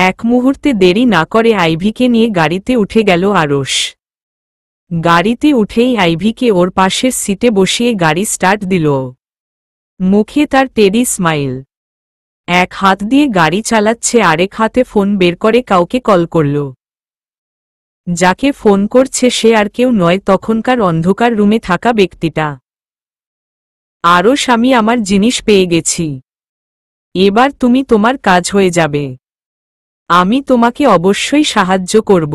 এক মুহূর্তে দেরি না করে আইভিকে নিয়ে গাড়িতে উঠে গেল আরশ। গাড়িতে উঠেই আইভিকে ওর পাশের সিটে বসিয়ে গাড়ি স্টার্ট দিল। মুখে তার টেডি স্মাইল। এক হাত দিয়ে গাড়ি চালাচ্ছে, আরেক হাতে ফোন বের করে কাউকে কল করল। যাকে ফোন করছে সে আর কেউ নয়, তখনকার অন্ধকার রুমে থাকা ব্যক্তিটা। আরশ, আমি আমার জিনিস পেয়ে গেছি। এবার তুমি তোমার কাজ হয়ে যাবে। আমি তোমাকে অবশ্যই সাহায্য করব।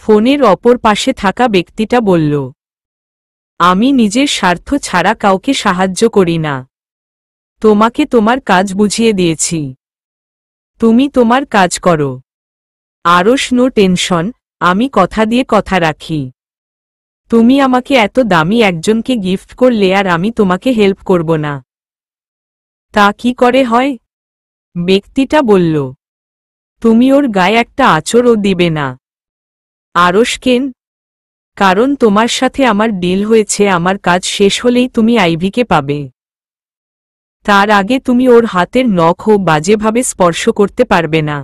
ফোনের অপর পাশে থাকা ব্যক্তিটা বলল, আমি নিজের স্বার্থ ছাড়া কাউকে সাহায্য করি না। তোমাকে তোমার কাজ বুঝিয়ে দিয়েছি, তুমি তোমার কাজ করো। আরশ, নো টেনশন, আমি কথা দিয়ে কথা রাখি। তুমি আমাকে এত দামি একজনকে গিফট করলে আর আমি তোমাকে হেল্প করব না, তা কি করে হয়? ব্যক্তিটা বলল, তুমি ওর গায়ে একটা আঁচড়ও দিবে না। আরশ, কেন? কারণ তোমার সাথে আমার ডিল হয়েছে, আমার কাজ শেষ হলেই তুমি আইভিকে পাবে। তার আগে তুমি ওর হাতের নখও বাজেভাবে স্পর্শ করতে পারবে না।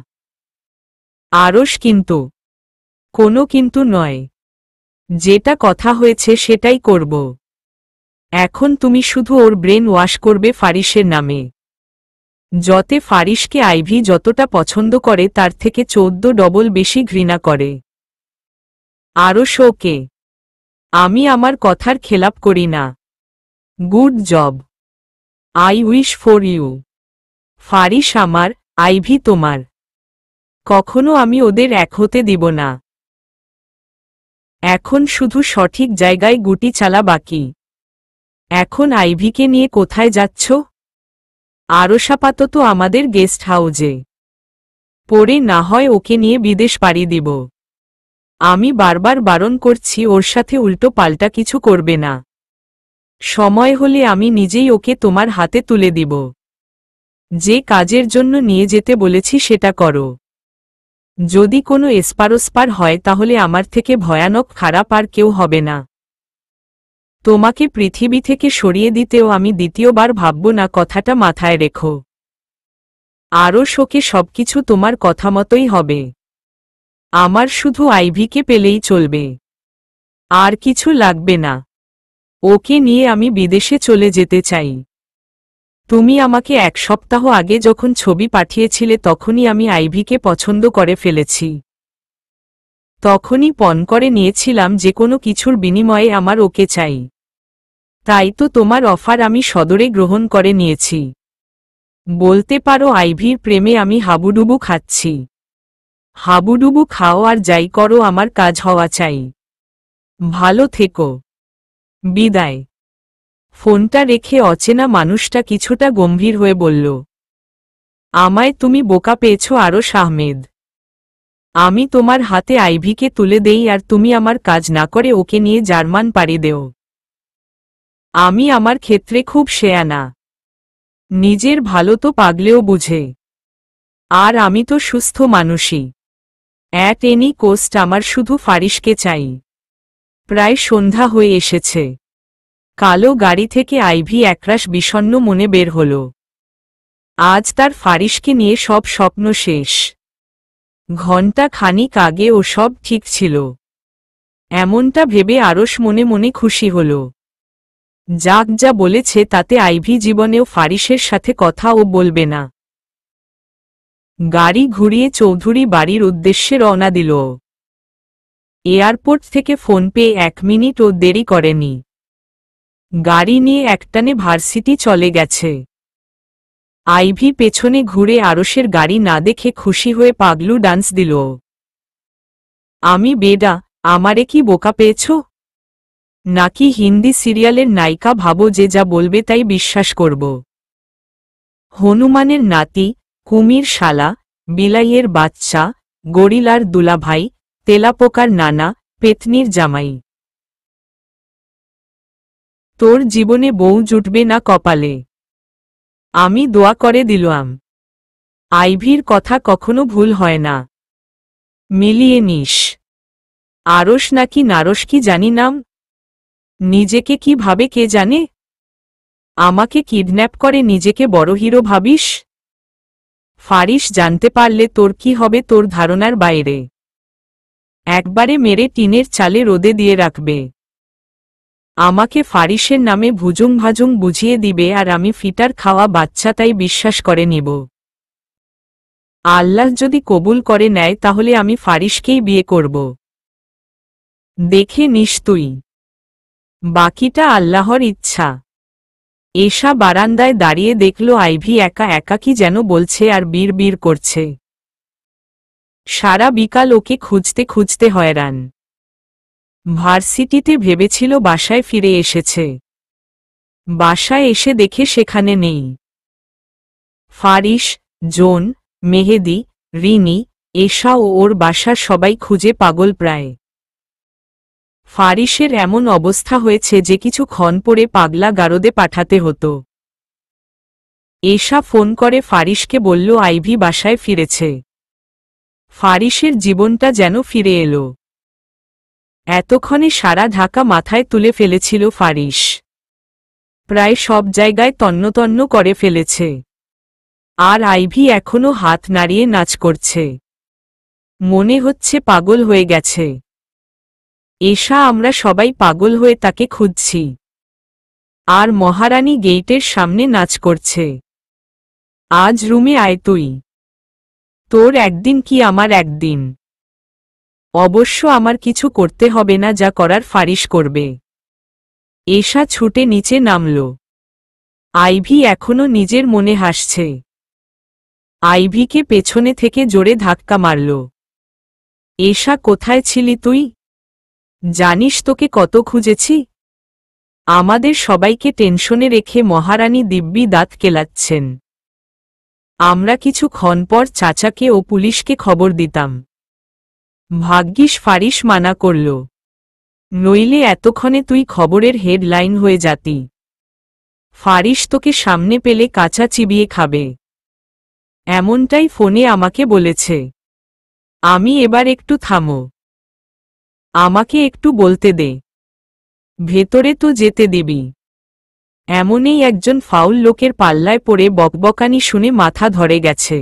আরশ, কিন্তু? কোনো কিন্তু নয়, যেটা কথা হয়েছে সেটাই করব। এখন তুমি শুধু ওর ব্রেন ওয়াশ করবে ফারিসের নামে, যতে ফারিসকে আইভি যতটা পছন্দ করে তার থেকে 14 ডবল বেশি ঘৃণা করে। আরশ, ওকে, আমি আমার কথার খেলাপ করি না। Good job, I wish for you. Faris আমার, আইভি তোমার। কখনো আমি ওদের এক হতে দিব না। এখন শুধু সঠিক জায়গায় গুটি চালা বাকি। এখন আইভিকে নিয়ে কোথায় যাচ্ছ? আরশ, আপাতত আমাদের গেস্ট হাউজে। পরে না হয় ওকে নিয়ে বিদেশ পাড়ি দিব। আমি বারবার বারণ করছি ওর সাথে উল্টো পাল্টা কিছু করবে না। সময় হলে আমি নিজেই ওকে তোমার হাতে তুলে দিব। যে কাজের জন্য নিয়ে যেতে বলেছি সেটা করো। যদি কোনো এসপারোসপার হয় তাহলে আমার থেকে ভয়ানক খারাপ আর কেউ হবে না। তোমাকে পৃথিবী থেকে সরিয়ে দিতেও আমি দ্বিতীয়বার ভাবব না, কথাটা মাথায় রেখো। আরশ, ওকে সবকিছু তোমার কথা মতোই হবে। আমার শুধু আইভিকে পেলেই চলবে, আর কিছু লাগবে না। ওকে নিয়ে আমি বিদেশে চলে যেতে চাই। তুমি আমাকে 1 সপ্তাহ আগে যখন ছবি পাঠিয়েছিলে তখনই আমি আইভিকে পছন্দ করে ফেলেছি। তখনই পণ করে নিয়েছিলাম যে কোনো কিছুর বিনিময়ে আমার ওকে চাই। তাই তো তোমার অফার আমি সদরে গ্রহণ করে নিয়েছি। বলতে পারো আইভির প্রেমে আমি হাবুডুবু খাচ্ছি। হাবুডুবু খাও আর যাই করো, আমার কাজ হওয়া চাই। ভালো থেকো, বিদায়। ফোনটা রেখে অচেনা মানুষটা কিছুটা গম্ভীর হয়ে বলল, আমায় তুমি বোকা পেয়েছ আরশ আহমেদ। আমি তোমার হাতে আইভিকে তুলে দেই আর তুমি আমার কাজ না করে ওকে নিয়ে জার্মান পাড়ি দেও। আমি আমার ক্ষেত্রে খুব শেয়ানা। নিজের ভালো তো পাগলেও বুঝে। আর আমি তো সুস্থ মানুষই। অ্যাট এনি কোস্ট আমার শুধু ফারিসকে চাই। প্রায় সন্ধ্যা হয়ে এসেছে। কালো গাড়ি থেকে আইভি একরাশ বিষণ্ণ মনে বের হল। আজ তার ফারিসকে নিয়ে সব স্বপ্ন শেষ। ঘণ্টা খানিক আগে ও সব ঠিক ছিল। এমনটা ভেবে আরশ মনে মনে খুশি হল। যাক, যা বলেছে তাতে আইভি জীবনেও ফারিসের সাথে কথাও বলবে না। গাড়ি ঘুরিয়ে চৌধুরী বাড়ির উদ্দেশ্যে রওনা দিল। এয়ারপোর্ট থেকে ফোন পেয়ে 1 মিনিটও দেরি করেনি। গাড়ি নিয়ে একটানে ভার্সিটি চলে গেছে। আইভি পেছনে ঘুরে আরশের গাড়ি না দেখে খুশি হয়ে পাগলু ডান্স দিল। আমি বেডা, আমারে কি বোকা পেয়েছ? নাকি হিন্দি সিরিয়ালের নায়িকা ভাবো যে যা বলবে তাই বিশ্বাস করব? হনুমানের নাতি, কুমির শালা, বিলাইয়ের বাচ্চা, গরিলার দুলাভাই, তেলাপোকার নানা, পেতনির জামাই। তোর জীবনে বউ জুটবে না কপালে। আমি দোয়া করে দিলাম। আইভির কথা কখনো ভুল হয় না। মিলিয়ে নিস। আরশ নাকি নারস কি জানি নাম। নিজেকে কি ভাবে কে জানে? আমাকে কিডন্যাপ করে নিজেকে বড় হিরো ভাবিস? ফারিস জানতে পারলে তোর কি হবে তোর ধারণার বাইরে। একবারে মেরে টিনের চালে রোদে দিয়ে রাখবে। আমাকে ফারিসের নামে ভুজুং ভাজুং বুঝিয়ে দিবে আর আমি ফিটার খাওয়া বাচ্চা তাই বিশ্বাস করে নিব। আল্লাহ যদি কবুল করে নেয় তাহলে আমি ফারিসকেই বিয়ে করব। দেখে নিস তুই। বাকিটা আল্লাহর ইচ্ছা। এশা বারান্দায় দাঁড়িয়ে দেখল আইভি একা একা কি যেন বলছে আর বিড় করছে। সারা বিকাল ওকে খুঁজতে খুঁজতে হয়রান। ভার্সিটিতে ভেবেছিল বাসায় ফিরে এসেছে। বাসায় এসে দেখে সেখানে নেই। ফারিস, জোন, মেহেদি, রিনি, এশা ও ওর বাসার সবাই খুঁজে পাগল প্রায়। ফারিসের এমন অবস্থা হয়েছে যে কিছুক্ষণ পরে পাগলা গারদে পাঠাতে হতো। এশা ফোন করে ফারিসকে বলল আইভি বাসায় ফিরেছে। ফারিসের জীবনটা যেন ফিরে এলো। এতক্ষণে সারা ঢাকা মাথায় তুলে ফেলেছিল ফারিস। প্রায় সব জায়গায় তন্নতন্ন করে ফেলেছে। আর আইভি এখনো হাত নাড়িয়ে নাচ করছে। মনে হচ্ছে পাগল হয়ে গেছে। এশা আমরা সবাই পাগল হয়ে তাকে খুঁজছি। আর মহারানী গেইটের সামনে নাচ করছে। আজ রুমে আয় তুই। তোর একদিন কি আমার একদিন। অবশ্য আমার কিছু করতে হবে না, যা করার ফারিস করবে। এশা ছুটে নিচে নামল। আইভি এখনো নিজের মনে হাসছে। আইভিকে পেছনে থেকে জোরে ধাক্কা মারল। এশা কোথায় ছিলি তুই? জানিস তোকে কত খুঁজেছি? আমাদের সবাইকে টেনশনে রেখে মহারানী দিব্যি দাঁত কেলাচ্ছেন। আমরা কিছুক্ষণ পর চাচাকে ও পুলিশকে খবর দিতাম। ভাগ্যিস ফারিস মানা করল, নইলে এতক্ষণে তুই খবরের হেডলাইন হয়ে যাতি। ফারিস তোকে সামনে পেলে কাঁচা চিবিয়ে খাবে। এমনটাই ফোনে আমাকে বলেছে। আমি এবার একটু থামো। আমাকে একটু বলতে দে। ভেতরে তো যেতে দিবি। এমনই একজন ফাউল লোকের পাল্লায় পড়ে বকবকানি শুনে মাথা ধরে গেছে।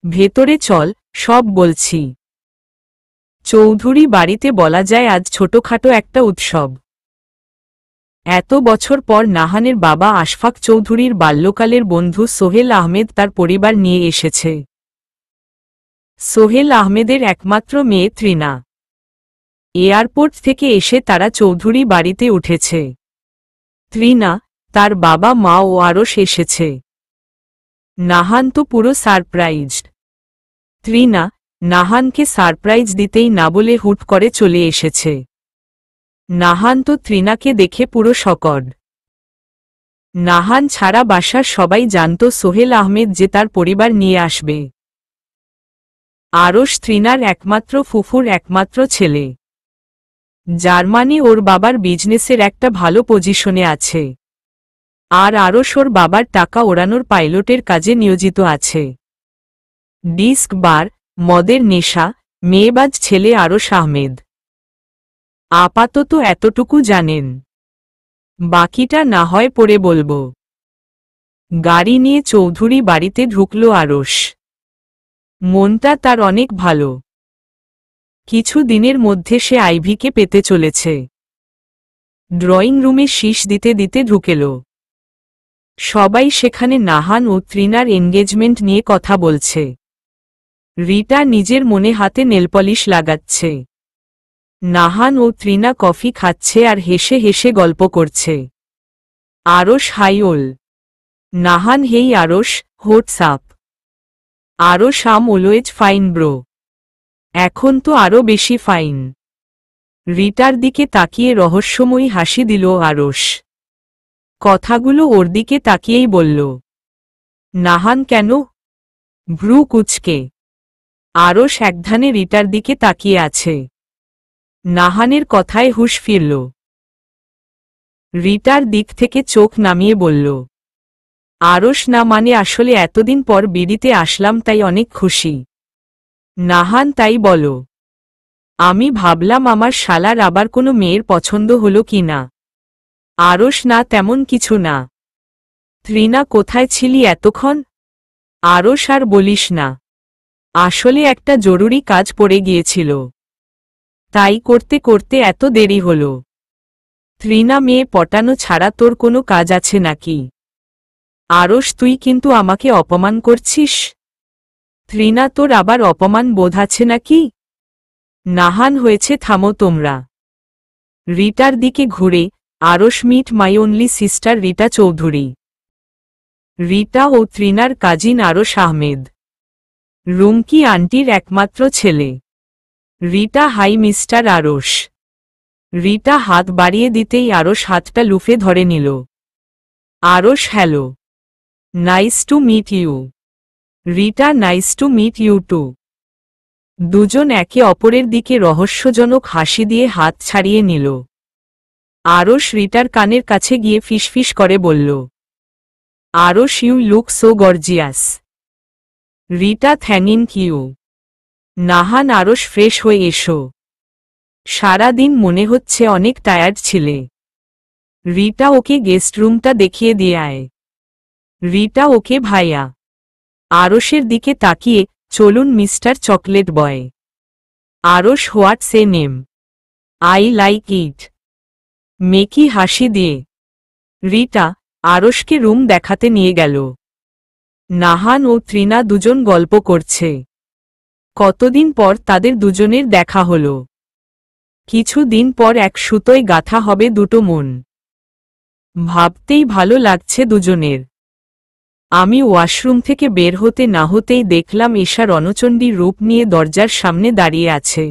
ভেতরে চল, সব বলছি। চৌধুরী বাড়িতে বলা যায় আজ ছোটখাটো একটা উৎসব। এত বছর পর নাহানের বাবা আশফাক চৌধুরীর বাল্যকালের বন্ধু সোহেল আহমেদ তার পরিবার নিয়ে এসেছে। সোহেল আহমেদের একমাত্র মেয়ে ত্রিনা। এয়ারপোর্ট থেকে এসে তারা চৌধুরী বাড়িতে উঠেছে। ত্রিনা, তার বাবা মা ও আরশ এসেছে। নাহান তো পুরো সারপ্রাইজড। ত্রিনা নাহানকে সারপ্রাইজ দিতেই না বলে হুট করে চলে এসেছে। নাহান তো ত্রিনাকে দেখে পুরো শকড। নাহান ছাড়া বাসার সবাই জানত সোহেল আহমেদ যে তার পরিবার নিয়ে আসবে। আরশ ত্রিনার একমাত্র ফুফুর একমাত্র ছেলে। জার্মানি ওর বাবার বিজনেসের একটা ভালো পজিশনে আছে। আর আরশ ওর বাবার টাকা ওড়ানোর পাইলটের কাজে নিয়োজিত আছে। ডিস্ক বার, মদের নেশা, মেয়েবাজ ছেলে আরশ আহমেদ। আপাতত এতটুকু জানেন। বাকিটা না হয় পরে বলবো। গাড়ি নিয়ে চৌধুরী বাড়িতে ঢুকল আরশ। মনটা তার অনেক ভালো। কিছু দিনের মধ্যে সে আইভিকে পেতে চলেছে। ড্রয়িং রুমে শীষ দিতে দিতে ঢুকেল। সবাই সেখানে নাহান ও ত্রিনার এনগেজমেন্ট নিয়ে কথা বলছে। রিটা নিজের মনে হাতে নেলপলিশ লাগাচ্ছে। নাহান ও ত্রিনা কফি খাচ্ছে আর হেসে হেসে গল্প করছে। আরশ হাইওল। নাহান হেই আরশ, হোয়াটসঅ্যাপ। আরশ আম অলওয়েজ ফাইন ব্রো। এখন তো আরও বেশি ফাইন। রিটার দিকে তাকিয়ে রহস্যময়ী হাসি দিল আরশ। কথাগুলো ওর দিকে তাকিয়েই বলল। নাহান কেন? ভ্রু কুচকে। আরশ একধানে রিটার দিকে তাকিয়ে আছে। নাহানের কথায় হুঁশ ফিরল। রিটার দিক থেকে চোখ নামিয়ে বলল, আরশ না মানে আসলে এতদিন পর বিড়িতে আসলাম তাই অনেক খুশি। নাহান তাই বলো? আমি ভাবলাম আমার শালার আবার কোনো মেয়ের পছন্দ হলো কি না। আরশ না তেমন কিছু না। ত্রিনা কোথায় ছিলি এতক্ষণ? আরশ আর বলিস না, আসলে একটা জরুরি কাজ পড়ে গিয়েছিল, তাই করতে করতে এত দেরি হলো। ত্রিনা মেয়ে পটানো ছাড়া তোর কোনো কাজ আছে নাকি? আরশ, তুই কিন্তু আমাকে অপমান করছিস। ত্রিনা, তোর আবার অপমান বোধ আছে নাকি? নাহান হয়েছে, থামো তোমরা। রিটার দিকে ঘুরে, Arash, meet my only sister Rita Chowdhury. Rita ও ত্রিনার কাজিন আরশ আহমেদ, রুমকি আন্টির একমাত্র ছেলে। Rita, hi mister Arash. রিটা হাত বাড়িয়ে দিতেই আরশ হাতটা লুফে ধরে নিল। Arash, hello, nice to meet you. Rita, nice to meet you too. দুজন একে অপরের দিকে রহস্যজনক হাসি দিয়ে হাত ছাড়িয়ে নিল। আরশ রিটার কানের কাছে গিয়ে ফিসফিস করে বলল, Arash, you look so gorgeous. Rita, thank you. Nahan, Arash, fresh হয়ে এসো, সারাদিন মনে হচ্ছে অনেক টায়ার্ড ছিলে। রিটা, ওকে গেস্ট রুমটা দেখিয়ে দিয়ে আয়। রিটা, ওকে ভাইয়া। আরশের দিকে তাকিয়ে, চলুন mister chocolate boy. Arash, what's a name, I like it. মেকি হাসি দিয়ে রিটা আরশকে রুম দেখাতে নিয়ে গেল। নাহান ও ত্রিনা দুজন গল্প করছে। কতদিন পর তাদের দুজনের দেখা হল। কিছু দিন পর এক সুতোয় গাঁথা হবে দুটো মন। ভাবতেই ভালো লাগছে দুজনের। আমি ওয়াশরুম থেকে বের হতে না হতেই দেখলাম এশা রণচণ্ডীর রূপ নিয়ে দরজার সামনে দাঁড়িয়ে আছে।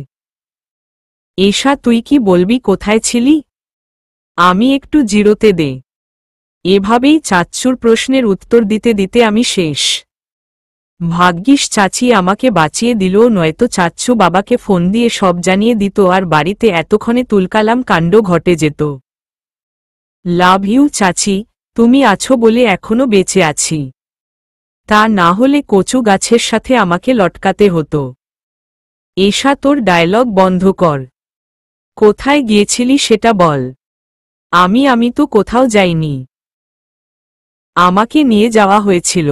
এশা, তুই কি বলবি, কোথায় ছিলি? আমি একটু জিরোতে দে। এভাবেই চাচ্চুর প্রশ্নের উত্তর দিতে দিতে আমি শেষ। ভাগ্যিস চাচি আমাকে বাঁচিয়ে দিল, নয়তো চাচ্চু বাবাকে ফোন দিয়ে সব জানিয়ে দিত আর বাড়িতে এতক্ষণে তুলকালাম কাণ্ড ঘটে যেত। লাভ ইউ চাচি, তুমি আছো বলে এখনো বেঁচে আছি, তা না হলে কচু গাছের সাথে আমাকে লটকাতে হতো। এশা, তোর ডায়লগ বন্ধ কর। কোথায় গিয়েছিলি সেটা বল। আমি তো কোথাও যাইনি। আমাকে নিয়ে যাওয়া হয়েছিল।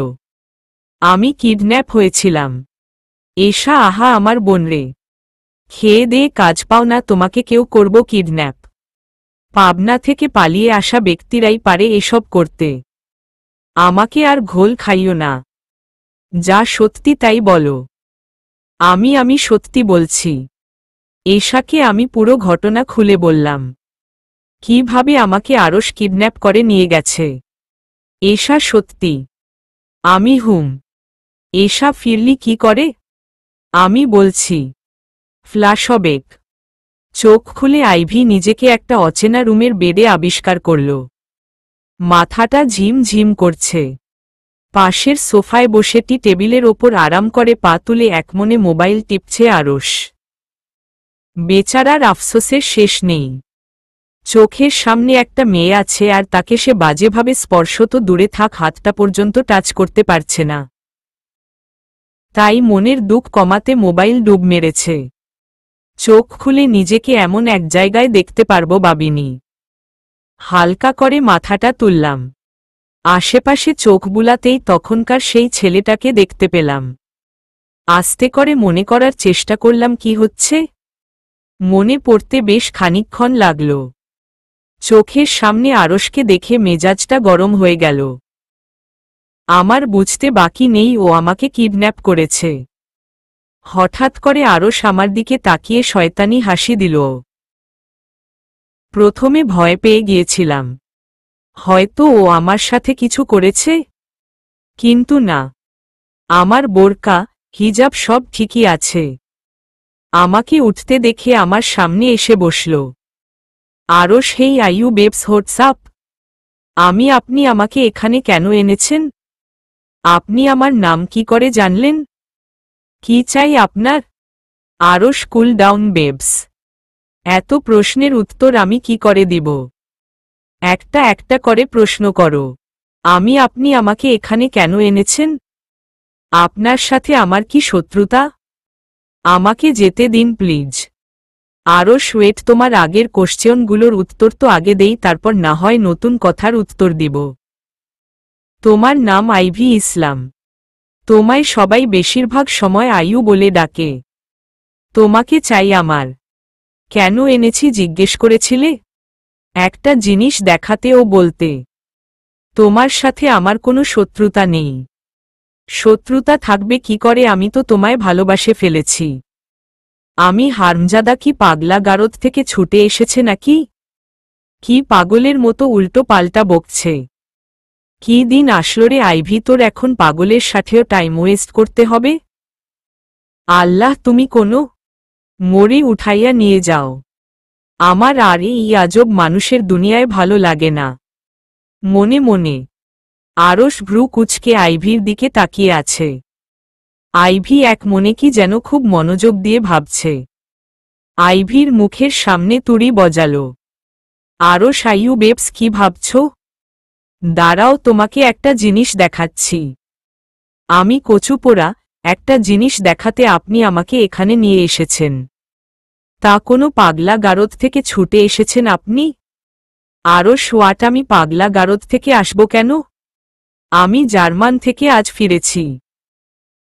আমি কিডন্যাপ হয়েছিলাম। এশা, আহা আমার বোনরে, খেয়ে দিয়ে কাজ পাও না, তোমাকে কেউ করব কিডন্যাপ? পাবনা থেকে পালিয়ে আসা ব্যক্তিরাই পারে এসব করতে। আমাকে আর ঘোল খাইও না, যা সত্যি তাই বলো। আমি সত্যি বলছি। এশাকে আমি পুরো ঘটনা খুলে বললাম, কিভাবে আমাকে আরশ কিডন্যাপ করে নিয়ে গেছে। এশা, সত্যি। আমি হুম। এশা, ফিরলি কি করে? আমি বলছি। ফ্ল্যাশব্যাক। চোখ খুলে আইভি নিজেকে একটা অচেনা রুমের বেডে আবিষ্কার করল। মাথাটা ঝিম ঝিম করছে। পাশের সোফায় বসে টেবিলের ওপর আরাম করে পা তুলে একমনে মোবাইল টিপছে আরশ। বেচারার আফসোসের শেষ নেই। চোখের সামনে একটা মেয়ে আছে আর তাকে সে বাজেভাবে স্পর্শ তো দূরে থাক, হাতটা পর্যন্ত টাচ করতে পারছে না। তাই মনের দুঃখ কমাতে মোবাইল ডুব মেরেছে। চোখ খুলে নিজেকে এমন এক জায়গায় দেখতে পারবো ভাবিনি। হালকা করে মাথাটা তুললাম। আশেপাশে চোখ বুলাতেই তখনকার সেই ছেলেটাকে দেখতে পেলাম। আস্তে করে মনে করার চেষ্টা করলাম কি হচ্ছে। মনে পড়তে বেশ খানিকক্ষণ লাগল। চোখের সামনে আরশকে দেখে মেজাজটা গরম হয়ে গেল। আমার বুঝতে বাকি নেই ও আমাকে কিডন্যাপ করেছে। হঠাৎ করে আরশ আমার দিকে তাকিয়ে শয়তানি হাসি দিল। প্রথমে ভয় পেয়ে গিয়েছিলাম, হয়তো ও আমার সাথে কিছু করেছে, কিন্তু না। আমার বোরকা হিজাব সব ঠিকই আছে। আমাকে উঠতে দেখে আমার সামনে এসে বসল। আরশ, হেই আইউ বেবস, হোয়াটসঅ্যাপ? আপনি আমাকে এখানে কেন এনেছেন? আপনি আমার নাম কি করে জানলেন? কি চাই আপনার? আরশ, কুল ডাউন বেবস। এত প্রশ্নের উত্তর আমি কি করে দিব? একটা একটা করে প্রশ্ন করো। আপনি আমাকে এখানে কেন এনেছেন? আপনার সাথে আমার কি শত্রুতা? আমাকে যেতে দিন প্লিজ। আরশ, ওয়েট, তোমার আগের কোশ্চেনগুলোর উত্তর তো আগে দেই, তারপর না হয় নতুন কথার উত্তর দিব। তোমার নাম আইভি ইসলাম। তোমায় সবাই বেশিরভাগ সময় আয়ু বলে ডাকে। তোমাকে চাই আমার। কেন এনেছি জিজ্ঞেস করেছিলে? একটা জিনিস দেখাতে ও বলতে। তোমার সাথে আমার কোনো শত্রুতা নেই। শত্রুতা থাকবে কি করে? আমি তো তোমায় ভালোবাসে ফেলেছি। আমি হারামজাদা কি পাগলা গারদ থেকে ছুটে এসেছে নাকি? কি পাগলের মতো উল্টো পাল্টা বকছে? কি দিন আসলো রে আইভি, তোর এখন পাগলের সাথেও টাইম ওয়েস্ট করতে হবে? আল্লাহ, তুমি কোনো মরে উঠাইয়া নিয়ে যাও। আমার আর এই আজব মানুষের দুনিয়ায় ভালো লাগে না। মনে মনে আরশ ভ্রু কুচকে আইভির দিকে তাকিয়ে আছে। আইভি এক মনে কি যেন খুব মনোযোগ দিয়ে ভাবছে। আইভির মুখের সামনে তুড়ি বজালো। আরশ, আইয়ু বেবস, কি ভাবছ? দাঁড়াও, তোমাকে একটা জিনিস দেখাচ্ছি। আমি কচুপোড়া, একটা জিনিস দেখাতে আপনি আমাকে এখানে নিয়ে এসেছেন। তা কোনো পাগলা গারদ থেকে ছুটে এসেছেন আপনি? আরশ, হোয়াট? আমি পাগলা গারদ থেকে আসব কেন? আমি জার্মান থেকে আজ ফিরেছি।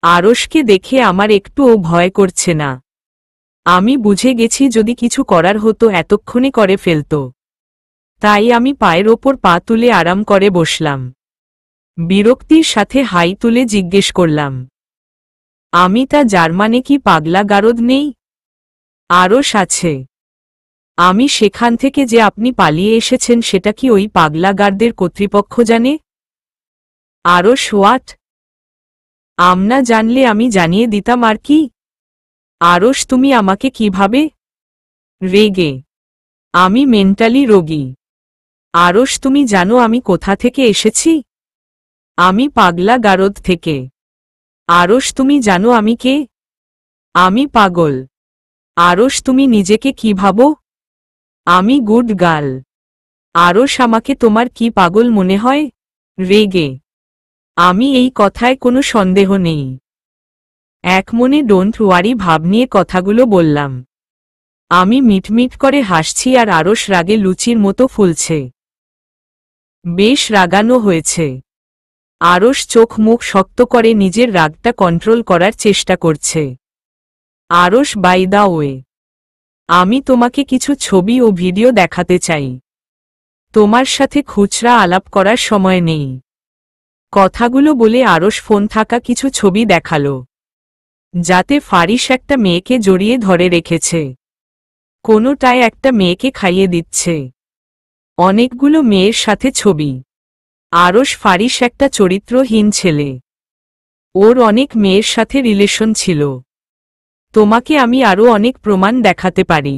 আরশকে দেখে আমার একটুও ভয় করছে না। আমি বুঝে গেছি যদি কিছু করার হতো এতক্ষণে করে ফেলত। তাই আমি পায়ের ওপর পা তুলে আরাম করে বসলাম। বিরক্তির সাথে হাই তুলে জিজ্ঞেস করলাম, আমি তা জার্মানে কি পাগলা গারদ নেই? আরশ, আছে। আমি সেখান থেকে যে আপনি পালিয়ে এসেছেন সেটা কি ওই পাগলা গারদের কর্তৃপক্ষ জানে? আরশ, হোয়াট? আমনা জানলে আমি জানিয়ে দিতাম আর কি। আরশ, তুমি আমাকে কিভাবে? রেগে। আমি মেন্টালি রোগী। আরশ, তুমি জানো আমি কোথা থেকে এসেছি? আমি পাগলা গারদ থেকে। আরশ, তুমি জানো আমি কে? আমি পাগল। আরশ, তুমি নিজেকে কি ভাবো? আমি গুড গার্ল। আরশ, আমাকে তোমার কি পাগল মনে হয়? রেগে। আমি এই কথায় কোনো সন্দেহ নেই। এক মনে ডোন্ট ওয়ারি ভাব নিয়ে কথাগুলো বললাম। আমি মিটমিট করে হাসছি আর আরশ রাগে লুচির মতো ফুলছে। বেশ রাগানো হয়েছে। আরশ চোখ মুখ শক্ত করে নিজের রাগটা কন্ট্রোল করার চেষ্টা করছে। আরশ, বাই দা ওয়ে, আমি তোমাকে কিছু ছবি ও ভিডিও দেখাতে চাই। তোমার সাথে খুচরা আলাপ করার সময় নেই। কথাগুলো বলে আরশ ফোন থাকা কিছু ছবি দেখালো, যাতে ফারিস একটা মেয়েকে জড়িয়ে ধরে রেখেছে। কোনোটায় একটা মেয়েকে খাইয়ে দিচ্ছে। অনেকগুলো মেয়ের সাথে ছবি। আরশ, ফারিস একটা চরিত্রহীন ছেলে। ওর অনেক মেয়ের সাথে রিলেশন ছিল। তোমাকে আমি আরও অনেক প্রমাণ দেখাতে পারি।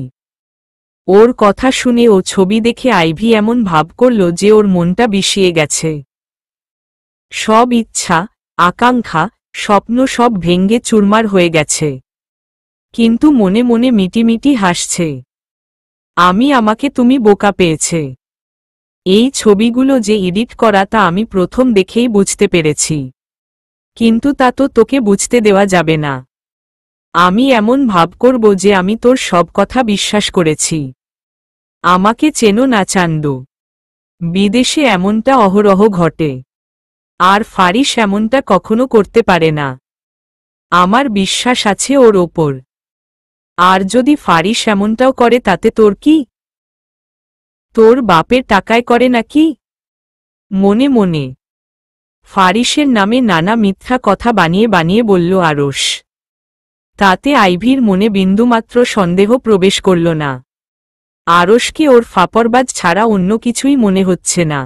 ওর কথা শুনে ও ছবি দেখে আইভি এমন ভাব করল যে ওর মনটা বিষিয়ে গেছে। সব ইচ্ছা, আকাঙ্ক্ষা, স্বপ্ন সব ভেঙ্গে চুরমার হয়ে গেছে। কিন্তু মনে মনে মিটিমিটি হাসছে। আমাকে তুমি বোকা পেয়েছে। এই ছবিগুলো যে এডিট করা তা আমি প্রথম দেখেই বুঝতে পেরেছি। কিন্তু তা তো তোকে বুঝতে দেওয়া যাবে না। আমি এমন ভাব করব যে আমি তোর সব কথা বিশ্বাস করেছি। আমাকে চেনো না চান্দু। বিদেশে এমনটা অহরহ ঘটে। আর ফারিস এমনটা কখনো করতে পারে না। আমার বিশ্বাস আছে ওর ওপর। আর যদি ফারিস এমনটাও করে তাতে তোর কি? তোর বাপের টাকায় করে নাকি? মনে মনে ফারিসের নামে নানা মিথ্যা কথা বানিয়ে বানিয়ে বলল আরশ। তাতে আইভির মনে বিন্দুমাত্র সন্দেহ প্রবেশ করল না। আরশকে ওর ফাপরবাজ ছাড়া অন্য কিছুই মনে হচ্ছে না।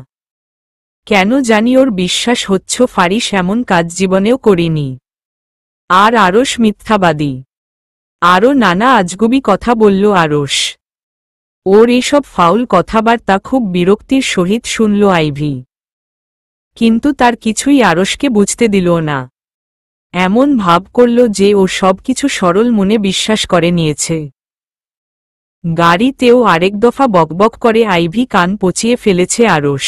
কেন জানি ওর বিশ্বাস হচ্ছে ফারিস এমন কাজ জীবনেও করেনি। আর আরশ মিথ্যাবাদী। আরও নানা আজগুবি কথা বলল আরশ। ওর এসব ফাউল কথাবার্তা খুব বিরক্তির সহিত শুনল আইভি। কিন্তু তার কিছুই আরশকে বুঝতে দিল না। এমন ভাব করল যে ও সব কিছু সরল মনে বিশ্বাস করে নিয়েছে। গাড়িতেও আরেক দফা বকবক করে আইভি কান পচিয়ে ফেলেছে আরশ।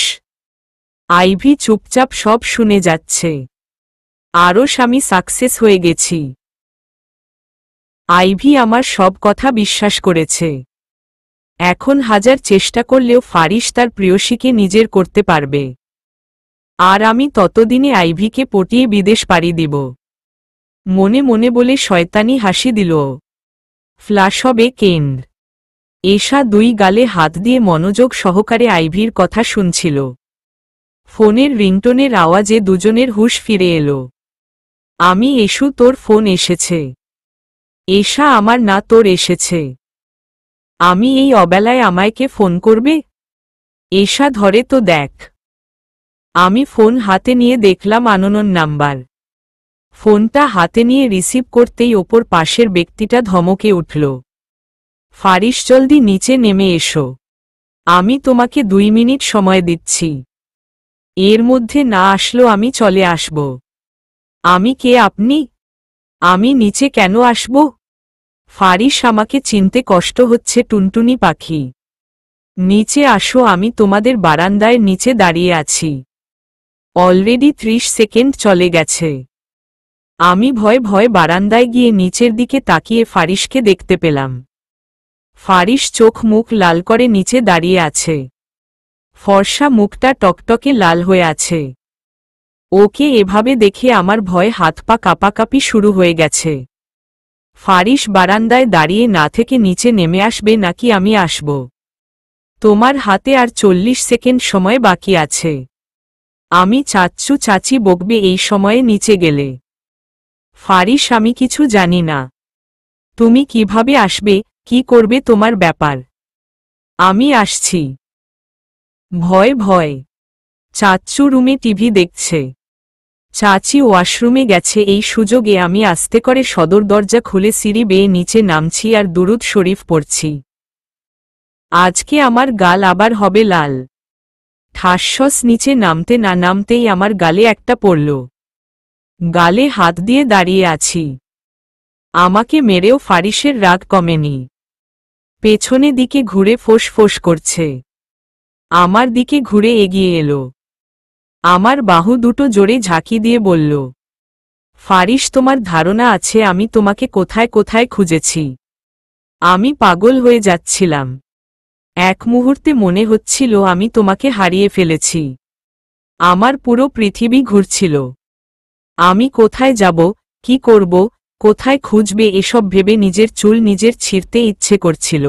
আইভি চুপচাপ সব শুনে যাচ্ছে। আরশ, আমি সাকসেস হয়ে গেছি। আইভি আমার সব কথা বিশ্বাস করেছে। এখন হাজার চেষ্টা করলেও ফারিস তার প্রিয়সীকে নিজের করতে পারবে। আর আমি ততদিনে আইভিকে পটিয়ে বিদেশ পাড়ি দিব। মনে মনে বলে শয়তানি হাসি দিল। ফ্লাশ হবে কেন্দ্র। এশা দুই গালে হাত দিয়ে মনোযোগ সহকারে আইভির কথা শুনছিল। ফোনের রিংটোনের আওয়াজে দুজনের হুঁশ ফিরে এলো। আমি এসু, তোর ফোন এসেছে। এশা, আমার না, তোর এসেছে। আমি এই অবেলায় আমায়কে ফোন করবে? এশা, ধরে তো দেখ। আমি ফোন হাতে নিয়ে দেখলাম আননোন নাম্বার। ফোনটা হাতে নিয়ে রিসিভ করতেই ওপর পাশের ব্যক্তিটা ধমকে উঠল। ফারিস, জলদি নিচে নেমে এসো। আমি তোমাকে 2 মিনিট সময় দিচ্ছি। এর মধ্যে না আসলো আমি চলে আসব। আমি কে আপনি? আমি নিচে কেন আসব? ফারিস, আমাকে চিনতে কষ্ট হচ্ছে টুনটুনি পাখি। নিচে আসো, আমি তোমাদের বারান্দায় নিচে দাঁড়িয়ে আছি। অলরেডি 30 সেকেন্ড চলে গেছে। আমি ভয়ে ভয়ে বারান্দায় গিয়ে নিচের দিকে তাকিয়ে ফারিসকে দেখতে পেলাম। ফারিস চোখ মুখ লাল করে নিচে দাঁড়িয়ে আছে। ফর্সা মুখটা টকটকে লাল হয়ে আছে। ওকে এভাবে দেখে আমার ভয়ে হাত পা কাঁপাকাঁপি শুরু হয়ে গেছে। ফারিস বারান্দায় দাঁড়িয়ে না থেকে নিচে নেমে আসবে নাকি আমি আসব? তোমার হাতে আর 40 সেকেন্ড সময় বাকি আছে। আমি চাচ্চু চাচি বকবে এই সময়ে নিচে গেলে। ফারিস, আমি কিছু জানি না। তুমি কিভাবে আসবে, কি করবে, তোমার ব্যাপার। আমি আসছি। ভয় ভয়। চাচ্চু রুমে টিভি দেখছে। চাচি ওয়াশরুমে গেছে। এই সুযোগে আমি আস্তে করে সদর দরজা খুলে সিঁড়ি বেয়ে নিচে নামছি আর দুরুদ শরীফ পড়ছি। আজকে আমার গাল আবার হবে লাল। ঠাসস নিচে নামতে না নামতেই আমার গালে একটা পড়ল। গালে হাত দিয়ে দাঁড়িয়ে আছি। আমাকে মেরেও ফারিসের রাগ কমেনি। পেছনে দিকে ঘুরে ফোঁস ফোঁস করছে। আমার দিকে ঘুরে এগিয়ে এলো। আমার বাহু দুটো জোরে ঝাঁকি দিয়ে বলল, ফারিস, তোমার ধারণা আছে আমি তোমাকে কোথায় কোথায় খুঁজেছি? আমি পাগল হয়ে যাচ্ছিলাম। এক মুহূর্তে মনে হচ্ছিল আমি তোমাকে হারিয়ে ফেলেছি। আমার পুরো পৃথিবী ঘুরছিল। আমি কোথায় যাব, কি করব, কোথায় খুঁজবে এসব ভেবে নিজের চুল নিজের ছিঁড়তে ইচ্ছে করছিল।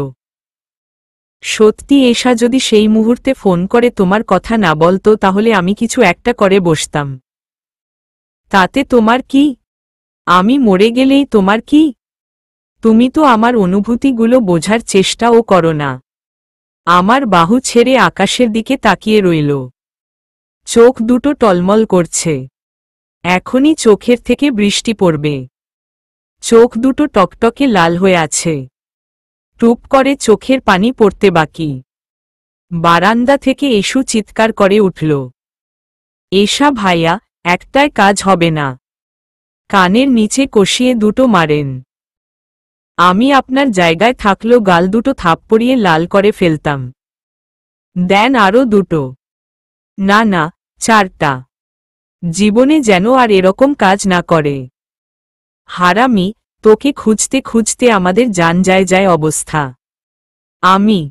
সত্যি এশা যদি সেই মুহূর্তে ফোন করে তোমার কথা না বলতো তাহলে আমি কিছু একটা করে বসতাম। তাতে তোমার কি? আমি মরে গেলেই তোমার কি? তুমি তো আমার অনুভূতিগুলো বোঝার চেষ্টাও করো না। আমার বাহু ছেড়ে আকাশের দিকে তাকিয়ে রইল। চোখ দুটো টলমল করছে। এখনই চোখের থেকে বৃষ্টি পড়বে। চোখ দুটো টকটকে লাল হয়ে আছে। টুপ করে চোখের পানি পড়তে বাকি। বারান্দা থেকে এসু চিৎকার করে উঠল, এশা ভাইয়া, একটায় কাজ হবে না। কানের নিচে কষিয়ে দুটো মারেন। আমি আপনার জায়গায় থাকলেও গাল দুটো থাপ্পড়িয়ে লাল করে ফেলতাম। দেন আরও দুটো। না না, 4টা। জীবনে যেন আর এরকম কাজ না করে। হারামি, তোকে খুঁজতে খুঁজতে আমাদের জান যায় যায় অবস্থা। আমি।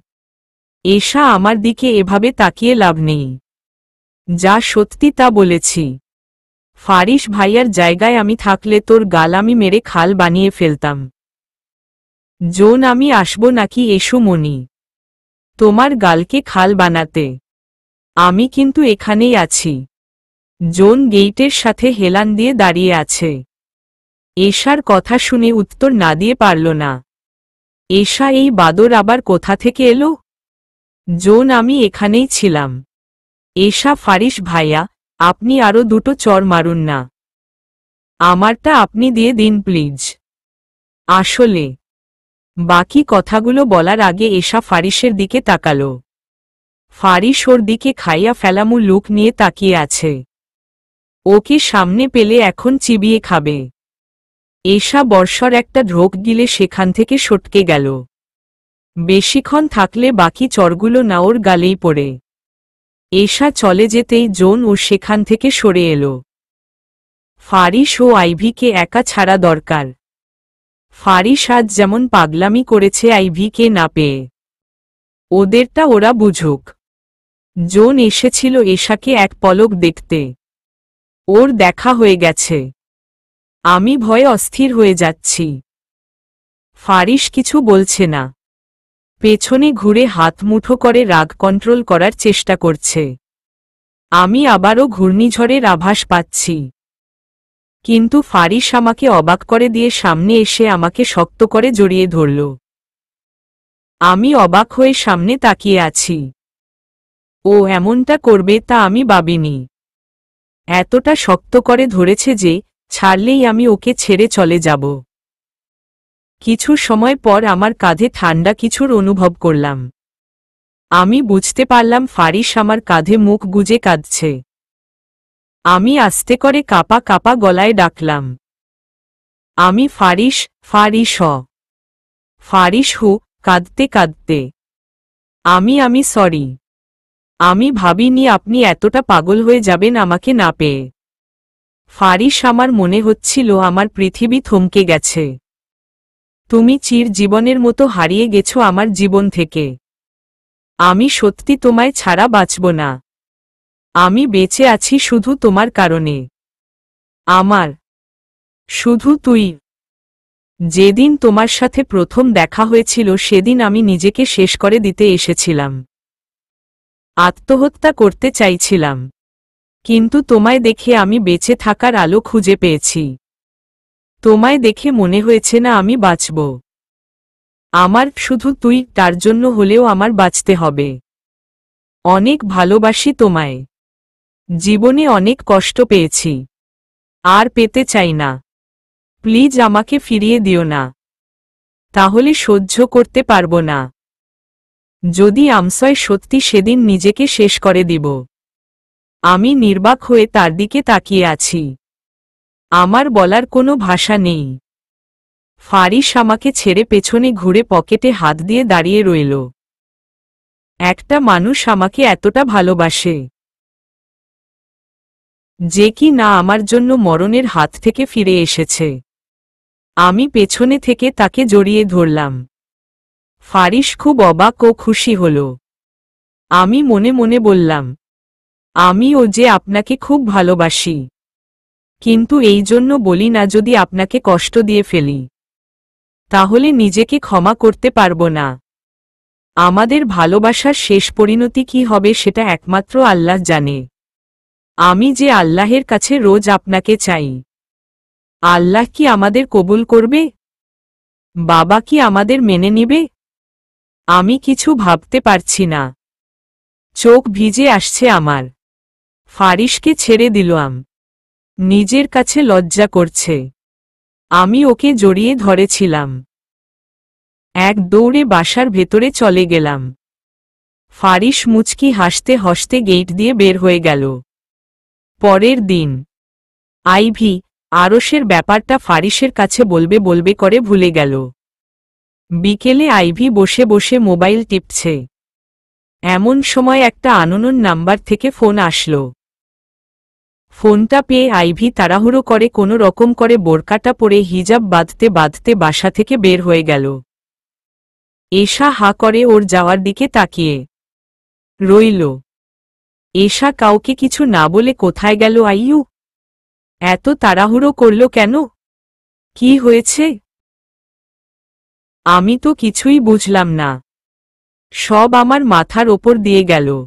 এশা, আমার দিকে এভাবে তাকিয়ে লাভ নেই। যা সত্যি তা বলেছি। ফারিস ভাইয়ার জায়গায় আমি থাকলে তোর গাল আমি মেরে খাল বানিয়ে ফেলতাম। জোন, আমি আসব নাকি এসু মনি তোমার গালকে খাল বানাতে? আমি কিন্তু এখানেই আছি। জোন গেইটের সাথে হেলান দিয়ে দাঁড়িয়ে আছে। এশার কথা শুনে উত্তর না দিয়ে পারল না। এশা, এই বাদর আবার কোথা থেকে এলো? জোন, আমি এখানেই ছিলাম। এশা, ফারিস ভাইয়া, আপনি আরও দুটো চর মারুন না। আমারটা আপনি দিয়ে দিন প্লিজ। আসলে বাকি কথাগুলো বলার আগে এশা ফারিসের দিকে তাকাল। ফারিস ওর দিকে খাইয়া ফেলামু লুক নিয়ে তাকিয়ে আছে। ওকে সামনে পেলে এখন চিবিয়ে খাবে। এশা বর্ষর একটা ঢোক গিলে সেখান থেকে সটকে গেল। বেশিক্ষণ থাকলে বাকি চরগুলো না ওর গালেই পড়ে। এশা চলে যেতেই জোন ও সেখান থেকে সরে এলো। ফারিস ও আইভিকে একা ছাড়া দরকার। ফারিস আজ যেমন পাগলামি করেছে আইভিকে না পেয়ে, ওদেরটা ওরা বুঝুক। জোন এসেছিল এশাকে এক পলক দেখতে। ওর দেখা হয়ে গেছে। আমি ভয়ে অস্থির হয়ে যাচ্ছি। ফারিস কিছু বলছে না। পেছনে ঘুরে হাত মুঠো করে রাগ কন্ট্রোল করার চেষ্টা করছে। আমি আবারও ঘূর্ণিঝড়ের আভাস পাচ্ছি। কিন্তু ফারিস আমাকে অবাক করে দিয়ে সামনে এসে আমাকে শক্ত করে জড়িয়ে ধরল। আমি অবাক হয়ে সামনে তাকিয়ে আছি। ও এমনটা করবে তা আমি ভাবিনি। এতটা শক্ত করে ধরেছে যে ছাড়লেই আমি ওকে ছেড়ে চলে যাব। কিছু সময় পর আমার কাঁধে ঠান্ডা কিছুর অনুভব করলাম। আমি বুঝতে পারলাম ফারিস আমার কাঁধে মুখ গুজে কাঁদছে। আমি আস্তে করে কাঁপা কাঁপা গলায় ডাকলাম, আমি ফারিস, ফারিস হ। ফারিস হু, কাঁদতে কাঁদতে। আমি সরি। আমি ভাবিনি আপনি এতটা পাগল হয়ে যাবেন আমাকে না পেয়ে। ফারিস আমার মনে হচ্ছিল আমার পৃথিবী থমকে গেছে। তুমি চির জীবনের মতো হারিয়ে গেছো আমার জীবন থেকে। আমি সত্যি তোমায় ছাড়া বাঁচব না। আমি বেঁচে আছি শুধু তোমার কারণে। আমার শুধু তুই। যেদিন তোমার সাথে প্রথম দেখা হয়েছিল সেদিন আমি নিজেকে শেষ করে দিতে এসেছিলাম। আত্মহত্যা করতে চাইছিলাম। কিন্তু তোমায় দেখে আমি বেঁচে থাকার আলো খুঁজে পেয়েছি। তোমায় দেখে মনে হয়েছে না আমি বাঁচব। আমার শুধু তুই, তার জন্য হলেও আমার বাঁচতে হবে। অনেক ভালোবাসি তোমায়। জীবনে অনেক কষ্ট পেয়েছি। আর পেতে চাই না। প্লিজ আমাকে ফিরিয়ে দিও না। তাহলে সহ্য করতে পারবো না। যদি আমসয় সত্যি সেদিন নিজেকে শেষ করে দিব। আমি নির্বাক হয়ে তার দিকে তাকিয়ে আছি। আমার বলার কোনো ভাষা নেই। ফারিস আমাকে ছেড়ে পেছনে ঘুরে পকেটে হাত দিয়ে দাঁড়িয়ে রইল। একটা মানুষ আমাকে এতটা ভালোবাসে, যে কি না আমার জন্য মরণের হাত থেকে ফিরে এসেছে। আমি পেছনে থেকে তাকে জড়িয়ে ধরলাম। ফারিস খুব অবাক ও খুশি হল। আমি মনে মনে বললাম, আমিও যে আপনাকে খুব ভালোবাসি। কিন্তু এই জন্য বলি না যদি আপনাকে কষ্ট দিয়ে ফেলি, তাহলে নিজেকে ক্ষমা করতে পারবো না। আমাদের ভালোবাসার শেষ পরিণতি কি হবে সেটা একমাত্র আল্লাহ জানে। আমি যে আল্লাহের কাছে রোজ আপনাকে চাই। আল্লাহ কি আমাদের কবুল করবে? বাবা কি আমাদের মেনে নিবে? আমি কিছু ভাবতে পারছি না। চোখ ভিজে আসছে আমার। ফারিসকে ছেড়ে দিলাম। নিজের কাছে লজ্জা করছে। আমি ওকে জড়িয়ে ধরেছিলাম। এক দৌড়ে বাসার ভেতরে চলে গেলাম। ফারিস মুচকি হাসতে হাসতে গেট দিয়ে বের হয়ে গেল। পরের দিন আইভি আরশের ব্যাপারটা ফারিসের কাছে বলবে বলবে করে ভুলে গেল। বিকেলে আইভি বসে বসে মোবাইল টিপছে। এমন সময় একটা আননোন নাম্বার থেকে ফোন আসলো। ফোনটা পেয়ে আইভি তাড়াহুড়ো করে কোনো রকম করে বোরকাটা পরে হিজাব বাঁধতে বাঁধতে বাসা থেকে বের হয়ে গেল। এশা হা করে ওর যাওয়ার দিকে তাকিয়ে রইল। এশা কাউকে কিছু না বলে কোথায় গেল? আইয়ু এত তাড়াহুড়ো করল কেন? কি হয়েছে? আমি তো কিছুই বুঝলাম না। সব আমার মাথার ওপর দিয়ে গেল।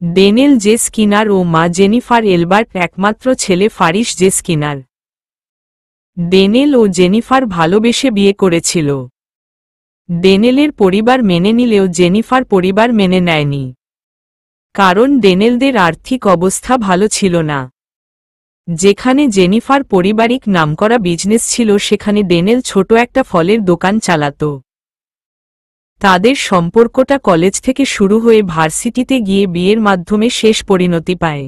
ডেনেল জে স্কিনার ও মা জেনিফার এলবার্ট একমাত্র ছেলে ফারিস জে স্কিনার। ডেনেল ও জেনিফার ভালোবেসে বিয়ে করেছিল। ডেনেলের পরিবার মেনে নিলেও জেনিফার পরিবার মেনে নেয়নি। কারণ ডেনেলদের আর্থিক অবস্থা ভালো ছিল না। যেখানে জেনিফার পারিবারিক নামকরা বিজনেস ছিল সেখানে ডেনেল ছোট একটা ফলের দোকান চালাত। তাদের সম্পর্কটা কলেজ থেকে শুরু হয়ে ভার্সিটিতে গিয়ে বিয়ের মাধ্যমে শেষ পরিণতি পায়।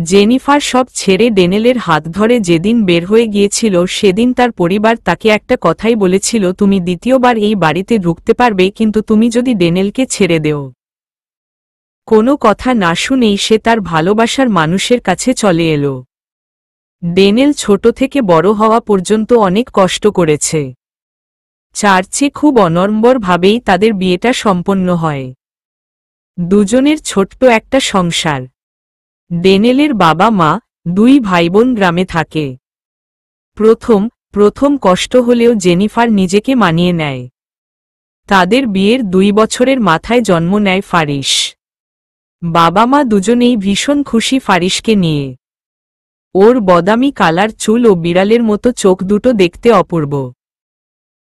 জেনিফার সব ছেড়ে ডেনেলের হাত ধরে যেদিন বের হয়ে গিয়েছিল সেদিন তার পরিবার তাকে একটা কথাই বলেছিল, তুমি দ্বিতীয়বার এই বাড়িতে ঢুকতে পারবে কিন্তু তুমি যদি ডেনেলকে ছেড়ে দেও। কোনো কথা না শুনেই সে তার ভালোবাসার মানুষের কাছে চলে এলো। ডেনেল ছোট থেকে বড় হওয়া পর্যন্ত অনেক কষ্ট করেছে। চার্চে খুব অনড়ম্বরভাবেই তাদের বিয়েটা সম্পন্ন হয়। দুজনের ছোট্ট একটা সংসার। ডেনেলের বাবা মা, দুই ভাইবোন গ্রামে থাকে। প্রথম কষ্ট হলেও জেনিফার নিজেকে মানিয়ে নেয়। তাদের বিয়ের 2 বছরের মাথায় জন্ম নেয় ফারিস। বাবা মা দুজনেই ভীষণ খুশি ফারিসকে নিয়ে। ওর বদামি কালার চুল ও বিড়ালের মতো চোখ দুটো দেখতে অপূর্ব।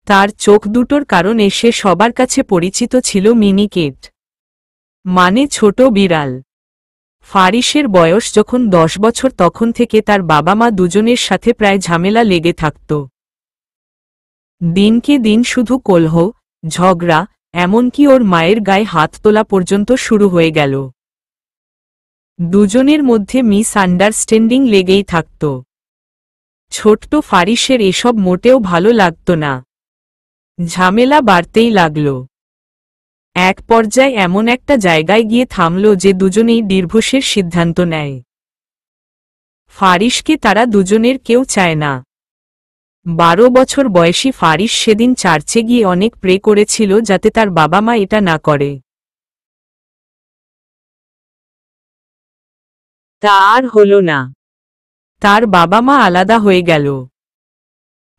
তার চোখ দুটোর কারণে সে সবার কাছে পরিচিত ছিল মিনি কেট, মানে ছোট বিড়াল। ফারিসের বয়স যখন 10 বছর তখন থেকে তার বাবা মা দুজনের সাথে প্রায় ঝামেলা লেগে থাকত। দিনকে দিন শুধু কলহ, ঝগড়া, এমনকি ওর মায়ের গায়ে হাত তোলা পর্যন্ত শুরু হয়ে গেল। দুজনের মধ্যে মিসআন্ডারস্ট্যান্ডিং লেগেই থাকত। ছোট্ট ফারিসের এসব মোটেও ভালো লাগত না। ঝামেলা বাড়তেই লাগল। এক পর্যায়ে এমন একটা জায়গায় গিয়ে থামল যে দুজনেই ডিভোর্সের সিদ্ধান্ত নেয়। ফারিসকে তারা দুজনের কেউ চায় না। 12 বছর বয়সী ফারিস সেদিন চার্চে গিয়ে অনেক প্রে করেছিল যাতে তার বাবা মা এটা না করে। তা আর হল না। তার বাবা মা আলাদা হয়ে গেল।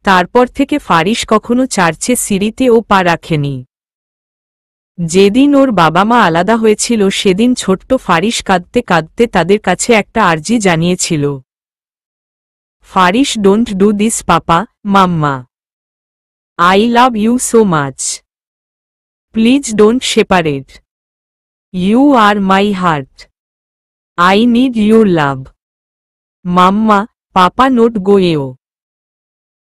তারপর থেকে ফারিস কখনো চার্চে সিঁড়িতেও পা রাখেনি। যেদিন ওর বাবা মা আলাদা হয়েছিল সেদিন ছোট্ট ফারিস কাঁদতে কাঁদতে তাদের কাছে একটা আর্জি জানিয়েছিল। Faris, don't do this papa, mamma. I love you so much. Please don't separate. You are my heart. I need your love. Mamma, papa not go.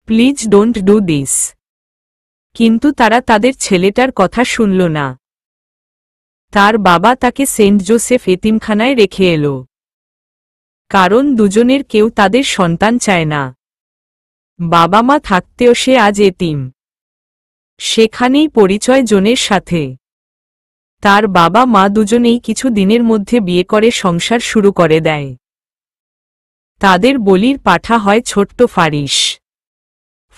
Please don't do this. কিন্তু তারা তাদের ছেলেটার কথা শুনল না। তার বাবা তাকে সেন্ট জোসেফ এতিমখানায় রেখে এলো। কারণ দুজনের কেউ তাদের সন্তান চায় না। বাবা মা থাকতেও সে আজ এতিম। সেখানেই পরিচয় জনের সাথে। তার বাবা মা দুজনেই কিছু দিনের মধ্যে বিয়ে করে সংসার শুরু করে দেয়। তাদের বলির পাঠা হয় ছোট্ট ফারিস।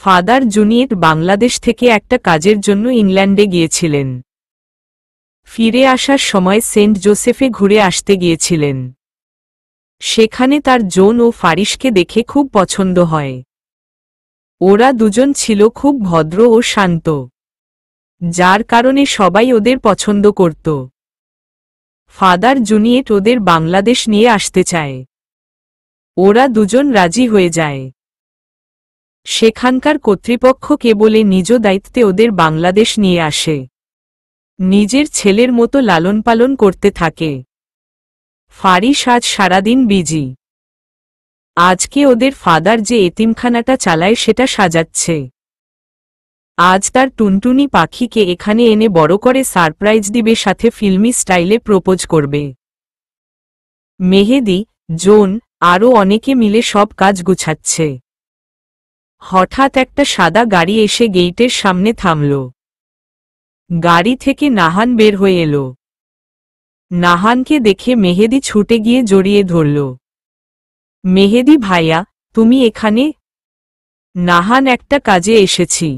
ফাদার জুনিয়েট বাংলাদেশ থেকে একটা কাজের জন্য ইংল্যান্ডে গিয়েছিলেন। ফিরে আসার সময় সেন্ট জোসেফে ঘুরে আসতে গিয়েছিলেন। সেখানে তার জোন ও ফারিসকে দেখে খুব পছন্দ হয়। ওরা দুজন ছিল খুব ভদ্র ও শান্ত, যার কারণে সবাই ওদের পছন্দ করত। ফাদার জুনিয়েট ওদের বাংলাদেশ নিয়ে আসতে চায়। ওরা দুজন রাজি হয়ে যায়। সেখানকার কর্তৃপক্ষকে বলে নিজ দায়িত্বে ওদের বাংলাদেশ নিয়ে আসে। নিজের ছেলের মতো লালন পালন করতে থাকে। ফারিস আজ সারাদিন বিজি। আজকে ওদের ফাদার যে এতিমখানাটা চালায় সেটা সাজাচ্ছে। আজ তার টুনটুনি পাখিকে এখানে এনে বড় করে সারপ্রাইজ দিবে, সাথে ফিল্মি স্টাইলে প্রপোজ করবে। মেহেদি, জোন, আরও অনেকে মিলে সব কাজ গুছাচ্ছে। হঠাৎ একটা সাদা গাড়ি এসে গেইটের সামনে থামল। গাড়ি থেকে নাহান বের হয়ে এলো। নাহানকে দেখে মেহেদি ছুটে গিয়ে জড়িয়ে ধরল। মেহেদি ভাইয়া, তুমি এখানে? নাহান, একটা কাজে এসেছি।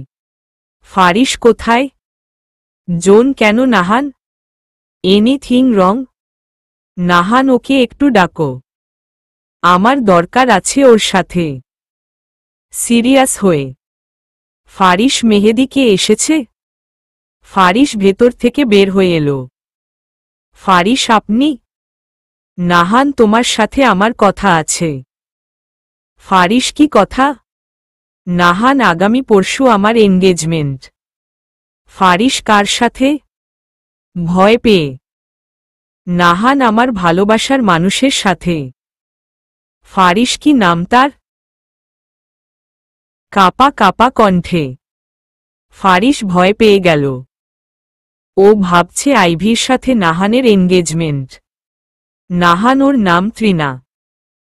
ফারিস কোথায়? জোন, কেন নাহান? Anything wrong? নাহান, ওকে একটু ডাকো। আমার দরকার আছে ওর সাথে। সিরিয়াস হয়ে। ফারিস, মেহেদিকে এসেছে? ফারিস ভেতর থেকে বের হয়ে এলো। ফারিস, আপনি? নাহান, তোমার সাথে আমার কথা আছে। ফারিস, কি কথা? নাহান, আগামী পরশু আমার এনগেজমেন্ট। ফারিস, কার সাথে? ভয় পেয়ে। নাহান, আমার ভালোবাসার মানুষের সাথে। ফারিস, কি নাম তার? কাপা কাপা কণ্ঠে। ফারিস ভয় পেয়ে গেল। ও ভাবছে আইভির সাথে নাহানের এনগেজমেন্ট। নাহান, ওর নাম ত্রিনা।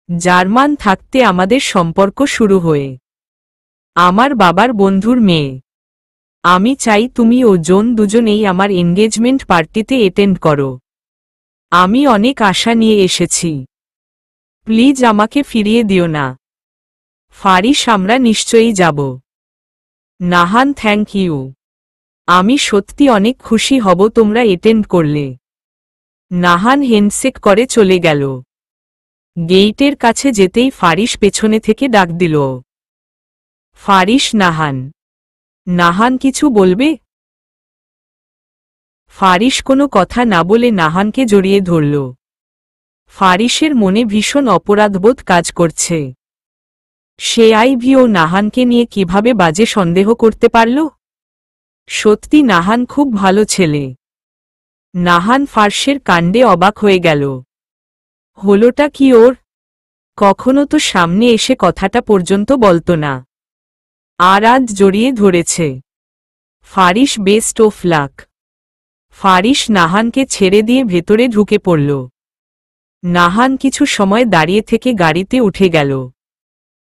জার্মান থাকতে আমাদের সম্পর্ক শুরু হয়ে। আমার বাবার বন্ধুর মেয়ে। আমি চাই তুমি ও জোন দুজনেই আমার এনগেজমেন্ট পার্টিতে অ্যাটেন্ড করো। আমি অনেক আশা নিয়ে এসেছি। প্লিজ আমাকে ফিরিয়ে দিও না। ফারিস, আমরা নিশ্চয়ই যাব। নাহান, থ্যাংক ইউ। আমি সত্যি অনেক খুশি হব তোমরা অ্যাটেন্ড করলে। নাহান হ্যান্ডশেক করে চলে গেল। গেইটের কাছে যেতেই ফারিস পেছনে থেকে ডাক দিল, ফারিস। নাহান। নাহান কিছু বলবে? ফারিস কোনো কথা না বলে নাহানকে জড়িয়ে ধরল। ফারিসের মনে ভীষণ অপরাধবোধ কাজ করছে। সে আইভি ও নাহানকে নিয়ে কিভাবে বাজে সন্দেহ করতে পারল? সত্যি নাহান খুব ভালো ছেলে। নাহান ফার্সের কাণ্ডে অবাক হয়ে গেল। হলোটা কি ওর? কখনো তো সামনে এসে কথাটা পর্যন্ত বলতো না, আর আজ জড়িয়ে ধরেছে। Faris best of luck. Faris নাহানকে ছেড়ে দিয়ে ভেতরে ঢুকে পড়ল। নাহান কিছু সময় দাঁড়িয়ে থেকে গাড়িতে উঠে গেল।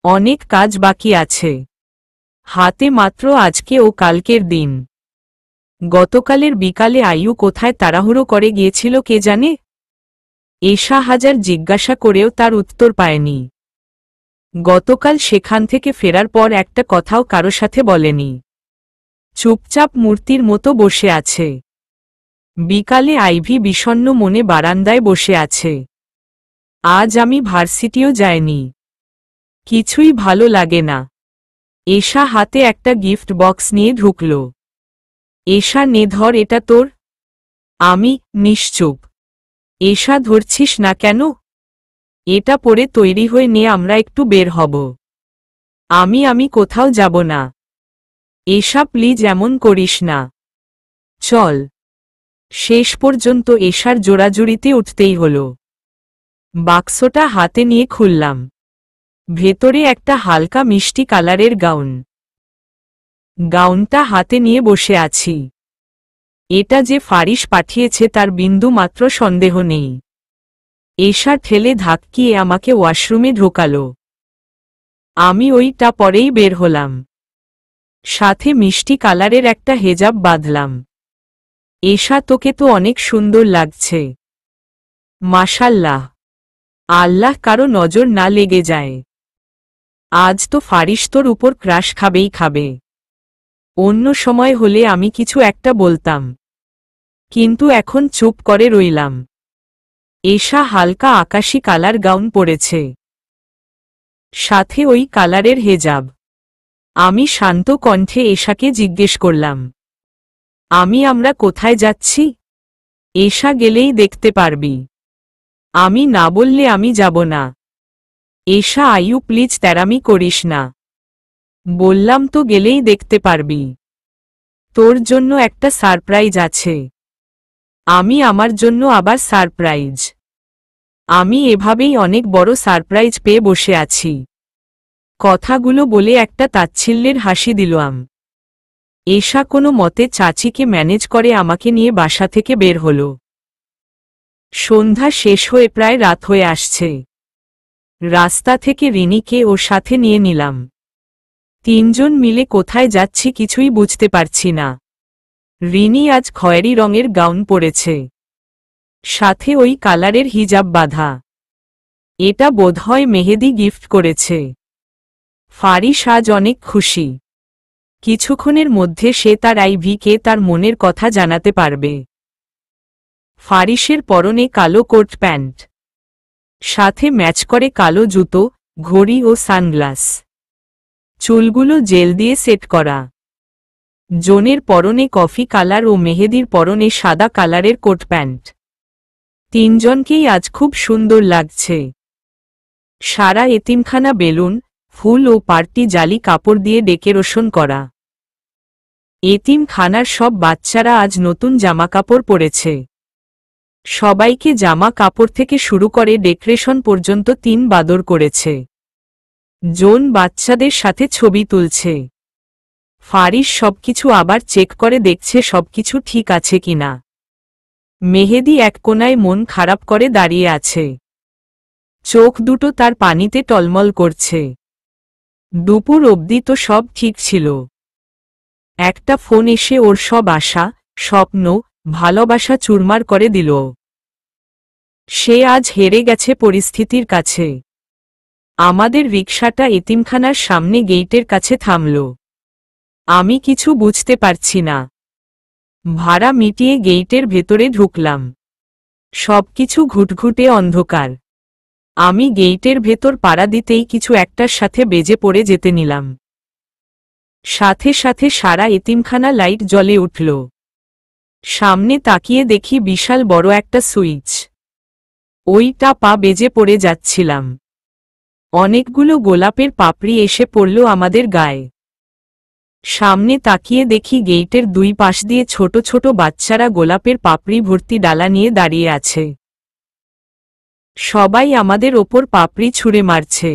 অনেক কাজ বাকি আছে হাতে, মাত্র আজকে ও কালকের দিন। গতকালের বিকালে আয়ু কোথায় তাড়াহুড়ো করে গিয়েছিল কে জানে। এশা হাজার জিজ্ঞাসা করেও তার উত্তর পায়নি। গতকাল সেখান থেকে ফেরার পর একটা কথাও কারো সাথে বলেনি। চুপচাপ মূর্তির মতো বসে আছে। বিকালে আইভি বিষণ্ণ মনে বারান্দায় বসে আছে। আজ আমি ভার্সিটিও যাইনি, কিছুই ভালো লাগে না। এশা হাতে একটা গিফট বক্স নিয়ে ঢুকল। এশা, নে ধর, এটা তোর। আমি নিশ্চুপ। এশা, ধরছিস না কেন? এটা পরে তৈরি হয়ে নিয়ে আমরা একটু বের হব। আমি কোথাও যাব না। এশা, প্লিজ এমন করিস না, চল। শেষ পর্যন্ত এশার জোড়াজুড়িতে উঠতেই হল। বাক্সটা হাতে নিয়ে খুললাম। ভেতরে একটা হালকা মিষ্টি কালারের গাউন। গাউনটা হাতে নিয়ে বসে আছি। এটা যে ফারিস পাঠিয়েছে তার বিন্দু মাত্র সন্দেহ নেই। এশা ঠেলে ধাক্কিয়ে আমাকে ওয়াশরুমে ঢোকাল। আমি ওইটা পরেই বের হলাম। সাথে মিষ্টি কালারের একটা হেজাব বাঁধলাম। এশা, তোকে তো অনেক সুন্দর লাগছে। মাশাল্লাহ। আল্লাহ কারো নজর না লেগে যায়। আজ তো ফারিস তোর উপর ক্রাশ খাবেই খাবে। অন্য সময় হলে আমি কিছু একটা বলতাম, কিন্তু এখন চুপ করে রইলাম। এশা হালকা আকাশি কালার গাউন পরেছে, সাথে ওই কালারের হেজাব। আমি শান্ত কণ্ঠে এশাকে জিজ্ঞেস করলাম, আমরা কোথায় যাচ্ছি? এশা, গেলেই দেখতে পারবি। আমি না বললে আমি যাব না। এশা, আয়ু প্লিজ তেরামি করিস না। বললাম তো গেলেই দেখতে পারবি। তোর জন্য একটা সারপ্রাইজ আছে। আমার জন্য আবার সারপ্রাইজ? আমি এভাবেই অনেক বড় সারপ্রাইজ পেয়ে বসে আছি। কথাগুলো বলে একটা তাচ্ছিল্যের হাসি দিলাম। এশা কোনো মতে চাচিকে ম্যানেজ করে আমাকে নিয়ে বাসা থেকে বের হল। সন্ধ্যা শেষ হয়ে প্রায় রাত হয়ে আসছে। রাস্তা থেকে রিনিকে ওর সাথে নিয়ে নিলাম। তিনজন মিলে কোথায় যাচ্ছি কিছুই বুঝতে পারছি না। রিনি আজ খয়েরি রঙের গাউন পরেছে, সাথে ওই কালারের হিজাব বাঁধা। এটা বোধহয় মেহেদি গিফট করেছে। ফারিস আজ অনেক খুশি। কিছুক্ষণের মধ্যে সে তার আইভিকে তার মনের কথা জানাতে পারবে। ফারিসের পরনে কালো কোট প্যান্ট, সাথে ম্যাচ করে কালো জুতো, ঘড়ি ও সানগ্লাস। চুলগুলো জেল দিয়ে সেট করা। জোনের পরনে কফি কালার ও মেহেদির পরনে সাদা কালারের কোট প্যান্ট। তিনজনকেই আজ খুব সুন্দর লাগছে। সারা এতিমখানা বেলুন, ফুল ও পার্টি জালি কাপড় দিয়ে ডেকোরেশন করা। এতিমখানার সব বাচ্চারা আজ নতুন জামাকাপড় পরেছে। সবাইকে জামা কাপড় থেকে শুরু করে ডেকোরেশন পর্যন্ত 3 বাদর করেছে। জোন বাচ্চাদের সাথে ছবি তুলছে। ফারিস সবকিছু আবার চেক করে দেখছে সবকিছু ঠিক আছে কিনা। মেহেদি এক কোনায় মন খারাপ করে দাঁড়িয়ে আছে। চোখ দুটো তার পানিতে টলমল করছে। দুপুর অবধি তো সব ঠিক ছিল। একটা ফোন এসে ওর সব আশা, স্বপ্ন, ভালোবাসা চুরমার করে দিল। সে আজ হেরে গেছে পরিস্থিতির কাছে। আমাদের রিকশাটা এতিমখানার সামনে গেইটের কাছে থামল। আমি কিছু বুঝতে পারছি না। ভাড়া মিটিয়ে গেইটের ভেতরে ঢুকলাম। সবকিছু ঘুটঘুটে অন্ধকার। আমি গেইটের ভেতর পাড়া দিতেই কিছু একটার সাথে বেজে পড়ে যেতে নিলাম। সাথে সাথে সারা এতিমখানা লাইট জ্বলে উঠল। সামনে তাকিয়ে দেখি বিশাল বড় একটা সুইচ। ওইটা পা বেজে পড়ে যাচ্ছিলাম। অনেকগুলো গোলাপের পাপড়ি এসে পড়ল আমাদের গায়ে। সামনে তাকিয়ে দেখি গেইটের দুই পাশ দিয়ে ছোট ছোট বাচ্চারা গোলাপের পাপড়ি ভর্তি ডালা নিয়ে দাঁড়িয়ে আছে। সবাই আমাদের ওপর পাপড়ি ছুঁড়ে মারছে।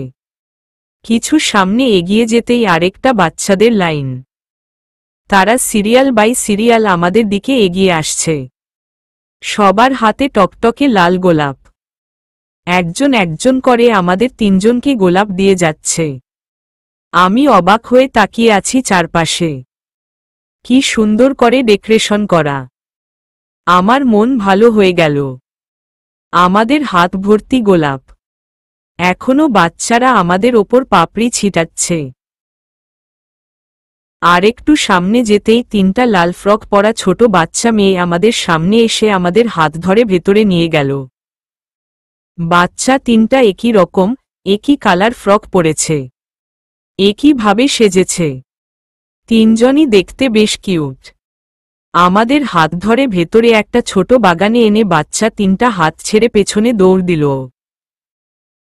কিছু সামনে এগিয়ে যেতেই আরেকটা বাচ্চাদের লাইন। তারা সিরিয়াল বাই সিরিয়াল আমাদের দিকে এগিয়ে আসছে। সবার হাতে টকটকে লাল গোলাপ। একজন একজন করে আমাদের তিনজনকে গোলাপ দিয়ে যাচ্ছে। আমি অবাক হয়ে তাকিয়ে আছি চারপাশে। কি সুন্দর করে ডেকোরেশন করা। আমার মন ভালো হয়ে গেল। আমাদের হাত ভর্তি গোলাপ। এখনো বাচ্চারা আমাদের ওপর পাপড়ি ছিটাচ্ছে। আরেকটু সামনে যেতেই তিনটা লাল ফ্রক পরা ছোট বাচ্চা মেয়ে আমাদের সামনে এসে আমাদের হাত ধরে ভেতরে নিয়ে গেল। বাচ্চা তিনটা একই রকম, একই কালার ফ্রক পরেছে, একইভাবে সেজেছে। তিনজনই দেখতে বেশ কিউট। আমাদের হাত ধরে ভেতরে একটা ছোট বাগানে এনে বাচ্চা তিনটা হাত ছেড়ে পেছনে দৌড় দিল।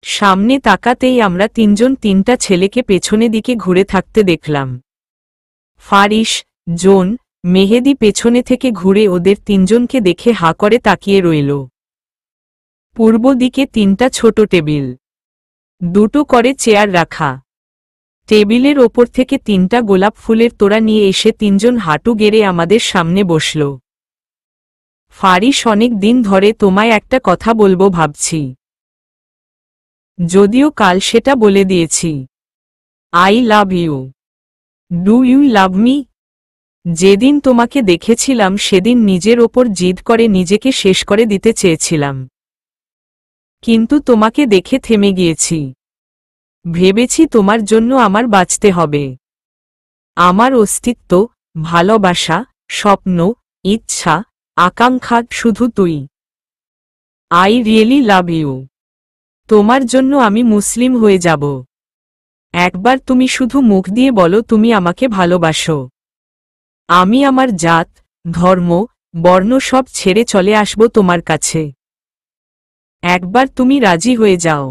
সামনে তাকাতেই আমরা তিনজন তিনটা ছেলেকে পেছনে দিকে ঘুরে থাকতে দেখলাম। ফারিস, জোন, মেহেদি পেছনে থেকে ঘুরে ওদের তিনজনকে দেখে হা করে তাকিয়ে রইল। পূর্ব দিকে তিনটা ছোট টেবিল, দুটো করে চেয়ার রাখা। টেবিলের ওপর থেকে তিনটা গোলাপ ফুলের তোড়া নিয়ে এসে তিনজন হাঁটু গেড়ে আমাদের সামনে বসল। ফারিস, অনেক দিন ধরে তোমায় একটা কথা বলবো ভাবছি, যদিও কাল সেটা বলে দিয়েছি। I love you. Do you love me? যেদিন তোমাকে দেখেছিলাম সেদিন নিজের ওপর জিদ করে নিজেকে শেষ করে দিতে চেয়েছিলাম, কিন্তু তোমাকে দেখে থেমে গিয়েছি। ভেবেছি তোমার জন্য আমার বাঁচতে হবে। আমার অস্তিত্ব, ভালোবাসা, স্বপ্ন, ইচ্ছা, আকাঙ্ক্ষা শুধু তুই। I really love you. তোমার জন্য আমি মুসলিম হয়ে যাব। একবার তুমি শুধু মুখ দিয়ে বলো তুমি আমাকে ভালোবাসো। আমি আমার জাত, ধর্ম, বর্ণ সব ছেড়ে চলে আসব তোমার কাছে। একবার তুমি রাজি হয়ে যাও।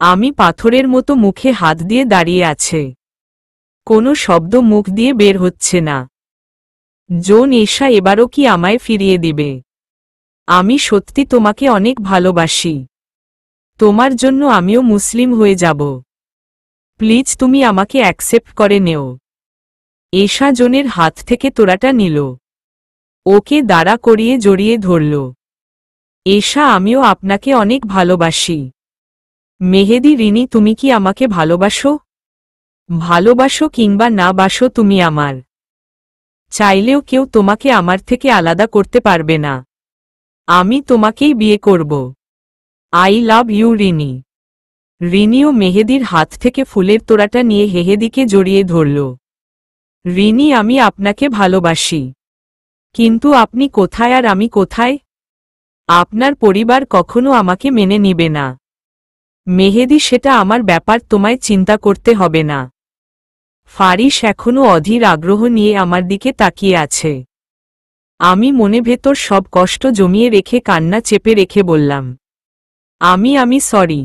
আমি পাথরের মতো মুখে হাত দিয়ে দাঁড়িয়ে আছে। কোনো শব্দ মুখ দিয়ে বের হচ্ছে না। জোন, এসা এবারও কি আমায় ফিরিয়ে দিবে? আমি সত্যি তোমাকে অনেক ভালোবাসি। তোমার জন্য আমিও মুসলিম হয়ে যাব। প্লিজ তুমি আমাকে অ্যাকসেপ্ট করে নেও। এসা জোনের হাত থেকে তোড়াটা নিল। ওকে দাঁড়া করিয়ে জড়িয়ে ধরল। এসা, আমিও আপনাকে অনেক ভালোবাসি। মেহেদি, রিনি, তুমি কি আমাকে ভালোবাসো? ভালোবাসো কিংবা না বাসো তুমি আমার। চাইলেও কেউ তোমাকে আমার থেকে আলাদা করতে পারবে না। আমি তোমাকেই বিয়ে করব। I love you Rini. রিনিও মেহেদির হাত থেকে ফুলের তোড়াটা নিয়ে মেহেদিকে জড়িয়ে ধরল। রিনি, আমি আপনাকে ভালোবাসি, কিন্তু আপনি কোথায় আর আমি কোথায়? আপনার পরিবার কখনো আমাকে মেনে নিবে না। মেহেদি, সেটা আমার ব্যাপার, তোমায় চিন্তা করতে হবে না। ফারিস এখনো অধীর আগ্রহ নিয়ে আমার দিকে তাকিয়ে আছে। আমি মনে ভেতর সব কষ্ট জমিয়ে রেখে কান্না চেপে রেখে বললাম, আমি সরি।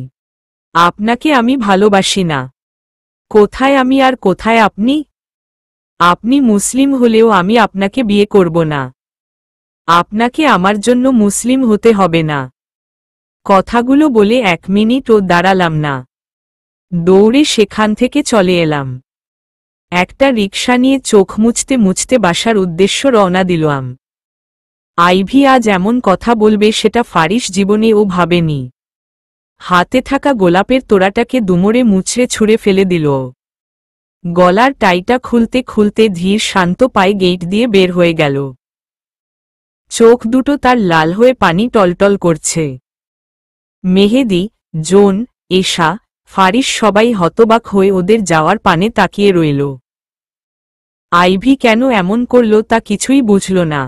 আপনাকে আমি ভালোবাসি না। কোথায় আমি আর কোথায় আপনি? আপনি মুসলিম হলেও আমি আপনাকে বিয়ে করব না। আপনাকে আমার জন্য মুসলিম হতে হবে না। কথাগুলো বলে 1 মিনিটও দাঁড়ালাম না। দৌড়ে সেখান থেকে চলে এলাম। একটা রিকশা নিয়ে চোখ মুছতে মুছতে বাসার উদ্দেশ্য রওনা দিলাম। আইভি আজ এমন কথা বলবে সেটা ফারিস জীবনেও ভাবেনি। হাতে থাকা গোলাপের তোড়াটাকে দুমড়ে মুচড়ে ছুঁড়ে ফেলে দিল। গলার টাইটা খুলতে খুলতে ধীর শান্ত পায়ে গেট দিয়ে বের হয়ে গেল। চোখ দুটো তার লাল হয়ে পানি টলটল করছে। মেহেদি, জোন, এশা, ফারিস সবাই হতবাক হয়ে ওদের যাওয়ার পানে তাকিয়ে রইল। আইভি কেন এমন করল তা কিছুই বুঝল না।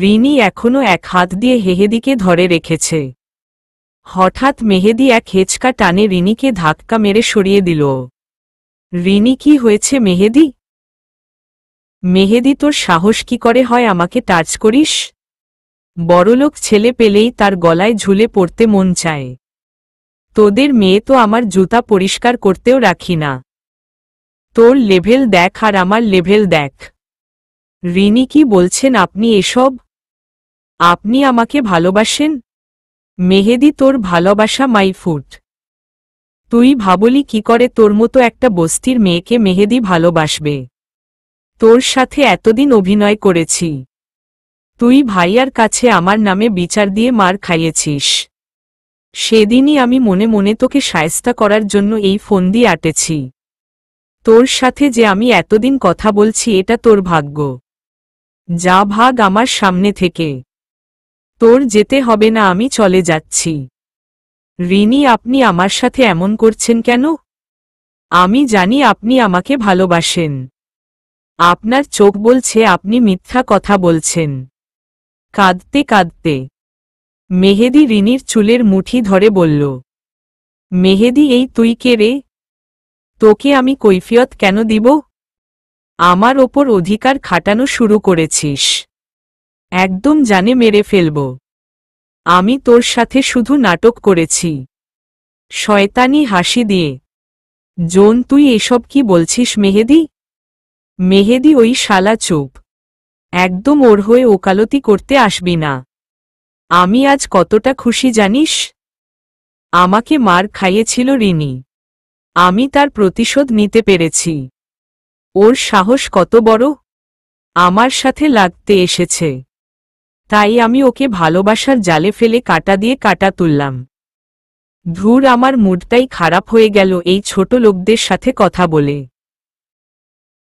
রিনি এখনো এক হাত দিয়ে মেহেদীকে ধরে রেখেছে। হঠাৎ মেহেদী এক হেঁচকা টানে রিনিকে ধাক্কা মেরে সরিয়ে দিল। রিনি, কি হয়েছে মেহেদী? মেহেদী, তোর সাহস কি করে হয় আমাকে টাচ করিস? বড়লোক ছেলে পেলেই তার গলায় ঝুলে পড়তে মন চায়। তোদের মেয়ে তো আমার জুতা পরিষ্কার করতেও রাখি না। তোর লেভেল দেখ আর আমার লেভেল দেখ। রিনি, কি বলছেন আপনি এসব? আপনি আমাকে ভালোবাসেন? মেহেদী, তোর ভালোবাসা মাই ফুট। তুই ভাবলি কি করে তোর মতো একটা বস্তির মেয়েকে মেহেদী ভালোবাসবে? তোর সাথে এতদিন অভিনয় করেছি। তুই ভাইয়ার কাছে আমার নামে বিচার দিয়ে মার খাইয়েছিস। সেদিনই আমি মনে মনে তোকে শায়েস্তা করার জন্য এই ফোন দিয়ে আটেছি। তোর সাথে যে আমি এতদিন কথা বলছি এটা তোর ভাগ্য। যা ভাগ আমার সামনে থেকে। তোর যেতে হবে না, আমি চলে যাচ্ছি। রিনি, আপনি আমার সাথে এমন করছেন কেন? আমি জানি আপনি আমাকে ভালোবাসেন। আপনার চোখ বলছে আপনি মিথ্যা কথা বলছেন। কাঁদতে কাঁদতে মেহেদী রিনির চুলের মুঠি ধরে বলল, মেহেদী, এই তুই কে রে? তোকে আমি কৈফিয়ত কেন দিব? আমার ওপর অধিকার খাটানো শুরু করেছিস। একদম জানে মেরে ফেলব। আমি তোর সাথে শুধু নাটক করেছি। শয়তানি হাসি দিয়ে। জোন, তুই এসব কি বলছিস মেহেদী? মেহেদী, ওই শালা চুপ। একদম ওর হয়ে ওকালতি করতে আসবি না। আমি আজ কতটা খুশি জানিস? আমাকে মার খাইয়েছিল রিনি। আমি তার প্রতিশোধ নিতে পেরেছি। ওর সাহস কত বড়! আমার সাথে লাগতে এসেছে। তাই আমি ওকে ভালোবাসার জালে ফেলে কাঁটা দিয়ে কাঁটা তুললাম। ধুর, আমার মুডটাই খারাপ হয়ে গেল এই ছোট লোকদের সাথে কথা বলে।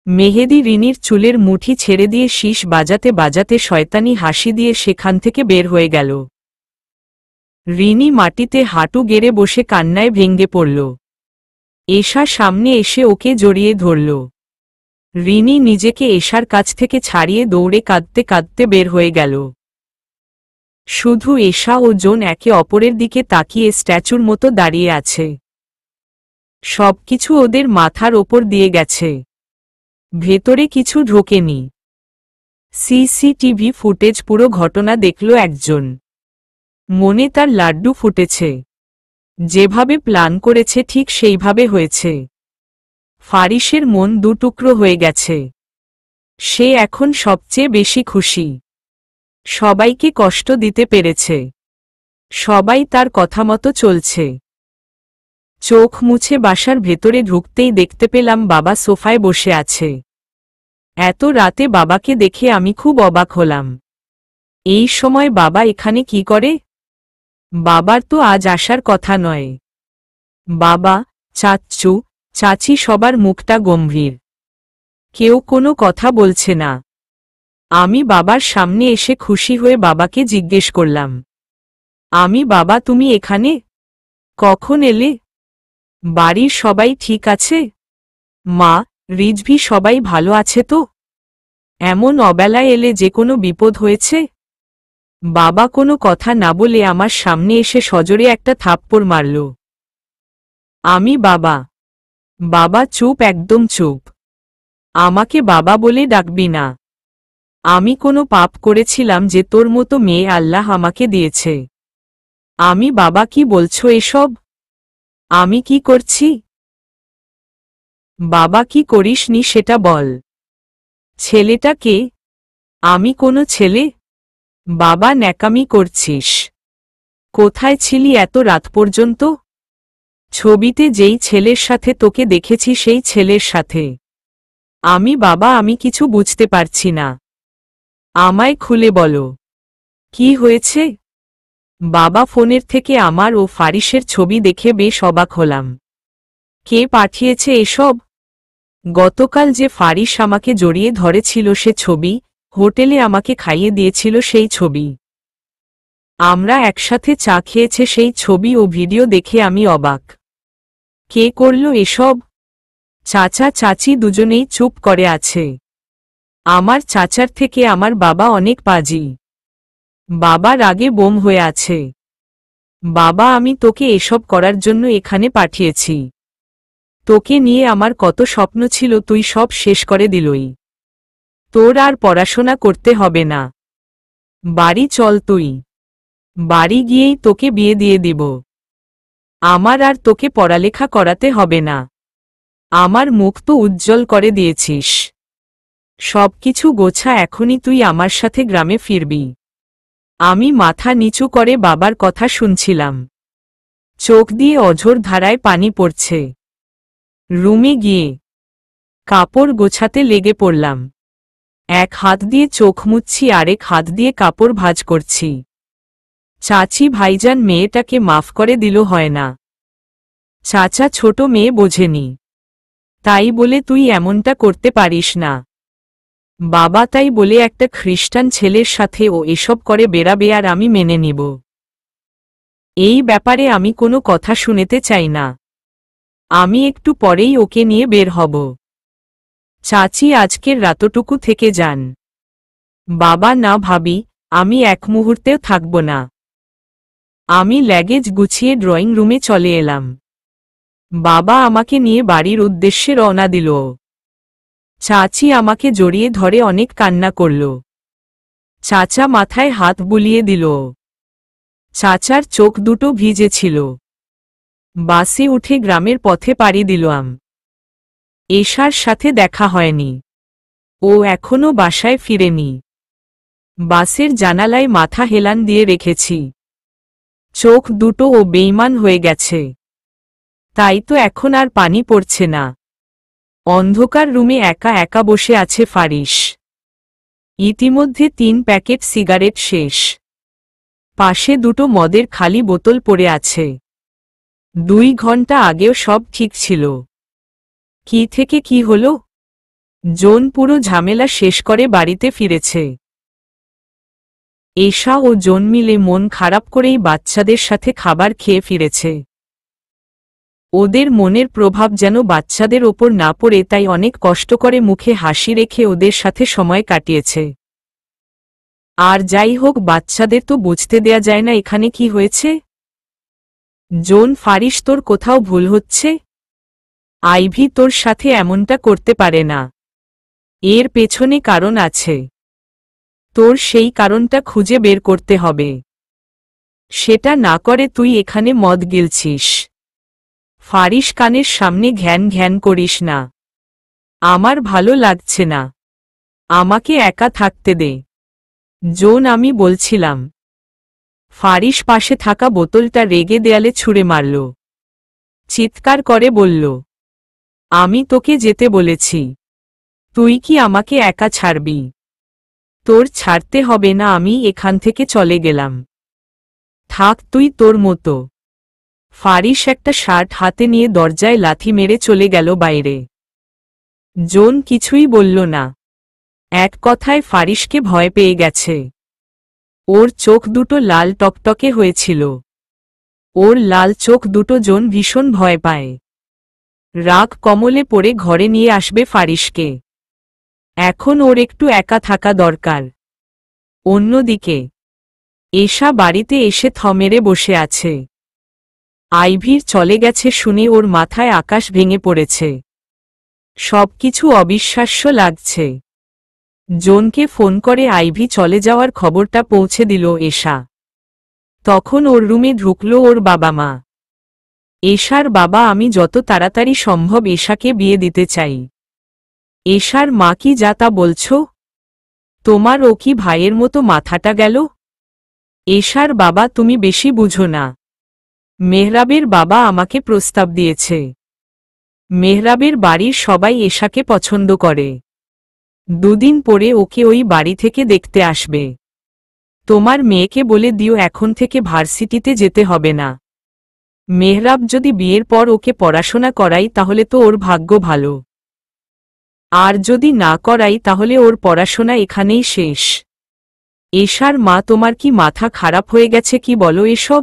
মেহেদী রিনির চুলের মুঠি ছেড়ে দিয়ে শীষ বাজাতে বাজাতে শয়তানি হাসি দিয়ে সেখান থেকে বের হয়ে গেল। রিনি মাটিতে হাঁটু গেড়ে বসে কান্নায় ভেঙে পড়ল। এশা সামনে এসে ওকে জড়িয়ে ধরল। রিনি নিজেকে এশার কাছ থেকে ছাড়িয়ে দৌড়ে কাঁদতে কাঁদতে বের হয়ে গেল। শুধু এশা ও জোন একে অপরের দিকে তাকিয়ে স্ট্যাচুর মতো দাঁড়িয়ে আছে। সবকিছু ওদের মাথার ওপর দিয়ে গেছে। ভেতরে কিছু ঢোকেনি। সিসিটিভি ফুটেজ পুরো ঘটনা দেখল একজন। মনে তার লাড্ডু ফুটেছে। যেভাবে প্ল্যান করেছে ঠিক সেইভাবে হয়েছে। ফারিসের মন দুটুকরো হয়ে গেছে। সে এখন সবচেয়ে বেশি খুশি। সবাইকে কষ্ট দিতে পেরেছে। সবাই তার কথা মতো চলছে। চোখ মুছে বাসার ভেতরে ঢুকতেই দেখতে পেলাম বাবা সোফায় বসে আছে। এত রাতে বাবাকে দেখে আমি খুব অবাক হলাম। এই সময় বাবা এখানে কি করে? বাবার তো আজ আসার কথা নয়। বাবা, চাচ্চু, চাচি সবার মুখটা গম্ভীর। কেউ কোনো কথা বলছে না। আমি বাবার সামনে এসে খুশি হয়ে বাবাকে জিজ্ঞেস করলাম, বাবা, তুমি এখানে কখন এলে? বাড়ির সবাই ঠিক আছে? মা, রিজভি সবাই ভালো আছে তো? এমন অবেলায় এলে যে কোনো বিপদ হয়েছে? বাবা কোনো কথা না বলে আমার সামনে এসে সজোরে একটা থাপ্পড় মারল। বাবা। বাবা চুপ, একদম চুপ। আমাকে বাবা বলে ডাকবি না। আমি কোনো পাপ করেছিলাম যে তোর মতো মেয়ে আল্লাহ আমাকে দিয়েছে? বাবা, কি বলছো এসব? আমি কি করছি? বাবা, কি করিসনি সেটা বল। ছেলেটা কে? আমি কোনো ছেলে? বাবা, ন্যাকামি করছিস। কোথায় ছিলি এত রাত পর্যন্ত? ছবিতে যেই ছেলের সাথে তোকে দেখেছি সেই ছেলের সাথে। বাবা, আমি কিছু বুঝতে পারছি না। আমায় খুলে বলো, কি হয়েছে? বাবা, ফোনের থেকে আমার ও ফারিসের ছবি দেখে বেশ অবাক হলাম। কে পাঠিয়েছে এসব? গতকাল যে ফারিস আমাকে জড়িয়ে ধরেছিল সে ছবি, হোটেলে আমাকে খাইয়ে দিয়েছিল সেই ছবি, আমরা একসাথে চা খেয়েছে সেই ছবি ও ভিডিও দেখে আমি অবাক। কে করল এসব? চাচা চাচি দুজনেই চুপ করে আছে। আমার চাচার থেকে আমার বাবা অনেক পাজি। বাবা রাগে বোম হয়ে আছে। বাবা, আমি তোকে এসব করার জন্য এখানে পাঠিয়েছি। তোকে নিয়ে আমার কত স্বপ্ন ছিল, তুই সব শেষ করে দিলই। তোর আর পড়াশোনা করতে হবে না। বাড়ি চল তুই। বাড়ি গিয়েই তোকে বিয়ে দিয়ে দিব। আমার আর তোকে পড়ালেখা করাতে হবে না। আমার মুখ তো উজ্জ্বল করে দিয়েছিস। সবকিছু গোছা, এখনই তুই আমার সাথে গ্রামে ফিরবি। আমি মাথা নিচু করে বাবার কথা শুনছিলাম। চোখ দিয়ে অঝোর ধারায় পানি পড়ছে। রুমে গিয়ে কাপড় গোছাতে লেগে পড়লাম। এক হাত দিয়ে চোখ মুছছি, আরেক হাত দিয়ে কাপড় ভাঁজ করছি। চাচি ভাইজান মেয়েটাকে মাফ করে দিল হয় না। চাচা ছোট মেয়ে বোঝেনি, তাই বলে তুই এমনটা করতে পারিস না। বাবা তাই বলে একটা খ্রিস্টান ছেলের সাথে ও এসব করে বেড়াবে আর আমি মেনে নিব? এই ব্যাপারে আমি কোনো কথা শুনতে চাই না। আমি একটু পরেই ওকে নিয়ে বের হব। চাচি আজকের রাতটুকু থেকে যান। বাবা, না ভাবি, আমি এক মুহূর্তেও থাকব না। আমি লাগেজ গুছিয়ে ড্রয়িং রুমে চলে এলাম। বাবা আমাকে নিয়ে বাড়ির উদ্দেশ্যে রওনা দিল। চাচি আমাকে জড়িয়ে ধরে অনেক কান্না করল। চাচা মাথায় হাত বুলিয়ে দিল। চাচার চোখ দুটো ভিজে ছিল। বাসে উঠে গ্রামের পথে পাড়ি দিলাম। এশার সাথে দেখা হয়নি। ও এখনো বাসায় ফিরেনি। বাসের জানালায় মাথা হেলান দিয়ে রেখেছি। চোখ দুটো ও বেইমান হয়ে গেছে। তাই তো এখন আর পানি পড়ছে না। অন্ধকার রুমে একা একা বসে আছে ফারিস। ইতিমধ্যে 3 প্যাকেট সিগারেট শেষ। পাশে দুটো মদের খালি বোতল পড়ে আছে। 2 ঘন্টা আগেও সব ঠিক ছিল। কি থেকে কি হলো? জোন পুরো ঝামেলা শেষ করে বাড়িতে ফিরেছে। এশা ও জোন মিলে মন খারাপ করেই বাচ্চাদের সাথে খাবার খেয়ে ফিরেছে। ওদের মনের প্রভাব যেন বাচ্চাদের ওপর না পড়ে, তাই অনেক কষ্ট করে মুখে হাসি রেখে ওদের সাথে সময় কাটিয়েছে। আর যাই হোক, বাচ্চাদের তো বুঝতে দেয়া যায় না এখানে কি হয়েছে। জোন, ফারিস, তোর কোথাও ভুল হচ্ছে। আইভি তোর সাথে এমনটা করতে পারে না। এর পেছনে কারণ আছে। তোর সেই কারণটা খুঁজে বের করতে হবে। সেটা না করে তুই এখানে মদ গিলছিস। ফারিস কানের সামনে ঘ্যান ঘ্যান করিস না। আমার ভালো লাগছে না। আমাকে একা থাকতে দে। জোন, আমি বলছিলাম। ফারিস পাশে থাকা বোতলটা রেগে দেয়ালে ছুঁড়ে মারল। চিৎকার করে বলল, আমি তোকে যেতে বলেছি। তুই কি আমাকে একা ছাড়বি? তোর ছাড়তে হবে না, আমি এখান থেকে চলে গেলাম। থাক তুই তোর মতো। ফারিস একটা শার্ট হাতে নিয়ে দরজায় লাথি মেরে চলে গেল বাইরে। জোন কিছুই বলল না। এক কথায় ফারিসকে ভয় পেয়ে গেছে। ওর চোখ দুটো লাল টকটকে হয়েছিল। ওর লাল চোখ দুটো জোন ভীষণ ভয় পায়। রাগ কমলে পড়ে ঘরে নিয়ে আসবে ফারিসকে। এখন ওর একটু একা থাকা দরকার। অন্যদিকে এশা বাড়িতে এসে থমেরে বসে আছে। আইভির চলে গেছে শুনে ওর মাথায় আকাশ ভেঙে পড়েছে। সবকিছু অবিশ্বাস্য লাগছে। জোনকে ফোন করে আইভি চলে যাওয়ার খবরটা পৌঁছে দিল এশা। তখন ওর রুমে ঢুকল ওর বাবা মা। এশার বাবা, আমি যত তাড়াতাড়ি সম্ভব এশাকে বিয়ে দিতে চাই। এশার মা, কি যা তা বলছ? তোমার ও কি ভাইয়ের মতো মাথাটা গেল? এশার বাবা, তুমি বেশি বুঝো না। মেহরাবের বাবা আমাকে প্রস্তাব দিয়েছে। মেহরাবের বাড়ির সবাই এশাকে পছন্দ করে। 2 দিন পরে ওকে ওই বাড়ি থেকে দেখতে আসবে। তোমার মেয়েকে বলে দিও এখন থেকে ভার্সিটিতে যেতে হবে না। মেহরাব যদি বিয়ের পর ওকে পড়াশোনা করাই তাহলে তো ওর ভাগ্য ভালো। আর যদি না করাই তাহলে ওর পড়াশোনা এখানেই শেষ। এশার মা, তোমার কি মাথা খারাপ হয়ে গেছে? কি বলো এসব?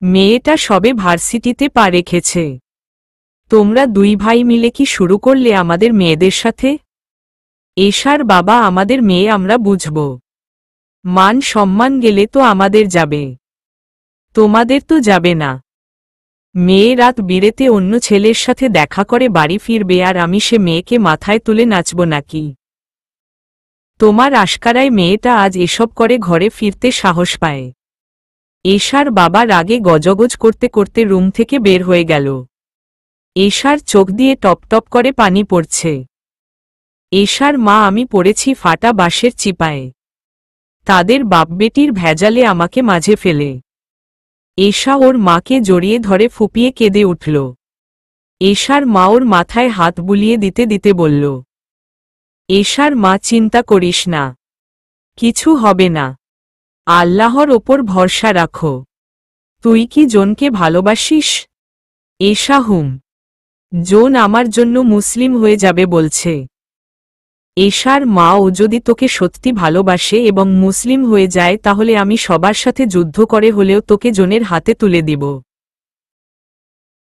মেয়েটা সবে ভার্সিটিতে পা রেখেছে। তোমরা 2 ভাই মিলে কি শুরু করলে আমাদের মেয়েদের সাথে? এশার বাবা, আমাদের মেয়ে আমরা বুঝব। মান সম্মান গেলে তো আমাদের যাবে, তোমাদের তো যাবে না। মেয়ে রাত বিরেতে অন্য ছেলের সাথে দেখা করে বাড়ি ফিরবে আর আমি সে মেয়েকে মাথায় তুলে নাচব নাকি? তোমার আশকারায় মেয়েটা আজ এসব করে ঘরে ফিরতে সাহস পায়। এশার বাবা রাগে গজগজ করতে করতে রুম থেকে বের হয়ে গেল। এশার চোখ দিয়ে টপ টপ করে পানি পড়ছে। এশার মা আমি পড়েছি ফাটা বাঁশের চিপায়। তাদের বাপবেটির ভেজালে আমাকে মাঝে ফেলে। এশা ওর মাকে জড়িয়ে ধরে ফুপিয়ে কেঁদে উঠল। এশার মা ওর মাথায় হাত বুলিয়ে দিতে দিতে বলল, এশার মা চিন্তা করিস না, কিছু হবে না, আল্লাহর ওপর ভরসা রাখো। তুই কি জোনকে ভালোবাসিস? এশা হুম। জোন আমার জন্য মুসলিম হয়ে যাবে বলছে। এশার মা ও যদি তোকে সত্যি ভালোবাসে এবং মুসলিম হয়ে যায় তাহলে আমি সবার সাথে যুদ্ধ করে হলেও তোকে জোনের হাতে তুলে দিব,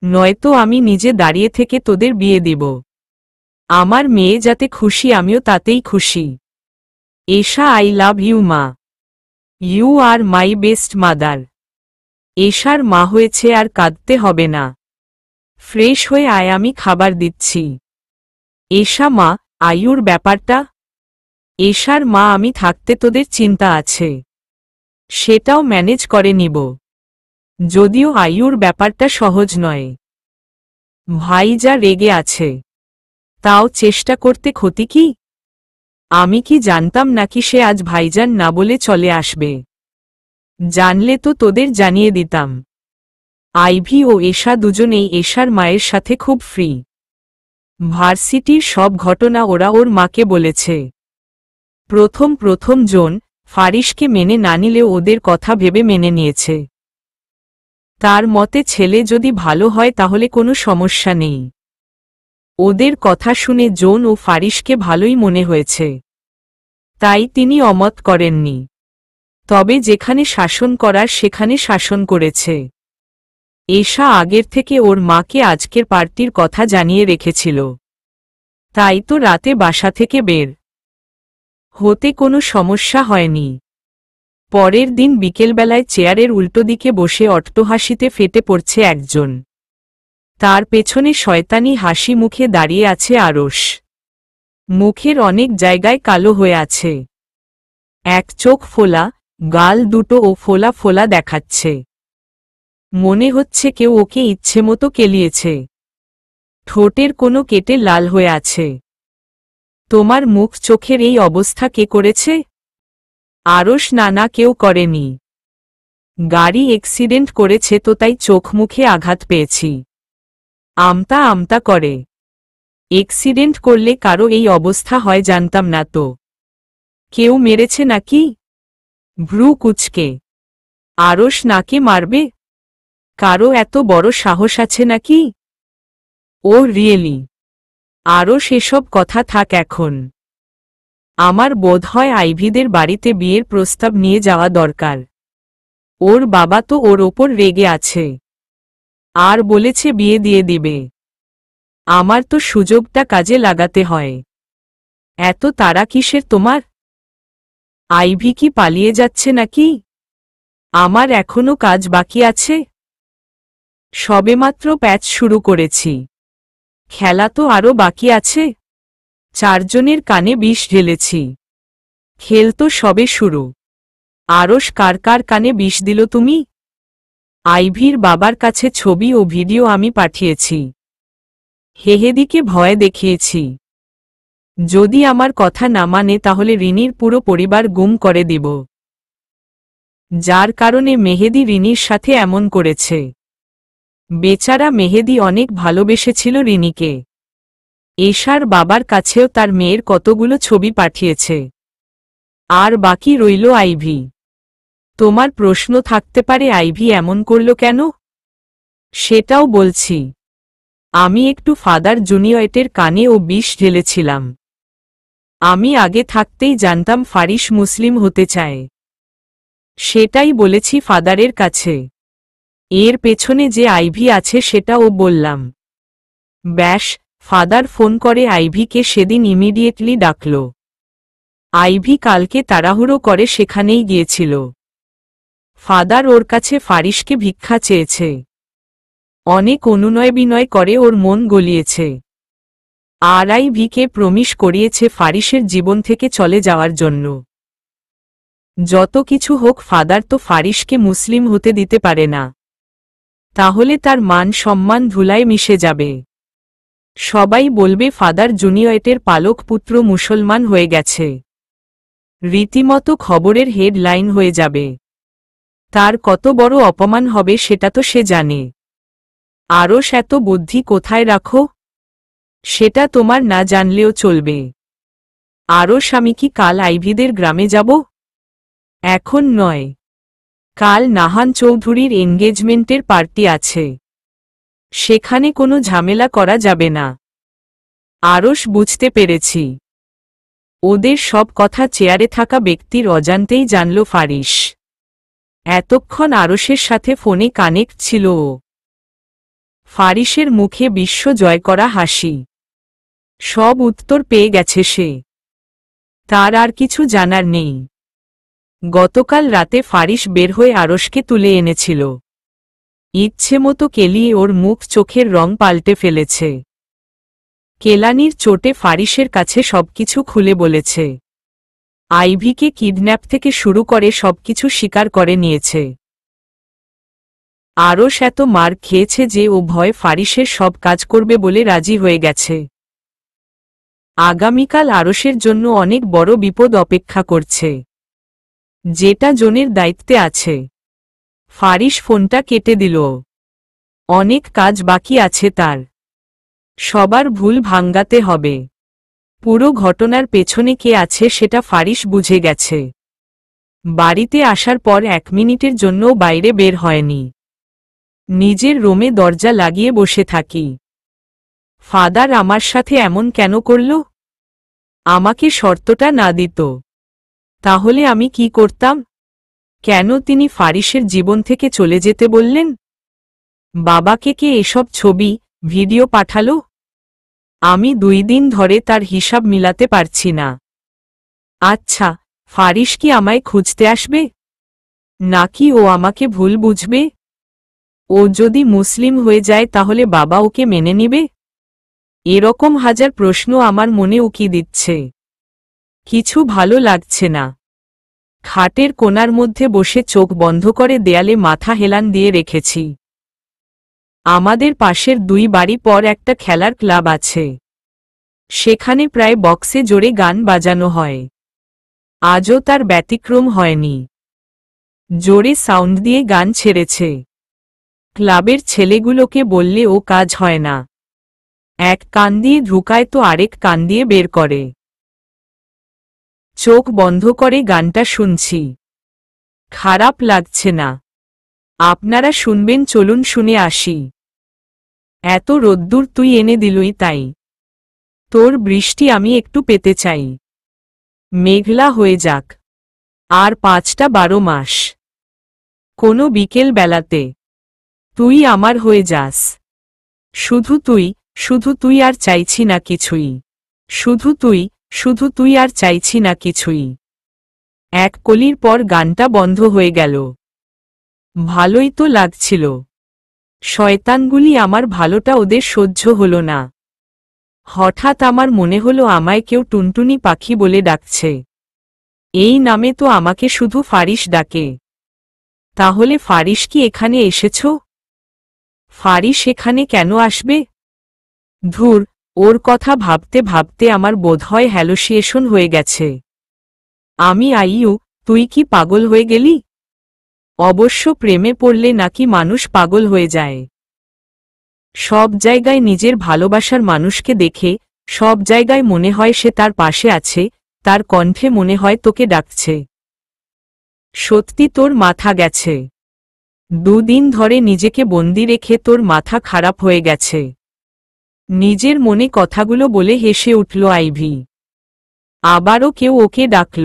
নয়তো আমি নিজে দাঁড়িয়ে থেকে তোদের বিয়ে দিব। আমার মেয়ে যাতে খুশি আমিও তাতেই খুশি। এশা আই লাভ ইউ মা, you are my best mother. এশার মা হয়েছে আর কাঁদতে হবে না, ফ্রেশ হয়ে আয় আমি খাবার দিচ্ছি। এশা মা আয়ুর ব্যাপারটা? এশার মা আমি থাকতে তোদের চিন্তা আছে, সেটাও ম্যানেজ করে নিব, যদিও আয়ুর ব্যাপারটা সহজ নয়। ভাই যা রেগে আছে, তাও চেষ্টা করতে ক্ষতি কি? আমি কি জানতাম নাকি সে আজ ভাইজান না বলে চলে আসবে? জানলে তো তোদের জানিয়ে দিতাম। আইভি ও এশা দুজনেই এশার মায়ের সাথে খুব ফ্রি। ভার্সিটির সব ঘটনা ওরা ওর মাকে বলেছে। প্রথম জোন ফারিসকে মেনে না নিলেও ওদের কথা ভেবে মেনে নিয়েছে। তার মতে ছেলে যদি ভালো হয় তাহলে কোনো সমস্যা নেই। ওদের কথা শুনে জোন ও ফারিসকে ভালোই মনে হয়েছে, তাই তিনি অমত করেননি। তবে যেখানে শাসন করার সেখানে শাসন করেছে। এশা আগের থেকে ওর মাকে আজকের পার্টির কথা জানিয়ে রেখেছিল, তাই তো রাতে বাসা থেকে বের হতে কোনো সমস্যা হয়নি। পরের দিন বিকেলবেলায় চেয়ারের উল্টো দিকে বসে অট্টহাসিতে ফেটে পড়ছে একজন। তার পেছনে শয়তানি হাসি মুখে দাঁড়িয়ে আছে আরশ। মুখের অনেক জায়গায় কালো হয়ে আছে, এক চোখ ফোলা, গাল দুটো ও ফোলা ফোলা দেখাচ্ছে। মনে হচ্ছে কেউ ওকে ইচ্ছেমতো কেলিয়েছে। ঠোঁটের কোনো কেটে লাল হয়ে আছে। তোমার মুখ চোখের এই অবস্থা কে করেছে? আরশ না কেউ করেনি। গাড়ি অ্যাক্সিডেন্ট করেছে তো তাই চোখ মুখে আঘাত পেয়েছি। আমতা আমতা করে। অ্যাক্সিডেন্ট করলে কারো এই অবস্থা হয় জানতাম না তো। কেউ মেরেছে নাকি? ভ্রু কুচকে। আরশ নাকে মারবে? কারো এত বড় সাহস আছে নাকি? ও রিয়েলি? আরশ এসব কথা থাক এখন। আমার বোধ হয় আইভিদের বাড়িতে বিয়ের প্রস্তাব নিয়ে যাওয়া দরকার। ওর বাবা তো ওর ওপর রেগে আছে, আর বলেছে বিয়ে দিয়ে দিবে। আমার তো সুযোগটা কাজে লাগাতে হয়। এত তাড়া কিসের তোমার? আইভি কি পালিয়ে যাচ্ছে নাকি? আমার এখনো কাজ বাকি আছে। সবেমাত্র প্যাচ শুরু করেছি, খেলা তো আরও বাকি আছে। চারজনের কানে বিষ ঢেলেছি, খেল তো সবে শুরু। আরশ কার কার কানে বিষ দিল তুমি? আইভির বাবার কাছে ছবি ও ভিডিও আমি পাঠিয়েছি। হেহেদিকে ভয় দেখিয়েছি। যদি আমার কথা না মানে তাহলে রিনির পুরো পরিবার গুম করে দিব। যার কারণে মেহেদি রিনির সাথে এমন করেছে। বেচারা মেহেদি অনেক ভালোবেসেছিল রিনিকে। এশার বাবার কাছেও তার মেয়ের কতগুলো ছবি পাঠিয়েছে। আর বাকি রইল আইভি। তোমার প্রশ্ন থাকতে পারে আইভি এমন করল কেন? সেটাও বলছি। আমি একটু ফাদার জুনিয়রের কানে ও বিষ ঢেলেছিলাম। আমি আগে থাকতেই জানতাম ফারিস মুসলিম হতে চায়। সেটাই বলেছি ফাদারের কাছে। এর পেছনে যে আইভি আছে সেটাও বললাম। ব্যাস, ফাদার ফোন করে আইভিকে সেদিন ইমিডিয়েটলি ডাকল। আইভি কালকে তাড়াহুড়ো করে সেখানেই গিয়েছিল। ফাদার ওর কাছে ফারিসকে ভিক্ষা চেয়েছে। অনেক অনুনয় বিনয় করে ওর মন গলিয়েছে। আর আইভিকে প্রমিস করিয়েছে ফারিসের জীবন থেকে চলে যাওয়ার জন্য। যত কিছু হোক ফাদার তো ফারিসকে মুসলিম হতে দিতে পারে না। তাহলে তার মান সম্মান ধুলায় মিশে যাবে। সবাই বলবে ফাদার জুনিয়রের পালক পুত্র মুসলমান হয়ে গেছে। রীতিমতো খবরের হেডলাইন হয়ে যাবে। তার কত বড় অপমান হবে সেটা তো সে জানে। আরশ এত বুদ্ধি কোথায় রাখো? সেটা তোমার না জানলেও চলবে। আরশ আমি কি কাল আইভিদের গ্রামে যাব? এখন নয়, কাল নাহান চৌধুরীর এনগেজমেন্টের পার্টি আছে। সেখানে কোনো ঝামেলা করা যাবে না। আরশ বুঝতে পেরেছি। ওদের সব কথা চেয়ারে থাকা ব্যক্তির অজান্তেই জানল ফারিস। এতক্ষণ আরশের সাথে ফোনে কানেক্ট ছিল ও। ফারিসের মুখে বিশ্ব জয় করা হাসি। সব উত্তর পেয়ে গেছে সে। তার আর কিছু জানার নেই। গতকাল রাতে ফারিস বের হয়ে আরশকে তুলে এনেছিল। ইচ্ছেমতো কেলিয়ে ওর মুখ চোখের রং পাল্টে ফেলেছে। কেলানির চোটে ফারিসের কাছে সবকিছু খুলে বলেছে। আইভিকে কিডন্যাপ থেকে শুরু করে সবকিছু স্বীকার করে নিয়েছে। আরশ এত মার খেয়েছে যে ও ভয় ফারিসের সব কাজ করবে বলে রাজি হয়ে গেছে। আগামীকাল আরশের জন্য অনেক বড় বিপদ অপেক্ষা করছে, যেটা জনের দায়িত্বে আছে। ফারিস ফোনটা কেটে দিল। অনেক কাজ বাকি আছে তার। সবার ভুল ভাঙ্গাতে হবে। পুরো ঘটনার পেছনে কে আছে সেটা ফারিস বুঝে গেছে। বাড়িতে আসার পর 1 মিনিটের জন্যও বাইরে বের হয়নি। নিজের রুমে দরজা লাগিয়ে বসে থাকি। ফাদার আমার সাথে এমন কেন করল? আমাকে শর্তটা না দিত তাহলে আমি কি করতাম? কেন তিনি ফারিসের জীবন থেকে চলে যেতে বললেন? বাবাকে কে এসব ছবি, ভিডিও পাঠালো? আমি 2 দিন ধরে তার হিসাব মিলাতে পারছি না। আচ্ছা, ফারিস কি আমায় খুঁজতে আসবে? নাকি ও আমাকে ভুল বুঝবে? ও যদি মুসলিম হয়ে যায় তাহলে বাবা ওকে মেনে নিবে? এরকম হাজার প্রশ্ন আমার মনে উকি দিচ্ছে। কিছু ভালো লাগছে না। খাটের কোণার মধ্যে বসে চোখ বন্ধ করে দেয়ালে মাথা হেলান দিয়ে রেখেছি। আমাদের পাশের 2 বাড়ি পর একটা খেলার ক্লাব আছে। সেখানে প্রায় বক্সে জোরে গান বাজানো হয়। আজও তার ব্যতিক্রম হয়নি। জোরে সাউন্ড দিয়ে গান ছেড়েছে। ক্লাবের ছেলেগুলোকে বললে ও কাজ হয় না। এক কান দিয়ে ঢুকায় তো আরেক কান দিয়ে বের করে। চোখ বন্ধ করে গানটা শুনছি। খারাপ লাগছে না। আপনারা শুনবেন, চলুন শুনে আসি। এত রোদ্দুর তুই এনে দিলই তাই। তোর বৃষ্টি আমি একটু পেতে চাই। মেঘলা হয়ে যাক। আর 5টা 12 মাস। কোনো বিকেল বেলাতে তুই আমার হয়ে যাস। শুধু তুই আর চাইছি না কিছুই। শুধু তুই আর চাইছি না কিছুই। এক কলির পর গানটা বন্ধ হয়ে গেল। ভালোই তো লাগছিল। শয়তানগুলি আমার ভালোটা ওদের সহ্য হলো না। হঠাৎ আমার মনে হলো আমায় কেউ টুনটুনি পাখি বলে ডাকছে। এই নামে তো আমাকে শুধু ফারিস ডাকে। তাহলে ফারিস কি এখানে এসেছ? ফারিস এখানে কেন আসবে? ধুর, ওর কথা ভাবতে ভাবতে আমার বোধহয় হ্যালোসিয়েশন হয়ে গেছে। আমি তুই কি পাগল হয়ে গেলি? অবশ্য প্রেমে পড়লে নাকি মানুষ পাগল হয়ে যায়। সব জায়গায় নিজের ভালোবাসার মানুষকে দেখে সব জায়গায় মনে হয় সে তার পাশে আছে, তার কণ্ঠে মনে হয় তোকে ডাকছে। সত্যি তোর মাথা গেছে। 2 দিন ধরে নিজেকে বন্দি রেখে তোর মাথা খারাপ হয়ে গেছে। নিজের মনে কথাগুলো বলে হেসে উঠল আইভি। আবারও কেউ ওকে ডাকল।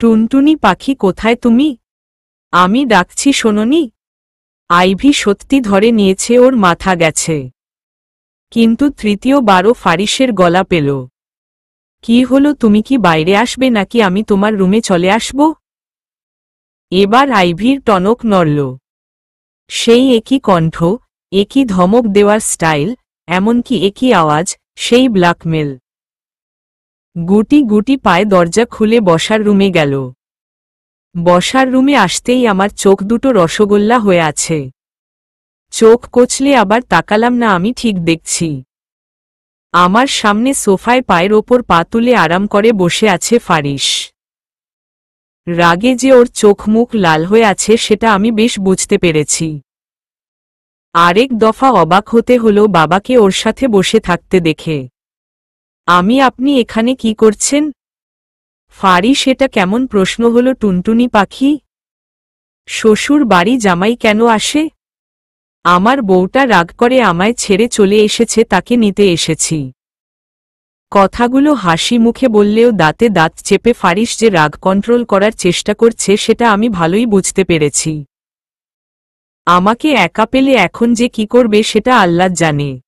টুনটুনি পাখি কোথায় তুমি? আমি ডাকছি শোনোনি? আইভি সত্যি ধরে নিয়েছে ওর মাথা গেছে। কিন্তু তৃতীয়বারও ফারিসের গলা পেল। কি হলো, তুমি কি বাইরে আসবে নাকি আমি তোমার রুমে চলে আসব? এবার আইভির টনক নড়ল। সেই একই কণ্ঠ, একই ধমক দেওয়ার স্টাইল, এমনকি একই আওয়াজ, সেই ব্ল্যাকমেল। গুটি গুটি পায়ে দরজা খুলে বসার রুমে গেল। বসার রুমে আসতেই আমার চোখ দুটো রসগোল্লা হয়ে আছে। চোখ কচলে আবার তাকালাম না, আমি ঠিক দেখছি। আমার সামনে সোফায় পায়ের ওপর পা তুলে আরাম করে বসে আছে ফারিস। রাগে যে ওর চোখ মুখ লাল হয়ে আছে সেটা আমি বেশ বুঝতে পেরেছি। আরেক দফা অবাক হতে হলো বাবাকে ওর সাথে বসে থাকতে দেখে। আপনি এখানে কি করছেন? ফারিস এটা কেমন প্রশ্ন হলো টুনটুনি পাখি? শ্বশুর বাড়ি জামাই কেন আসে? আমার বউটা রাগ করে আমায় ছেড়ে চলে এসেছে, তাকে নিতে এসেছি। কথাগুলো হাসি মুখে বললেও দাঁতে দাঁত চেপে ফারিস যে রাগ কন্ট্রোল করার চেষ্টা করছে সেটা আমি ভালোই বুঝতে পেরেছি। আমাকে একা পেলে এখন যে কি করবে সেটা আল্লাহ জানে।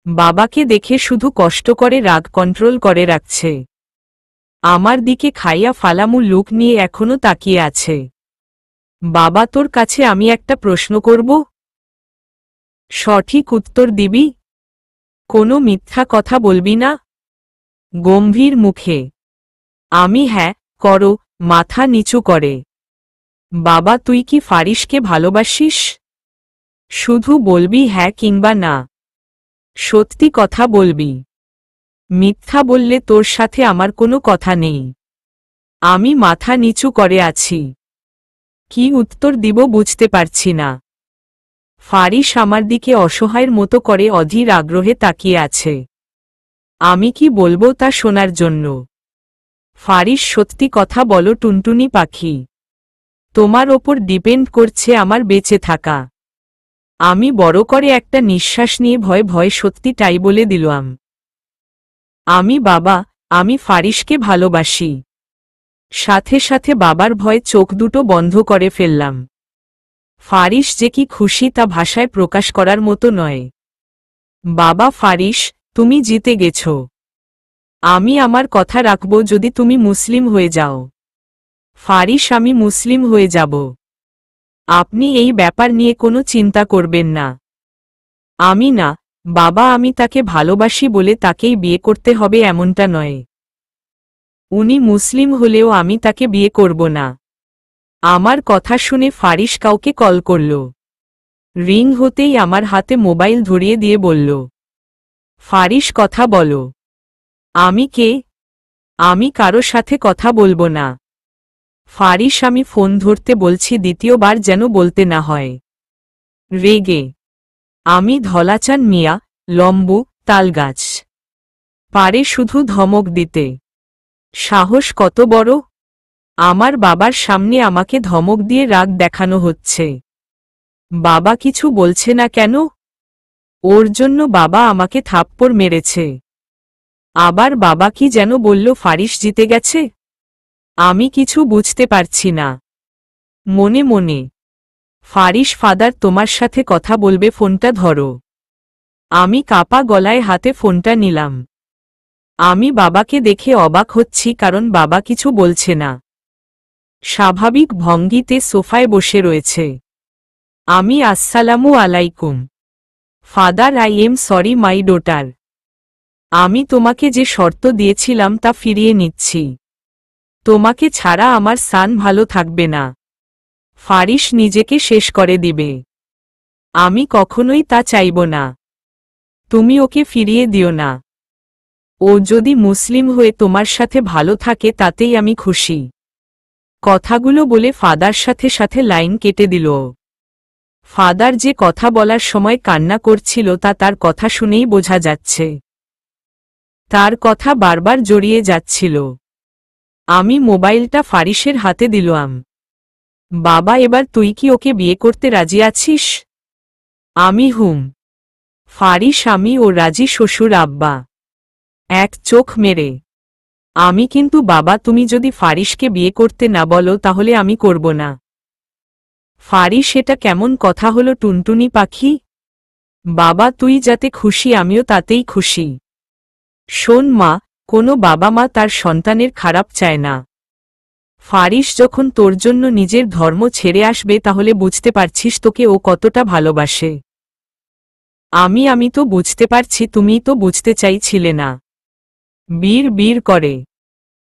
বাবাকে দেখে শুধু কষ্ট করে রাগ কন্ট্রোল করে রাখছে। আমার দিকে খাইয়া ফালামু লুক নিয়ে এখনো তাকিয়ে আছে। বাবা, তোর কাছে আমি একটা প্রশ্ন করব, সঠিক উত্তর দিবি? কোনো মিথ্যা কথা বলবি না? গম্ভীর মুখে। আমি হ্যাঁ করো, মাথা নিচু করে। বাবা, তুই কি ফারিসকে ভালোবাসিস? শুধু বলবি হ্যাঁ কিংবা না। সত্যি কথা বলবি। মিথ্যা বললে তোর সাথে আমার কোনো কথা নেই। আমি মাথা নিচু করে আছি। কি উত্তর দিব বুঝতে পারছি না। ফারিস আমার দিকে অসহায়ের মতো করে অধীর আগ্রহে তাকিয়ে আছে। আমি কি বলবো তা শোনার জন্য। ফারিস, সত্যি কথা বলো টুনটুনি পাখি। তোমার ওপর ডিপেন্ড করছে আমার বেঁচে থাকা। আমি বড় করে একটা নিঃশ্বাস নিয়ে ভয়ে ভয়ে সত্যিটাই বলে দিলাম। বাবা, আমি ফারিসকে ভালোবাসি। সাথে সাথে বাবার ভয়ে চোখ দুটো বন্ধ করে ফেললাম। ফারিস যে কি খুশি তা ভাষায় প্রকাশ করার মতো নয়। বাবা, ফারিস, তুমি জিতে গেছ। আমি আমার কথা রাখব যদি তুমি মুসলিম হয়ে যাও। ফারিস, আমি মুসলিম হয়ে যাব। আপনি এই ব্যাপার নিয়ে কোনো চিন্তা করবেন না। আমি না বাবা, আমি তাকে ভালোবাসি বলে তাকেই বিয়ে করতে হবে এমনটা নয়। উনি মুসলিম হলেও আমি তাকে বিয়ে করব না। আমার কথা শুনে ফারিস কাউকে কল করল। রিং হতেই আমার হাতে মোবাইল ধরিয়ে দিয়ে বলল, ফারিস, কথা বলো। আমি কে? আমি কারো সাথে কথা বলবো না। ফারিস, আমি ফোন ধরতে বলছি, দ্বিতীয়বার যেন বলতে না হয়। রেগে। আমি ধলাচান মিয়া, লম্বু, তালগাছ। পারে শুধু ধমক দিতে। সাহস কত বড়! আমার বাবার সামনে আমাকে ধমক দিয়ে রাগ দেখানো হচ্ছে। বাবা কিছু বলছে না কেন? ওর জন্য বাবা আমাকে থাপ্পড় মেরেছে। আবার বাবা কি যেন বলল ফারিস জিতে গেছে। আমি কিছু বুঝতে পারছি না। মনে মনে, ফারিস ফাদার তোমার সাথে কথা বলবে, ফোনটা ধরো। আমি কাপা গলায় হাতে ফোনটা নিলাম। আমি বাবাকে দেখে অবাক হচ্ছি কারণ বাবা কিছু বলছে না। স্বাভাবিক ভঙ্গিতে সোফায় বসে রয়েছে। আমি আসসালামু আলাইকুম father, I am sorry my daughter. আমি তোমাকে যে শর্ত দিয়েছিলাম তা ফিরিয়ে নিচ্ছি। তোমাকে ছাড়া আমার সান ভালো থাকবে না। ফারিস নিজেকে শেষ করে দিবে। আমি কখনোই তা চাইব না। তুমি ওকে ফিরিয়ে দিও না। ও যদি মুসলিম হয়ে তোমার সাথে ভালো থাকে তাতেই আমি খুশি। কথাগুলো বলে ফাদার সাথে সাথে লাইন কেটে দিল। ফাদার যে কথা বলার সময় কান্না করছিল তা তার কথা শুনেই বোঝা যাচ্ছে। তার কথা বারবার জড়িয়ে যাচ্ছিল। আমি মোবাইলটা ফারিসের হাতে দিলাম। বাবা, এবার তুই কি ওকে বিয়ে করতে রাজি আছিস? আমি হুম। ফারিস, আমি ও রাজি শ্বশুর আব্বা। এক চোখ মেরে। আমি কিন্তু বাবা, তুমি যদি ফারিসকে বিয়ে করতে না বলো তাহলে আমি করব না। ফারিস, এটা কেমন কথা হলো টুনটুনি পাখি? বাবা, তুই যাতে খুশি আমিও তাতেই খুশি। শোন মা, কোনো বাবা মা তার সন্তানের খারাপ চায় না। ফারিস যখন তোর জন্য নিজের ধর্ম ছেড়ে আসবে তাহলে বুঝতে পারছিস তোকে ও কতটা ভালোবাসে। আমি তো বুঝতে পারছি, তুমি তো বুঝতে চাইছিলে না। বীর বীর করে,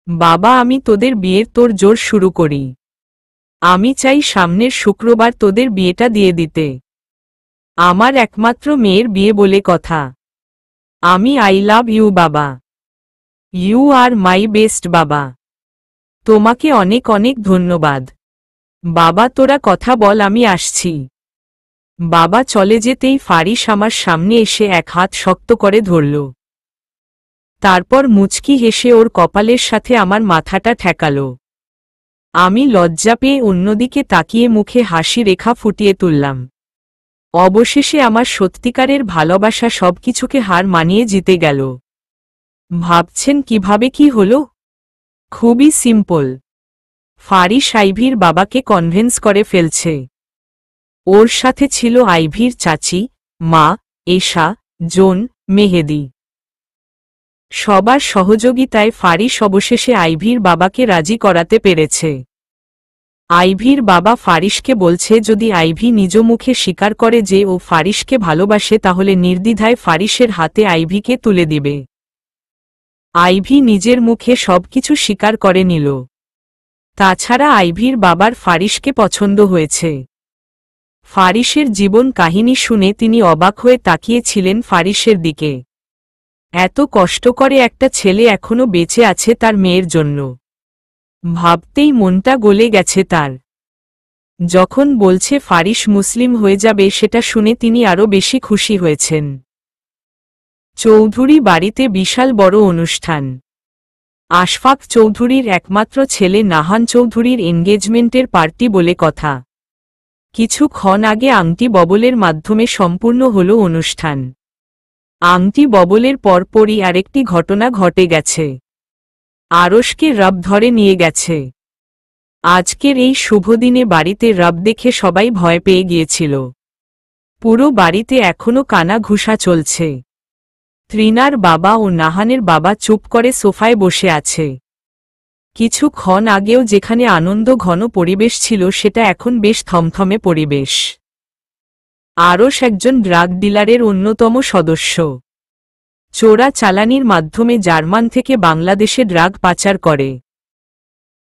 বাবা আমি তোদের বিয়ের তোর জোর শুরু করি। আমি চাই সামনের শুক্রবার তোদের বিয়েটা দিয়ে দিতে। আমার একমাত্র মেয়ের বিয়ে বলে কথা। আমি আই লাভ ইউ বাবা। ইউ আর মাই বেস্ট বাবা। তোমাকে অনেক অনেক ধন্যবাদ। বাবা তোরা কথা বল, আমি আসছি। বাবা চলে যেতেই ফারিস আমার সামনে এসে এক হাত শক্ত করে ধরল। তারপর মুচকি হেসে ওর কপালের সাথে আমার মাথাটা ঠেকাল। আমি লজ্জা পেয়ে অন্যদিকে তাকিয়ে মুখে হাসি রেখা ফুটিয়ে তুললাম। অবশেষে আমার সত্যিকারের ভালোবাসা সবকিছুকে হার মানিয়ে জিতে গেল। ভাবছেন কিভাবে কি হলো? খুবই সিম্পল। ফারিস আইভির বাবাকে কনভিন্স করে ফেলছে। ওর সাথে ছিল আইভির চাচি, মা, এশা, জোন, মেহেদি। সবার সহযোগিতায় ফারিস অবশেষে আইভির বাবাকে রাজি করাতে পেরেছে। আইভির বাবা ফারিসকে বলছে যদি আইভি নিজ মুখে স্বীকার করে যে ও ফারিসকে ভালোবাসে তাহলে নির্দ্বিধায় ফারিসের হাতে আইভিকে তুলে দিবে। আইভি নিজের মুখে সবকিছু স্বীকার করে নিল। তাছাড়া আইভির বাবার ফারিসকে পছন্দ হয়েছে। ফারিসের জীবন কাহিনী শুনে তিনি অবাক হয়ে তাকিয়েছিলেন ফারিসের দিকে। এত কষ্ট করে একটা ছেলে এখনো বেঁচে আছে তার মেয়ের জন্য। ভাবতেই মনটা গলে গেছে তার। যখন বলছে ফারিস মুসলিম হয়ে যাবে সেটা শুনে তিনি আরও বেশি খুশি হয়েছেন। চৌধুরী বাড়িতে বিশাল বড় অনুষ্ঠান। আশফাক চৌধুরীর একমাত্র ছেলে নাহান চৌধুরীর এনগেজমেন্টের পার্টি বলে কথা। কিছুক্ষণ আগে আংটি ববলের মাধ্যমে সম্পূর্ণ হল অনুষ্ঠান। আংটি ববলের পরপরই আরেকটি ঘটনা ঘটে গেছে। আরশকে রব ধরে নিয়ে গেছে। আজকের এই শুভদিনে বাড়িতে রব দেখে সবাই ভয় পেয়ে গিয়েছিল। পুরো বাড়িতে এখনো কানা ঘুষা চলছে। ত্রিনার বাবা ও নাহানের বাবা চুপ করে সোফায় বসে আছে। কিছুক্ষণ আগেও যেখানে আনন্দ ঘন পরিবেশ ছিল সেটা এখন বেশ থমথমে পরিবেশ। আরশ একজন ড্রাগ ডিলারের অন্যতম সদস্য। চোরা চালানির মাধ্যমে জার্মান থেকে বাংলাদেশে ড্রাগ পাচার করে।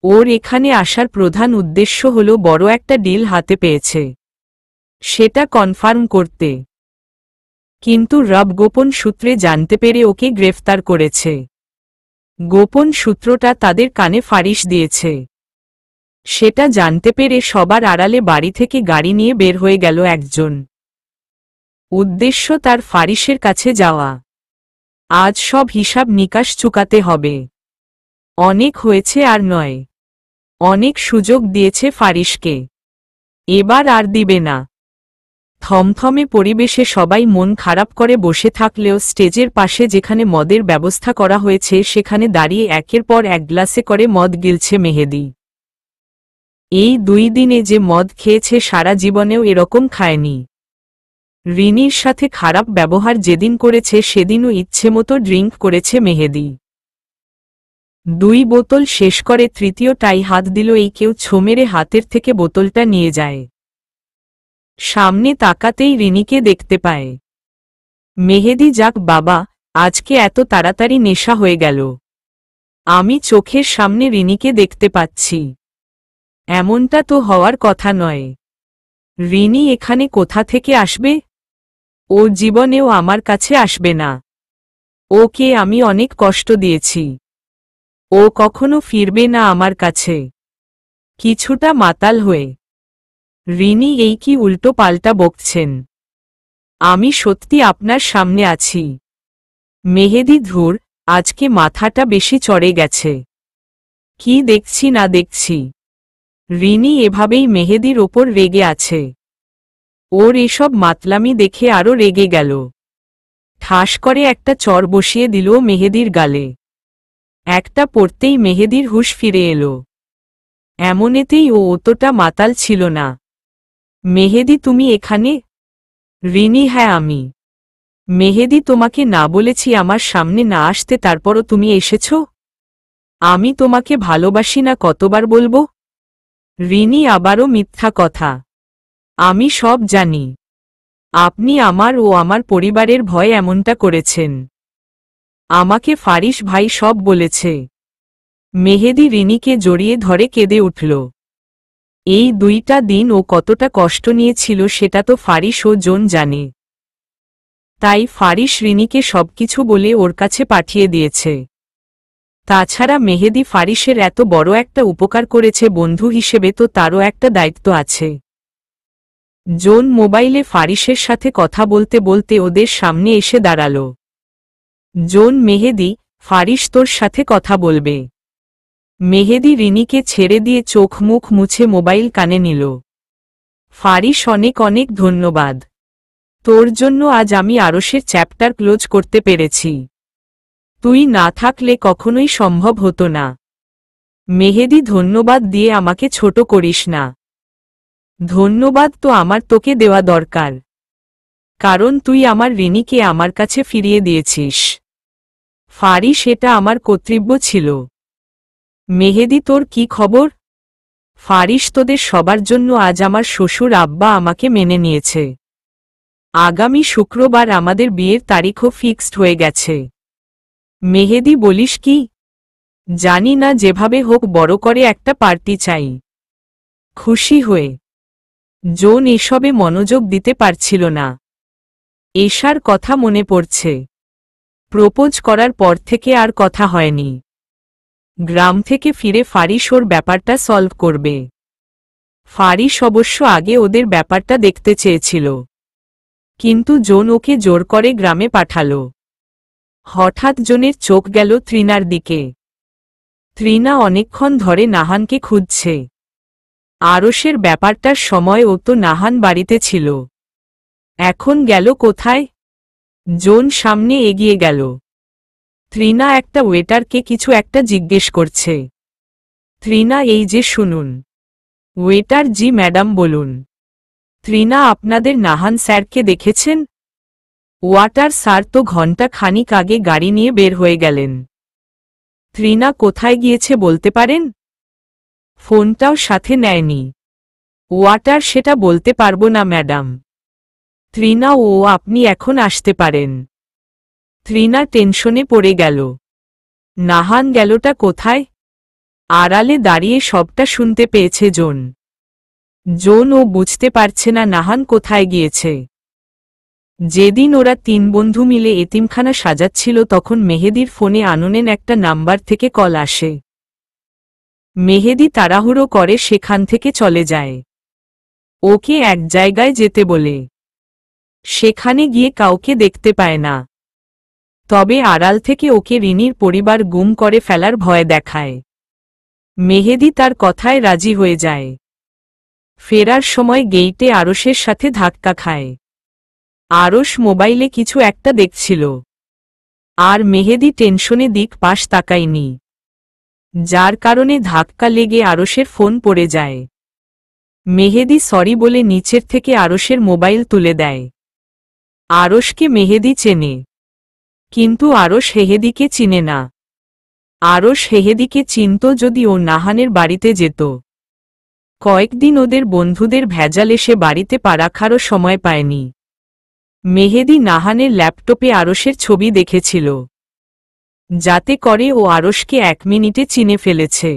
ওর এখানে আসার প্রধান উদ্দেশ্য হল বড় একটা ডিল হাতে পেয়েছে, সেটা কনফার্ম করতে। কিন্তু রব গোপন সূত্রে জানতে পেরে ওকে গ্রেফতার করেছে। গোপন সূত্রটা তাদের কানে ফারিস দিয়েছে। সেটা জানতে পেরে সবার আড়ালে বাড়ি থেকে গাড়ি নিয়ে বের হয়ে গেল একজন। উদ্দেশ্য তার ফারিসের কাছে যাওয়া। আজ সব হিসাব নিকাশ চুকাতে হবে। অনেক হয়েছে আর নয়। অনেক সুযোগ দিয়েছে ফারিসকে, এবার আর দিবে না। থমথমে পরিবেশে সবাই মন খারাপ করে বসে থাকলেও স্টেজের পাশে যেখানে মদের ব্যবস্থা করা হয়েছে সেখানে দাঁড়িয়ে একের পর এক গ্লাসে করে মদ গিলছে মেহেদি। এই 2 দিনে যে মদ খেয়েছে সারা জীবনেও এরকম খায়নি। রিনির সাথে খারাপ ব্যবহার যেদিন করেছে সেদিনও ইচ্ছেমতো ড্রিঙ্ক করেছে মেহেদি। 2 বোতল শেষ করে তৃতীয়টাই হাত দিল এই কেউ ছো মেরে হাতের থেকে বোতলটা নিয়ে যায়। সামনে তাকাতেই রিনিকে দেখতে পায়। মেহেদি যাক বাবা, আজকে এত তাড়াতাড়ি নেশা হয়ে গেল। আমি চোখের সামনে রিনিকে দেখতে পাচ্ছি। এমনটা তো হওয়ার কথা নয়। রিনি এখানে কোথা থেকে আসবে? ও জীবনেও আমার কাছে আসবে না। ওকে আমি অনেক কষ্ট দিয়েছি। ও কখনো ফিরবে না আমার কাছে। কিছুটা মাতাল হয়ে রিনি এই কি উল্টো পাল্টা বকছেন? আমি সত্যি আপনার সামনে আছি। মেহেদি ধুর, আজকে মাথাটা বেশি চড়ে গেছে। কি দেখছি না দেখছি। রিনি এভাবেই মেহেদির ওপর রেগে আছে। ওর এসব মাতলামি দেখে আরও রেগে গেল। ঠাস করে একটা চর বসিয়ে দিল মেহেদির গালে। একটা পড়তেই মেহেদির হুঁশ ফিরে এলো। এমনেতেই ও অতটা মাতাল ছিল না। মেহেদি তুমি এখানে? রিনি হ্যাঁ আমি। মেহেদি তোমাকে না বলেছি আমার সামনে না আসতে, তারপরও তুমি এসেছ? আমি তোমাকে ভালোবাসি না কতবার বলবো? রিনি আবারও মিথ্যা কথা। আমি সব জানি। আপনি আমার ও আমার পরিবারের ভয়ে এমনটা করেছেন। আমাকে ফারিস ভাই সব বলেছে। মেহেদি রিনিকে জড়িয়ে ধরে কেঁদে উঠল। এই 2টা দিন ও কতটা কষ্ট নিয়েছিল সেটা তো ফারিস ও জোন জানে। তাই ফারিস রিনিকে সবকিছু বলে ওর কাছে পাঠিয়ে দিয়েছে। তাছাড়া মেহেদি ফারিসের এত বড় একটা উপকার করেছে, বন্ধু হিসেবে তো তারও একটা দায়িত্ব আছে। জোন মোবাইলে ফারিসের সাথে কথা বলতে বলতে ওদের সামনে এসে দাঁড়াল। জোন, মেহেদি, ফারিস তোর সাথে কথা বলবে। মেহেদি রিনিকে ছেড়ে দিয়ে চোখ মুখ মুছে মোবাইল কানে নিল। ফারিস অনেক অনেক ধন্যবাদ। তোর জন্য আজ আমি আরশের চ্যাপ্টার ক্লোজ করতে পেরেছি। তুই না থাকলে কখনোই সম্ভব হতো না। মেহেদি ধন্যবাদ দিয়ে আমাকে ছোট করিস না। ধন্যবাদ তো আমার তোকে দেওয়া দরকার, কারণ তুই আমার রিনিকে আমার কাছে ফিরিয়ে দিয়েছিস। ফারিস, এটা আমার কর্তব্য ছিল। মেহেদি, তোর কি খবর? ফারিস, তোদের সবার জন্য আজ আমার শ্বশুর আব্বা আমাকে মেনে নিয়েছে। আগামী শুক্রবার আমাদের বিয়ের তারিখও ফিক্সড হয়ে গেছে। মেহেদি, বলিস কি? জানি না, যেভাবে হোক বড় করে একটা পার্টি চাই। খুশি হয়ে জোন এসবে মনোযোগ দিতে পারছিল না। এশার কথা মনে পড়ছে। প্রপোজ করার পর থেকে আর কথা হয়নি। গ্রাম থেকে ফিরে ফারিস ওর ব্যাপারটা সলভ করবে। ফারিস অবশ্য আগে ওদের ব্যাপারটা দেখতে চেয়েছিল, কিন্তু জোন ওকে জোর করে গ্রামে পাঠাল। হঠাৎ জোনের চোখ গেল তৃণার দিকে। তৃণা অনেকক্ষণ ধরে নাহানকে খুঁজছে। আরশের ব্যাপারটার সময় ও তো নাহান বাড়িতে ছিল। এখন গেল কোথায়? জোন সামনে এগিয়ে গেল। তৃণা একটা ওয়েটারকে কিছু একটা জিজ্ঞেস করছে। তৃণা, এই যে শুনুন। ওয়েটার, জি ম্যাডাম বলুন। তৃণা, আপনাদের নাহান স্যারকে দেখেছেন? ওয়াটার স্যার তো ঘণ্টা খানিক আগে গাড়ি নিয়ে বের হয়ে গেলেন। তৃণা, কোথায় গিয়েছে বলতে পারেন? ফোনটাও সাথে নেয়নি। ওয়াটার, সেটা বলতে পারবো না ম্যাডাম। তৃণা, ও আপনি এখন আসতে পারেন। তৃণা টেনশনে পড়ে গেল। নাহান গেলটা কোথায়? আড়ালে দাঁড়িয়ে সবটা শুনতে পেয়েছে জোন। জোন ও বুঝতে পারছে না নাহান কোথায় গিয়েছে। যেদিন ওরা 3 বন্ধু মিলে এতিমখানা সাজাচ্ছিল তখন মেহেদির ফোনে আননোন একটা নাম্বার থেকে কল আসে। মেহেদি তাড়াহুড়ো করে সেখান থেকে চলে যায়। ওকে এক জায়গায় যেতে বলে। সেখানে গিয়ে কাউকে দেখতে পায় না। তবে আড়াল থেকে ওকে রিনির পরিবার গুম করে ফেলার ভয় দেখায়। মেহেদি তার কথায় রাজি হয়ে যায়। ফেরার সময় গেইটে আরশের সাথে ধাক্কা খায়। আরশ মোবাইলে কিছু একটা দেখছিল, আর মেহেদি টেনশনে দিক পাশ তাকায়নি, যার কারণে ধাক্কা লেগে আরশের ফোন পড়ে যায়। মেহেদি সরি বলে নিচের থেকে আরশের মোবাইল তুলে দেয়। আরশকে মেহেদি চেনে, কিন্তু আরশ হেহেদিকে চিনে না। আরশ হেহেদিকে চিনত যদি ও নাহানের বাড়িতে যেত। কয়েকদিন ওদের বন্ধুদের ভেজাল এসে বাড়িতে পা রাখারও সময় পায়নি। মেহেদি নাহানের ল্যাপটপে আরশের ছবি দেখেছিল, যাতে করে ও আরশকে 1 মিনিটে চিনে ফেলেছে।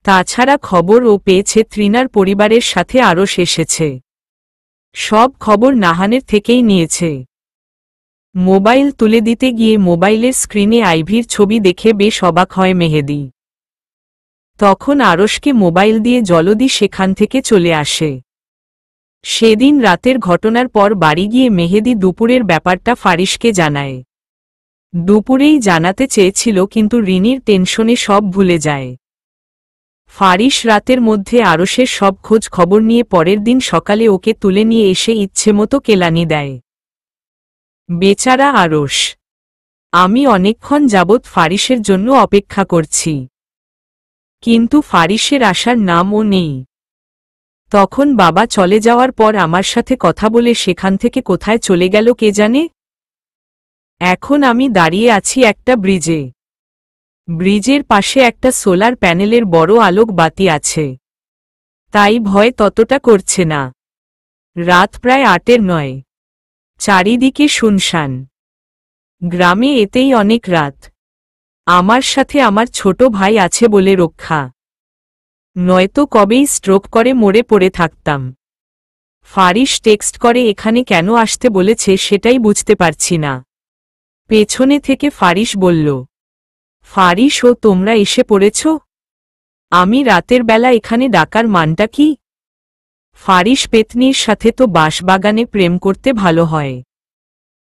তাছাড়া খবর ও পেয়েছে তৃণার পরিবারের সাথে আরশ এসেছে। সব খবর নাহানের থেকেই নিয়েছে। মোবাইল তুলে দিতে গিয়ে মোবাইলের স্ক্রিনে আইভির ছবি দেখে বেশ অবাক হয় মেহেদি। তখন আরশকে মোবাইল দিয়ে জলদি সেখান থেকে চলে আসে। সেদিন রাতের ঘটনার পর বাড়ি গিয়ে মেহেদি দুপুরের ব্যাপারটা ফারিসকে জানায়। দুপুরেই জানাতে চেয়েছিল, কিন্তু রিনির টেনশনে সব ভুলে যায়। ফারিস রাতের মধ্যে আরশের সব খোঁজ খবর নিয়ে পরের দিন সকালে ওকে তুলে নিয়ে এসে ইচ্ছেমতো কেলানি দেয়। বেচারা আরশ। আমি অনেকক্ষণ যাবৎ ফারিসের জন্য অপেক্ষা করছি, কিন্তু ফারিসের আসার নামও নেই। তখন বাবা চলে যাওয়ার পর আমার সাথে কথা বলে সেখান থেকে কোথায় চলে গেল কে জানে। এখন আমি দাঁড়িয়ে আছি একটা ব্রিজে। ব্রিজের পাশে একটা সোলার প্যানেলের বড় আলোক বাতি আছে, তাই ভয় ততটা করছে না। রাত প্রায় 8-এর নয়, চারিদিকে শুনশান। গ্রামে এতেই অনেক রাত। আমার সাথে আমার ছোট ভাই আছে বলে রক্ষা, নয়তো কবেই স্ট্রোক করে মরে পড়ে থাকতাম। ফারিস টেক্সট করে এখানে কেন আসতে বলেছে সেটাই বুঝতে পারছি না। পেছনে থেকে ফারিস বলল, ফারিস ও তোমরা এসে পড়েছ? আমি রাতের বেলা এখানে ডাকার মানটা কি? ফারিস পেতনির সাথে তো বাঁশবাগানে প্রেম করতে ভালো হয়,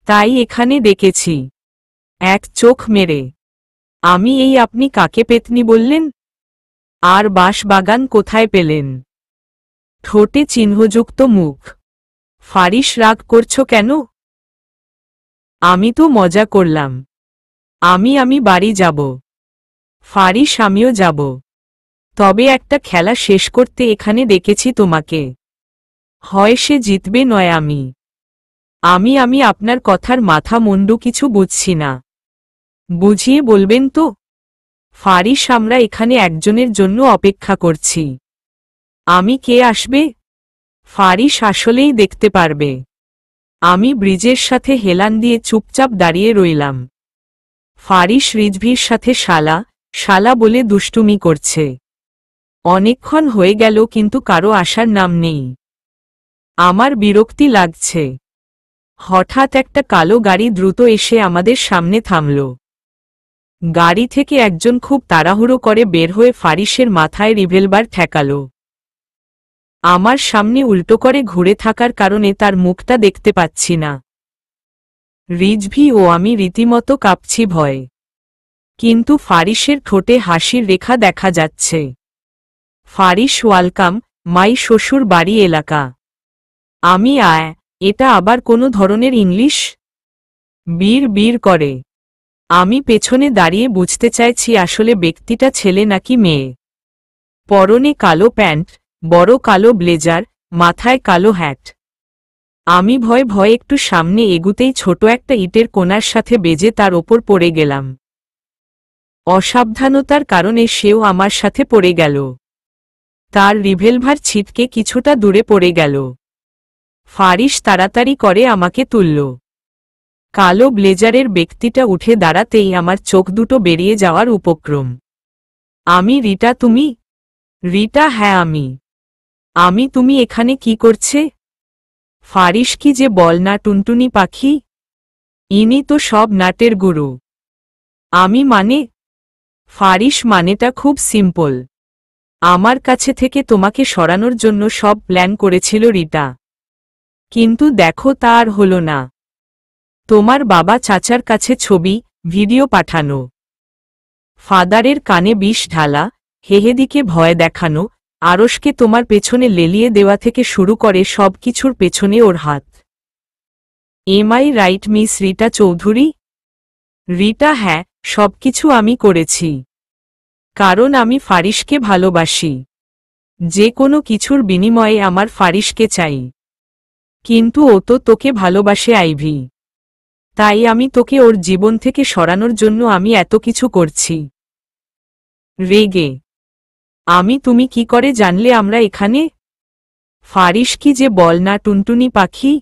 তাই এখানে ডেকেছি। এক চোখ মেরে, আমি এই আপনি কাকে পেতনি বললেন? আর বাঁশবাগান কোথায় পেলেন? ঠোঁটে চিহ্নযুক্ত মুখ। ফারিস রাগ করছো কেন? আমি তো মজা করলাম। আমি বাড়ি যাব। ফারিস আমিও যাব, তবে একটা খেলা শেষ করতে এখানে ডেকেছি তোমাকে। হয় সে জিতবে নয় আমি আপনার কথার মাথা মুন্ডু কিছু বুঝছি না, বুঝিয়ে বলবেন তো? ফারিস আমরা এখানে একজনের জন্য অপেক্ষা করছি। আমি কে আসবে? ফারিস আসলেই দেখতে পারবে। আমি ব্রিজের সাথে হেলান দিয়ে চুপচাপ দাঁড়িয়ে রইলাম। ফারিস রিজভির সাথে শালা শালা বলে দুষ্টুমি করছে। অনেকক্ষণ হয়ে গেল কিন্তু কারো আসার নাম নেই। আমার বিরক্তি লাগছে। হঠাৎ একটা কালো গাড়ি দ্রুত এসে আমাদের সামনে থামল। গাড়ি থেকে একজন খুব তাড়াহুড়ো করে বের হয়ে ফারিসের মাথায় রিভলভার ঠেকাল। আমার সামনে উল্টো করে ঘুরে থাকার কারণে তার মুখটা দেখতে পাচ্ছি না। রিজভি ও আমি রীতিমতো কাঁপছি ভয়ে, কিন্তু ফারিসের ঠোঁটে হাসির রেখা দেখা যাচ্ছে। ফারিস ওয়েলকাম মাই শ্বশুর বাড়ি এলাকা। আমি এটা আবার কোনো ধরনের ইংলিশ? বীর বীর করে। আমি পেছনে দাঁড়িয়ে বুঝতে চাইছি আসলে ব্যক্তিটা ছেলে নাকি মেয়ে। পরনে কালো প্যান্ট, বড় কালো ব্লেজার, মাথায় কালো হ্যাট। আমি ভয়ে ভয়ে একটু সামনে এগুতেই ছোট একটা ইটের কোণার সাথে বেজে তার ওপর পড়ে গেলাম। অসাবধানতার কারণে সেও আমার সাথে পড়ে গেল। তার রিভলভার ছিটকে কিছুটা দূরে পড়ে গেল। ফারিস তাড়াতাড়ি করে আমাকে তুলল। কালো ব্লেজারের ব্যক্তিটা উঠে দাঁড়াতেই আমার চোখ দুটো বেরিয়ে যাওয়ার উপক্রম। আমি রিটা, তুমি? রিটা, হ্যাঁ আমি। তুমি এখানে কি করছে? ফারিস কি যে বল না টুনটুনি পাখি, ইনি তো সব নাটের গুরু। আমি মানে? ফারিস মানেটা খুব সিম্পল। আমার কাছে থেকে তোমাকে সরানোর জন্য সব প্ল্যান করেছিল রিটা, কিন্তু দেখো তা আর হলো না। তোমার বাবা চাচার কাছে ছবি ভিডিও পাঠানো, ফাদারের কানে বিষ ঢালা, হেহেদিকে ভয় দেখানো, আরশকে তোমার পেছনে লেলিয়ে দেওয়া থেকে শুরু করে সব কিছুর পেছনে ওর হাত। Am I right miss Rita Chowdhury? Rita, হ্যাঁ, সবকিছু আমি করেছি, কারণ আমি ফারিসকে ভালোবাসি। যে কোনো কিছুর বিনিময়ে আমার ফারিসকে চাই। কিন্তু ও তো তোকে ভালোবাসে আইভি, তাই আমি তোকে ওর জীবন থেকে সরানোর জন্য আমি এত কিছু করছি। রেগে, তুমি কি করে জানলে আমরা এখানে? ফারিস কি যে বল না টুনটুনি পাখি,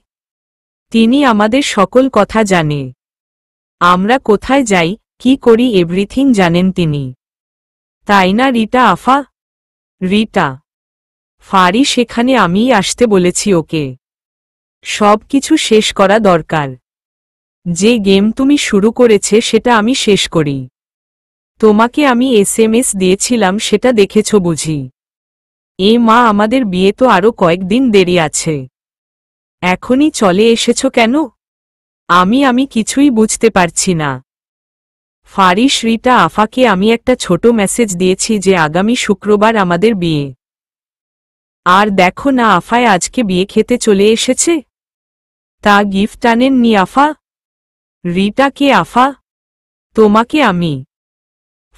তিনি আমাদের সকল কথা জানে। আমরা কোথায় যাই, কি করি, এভরিথিং জানেন তিনি, তাই না রিটা আফা? রিটা, ফারিস এখানে আমিই আসতে বলেছি ওকে। সব কিছু শেষ করা দরকার। যে গেম তুমি শুরু করেছে সেটা আমি শেষ করি। তোমাকে আমি SMS দিয়েছিলাম, সেটা দেখেছ বুঝি? মা, আমাদের বিয়ে তো আরো কয়েকদিন দেরি আছে, এখনই চলে এসেছ কেন? আমি কিছুই বুঝতে পারছি না। ফারিস, রিটা আফাকে আমি একটা ছোট মেসেজ দিয়েছি যে আগামী শুক্রবার আমাদের বিয়ে। আর দেখো না আফায় আজকে বিয়ে খেতে চলে এসেছে। তা গিফট আনেননি আফা? রিটা, কে আফা? তোমাকে আমি।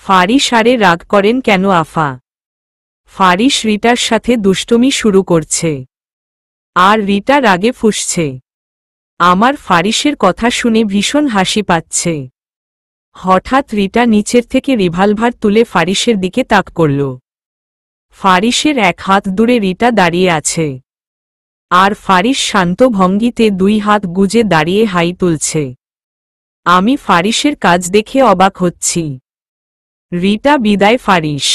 ফারিস, আরে রাগ করেন কেন আফা? ফারিস রিটার সাথে দুষ্টুমি শুরু করছে, আর রিটা রাগে ফুঁসছে। আমার ফারিসের কথা শুনে ভীষণ হাসি পাচ্ছে। হঠাৎ রিটা নিচের থেকে রিভলভার তুলে ফারিসের দিকে তাক করল। ফারিসের এক হাত দূরে রিটা দাঁড়িয়ে আছে, আর ফারিস শান্ত ভঙ্গিতে দুই হাত গুজে দাঁড়িয়ে হাই তুলছে। আমি ফারিসের কাজ দেখে অবাক হচ্ছি। রিটা, বিদায় ফারিস।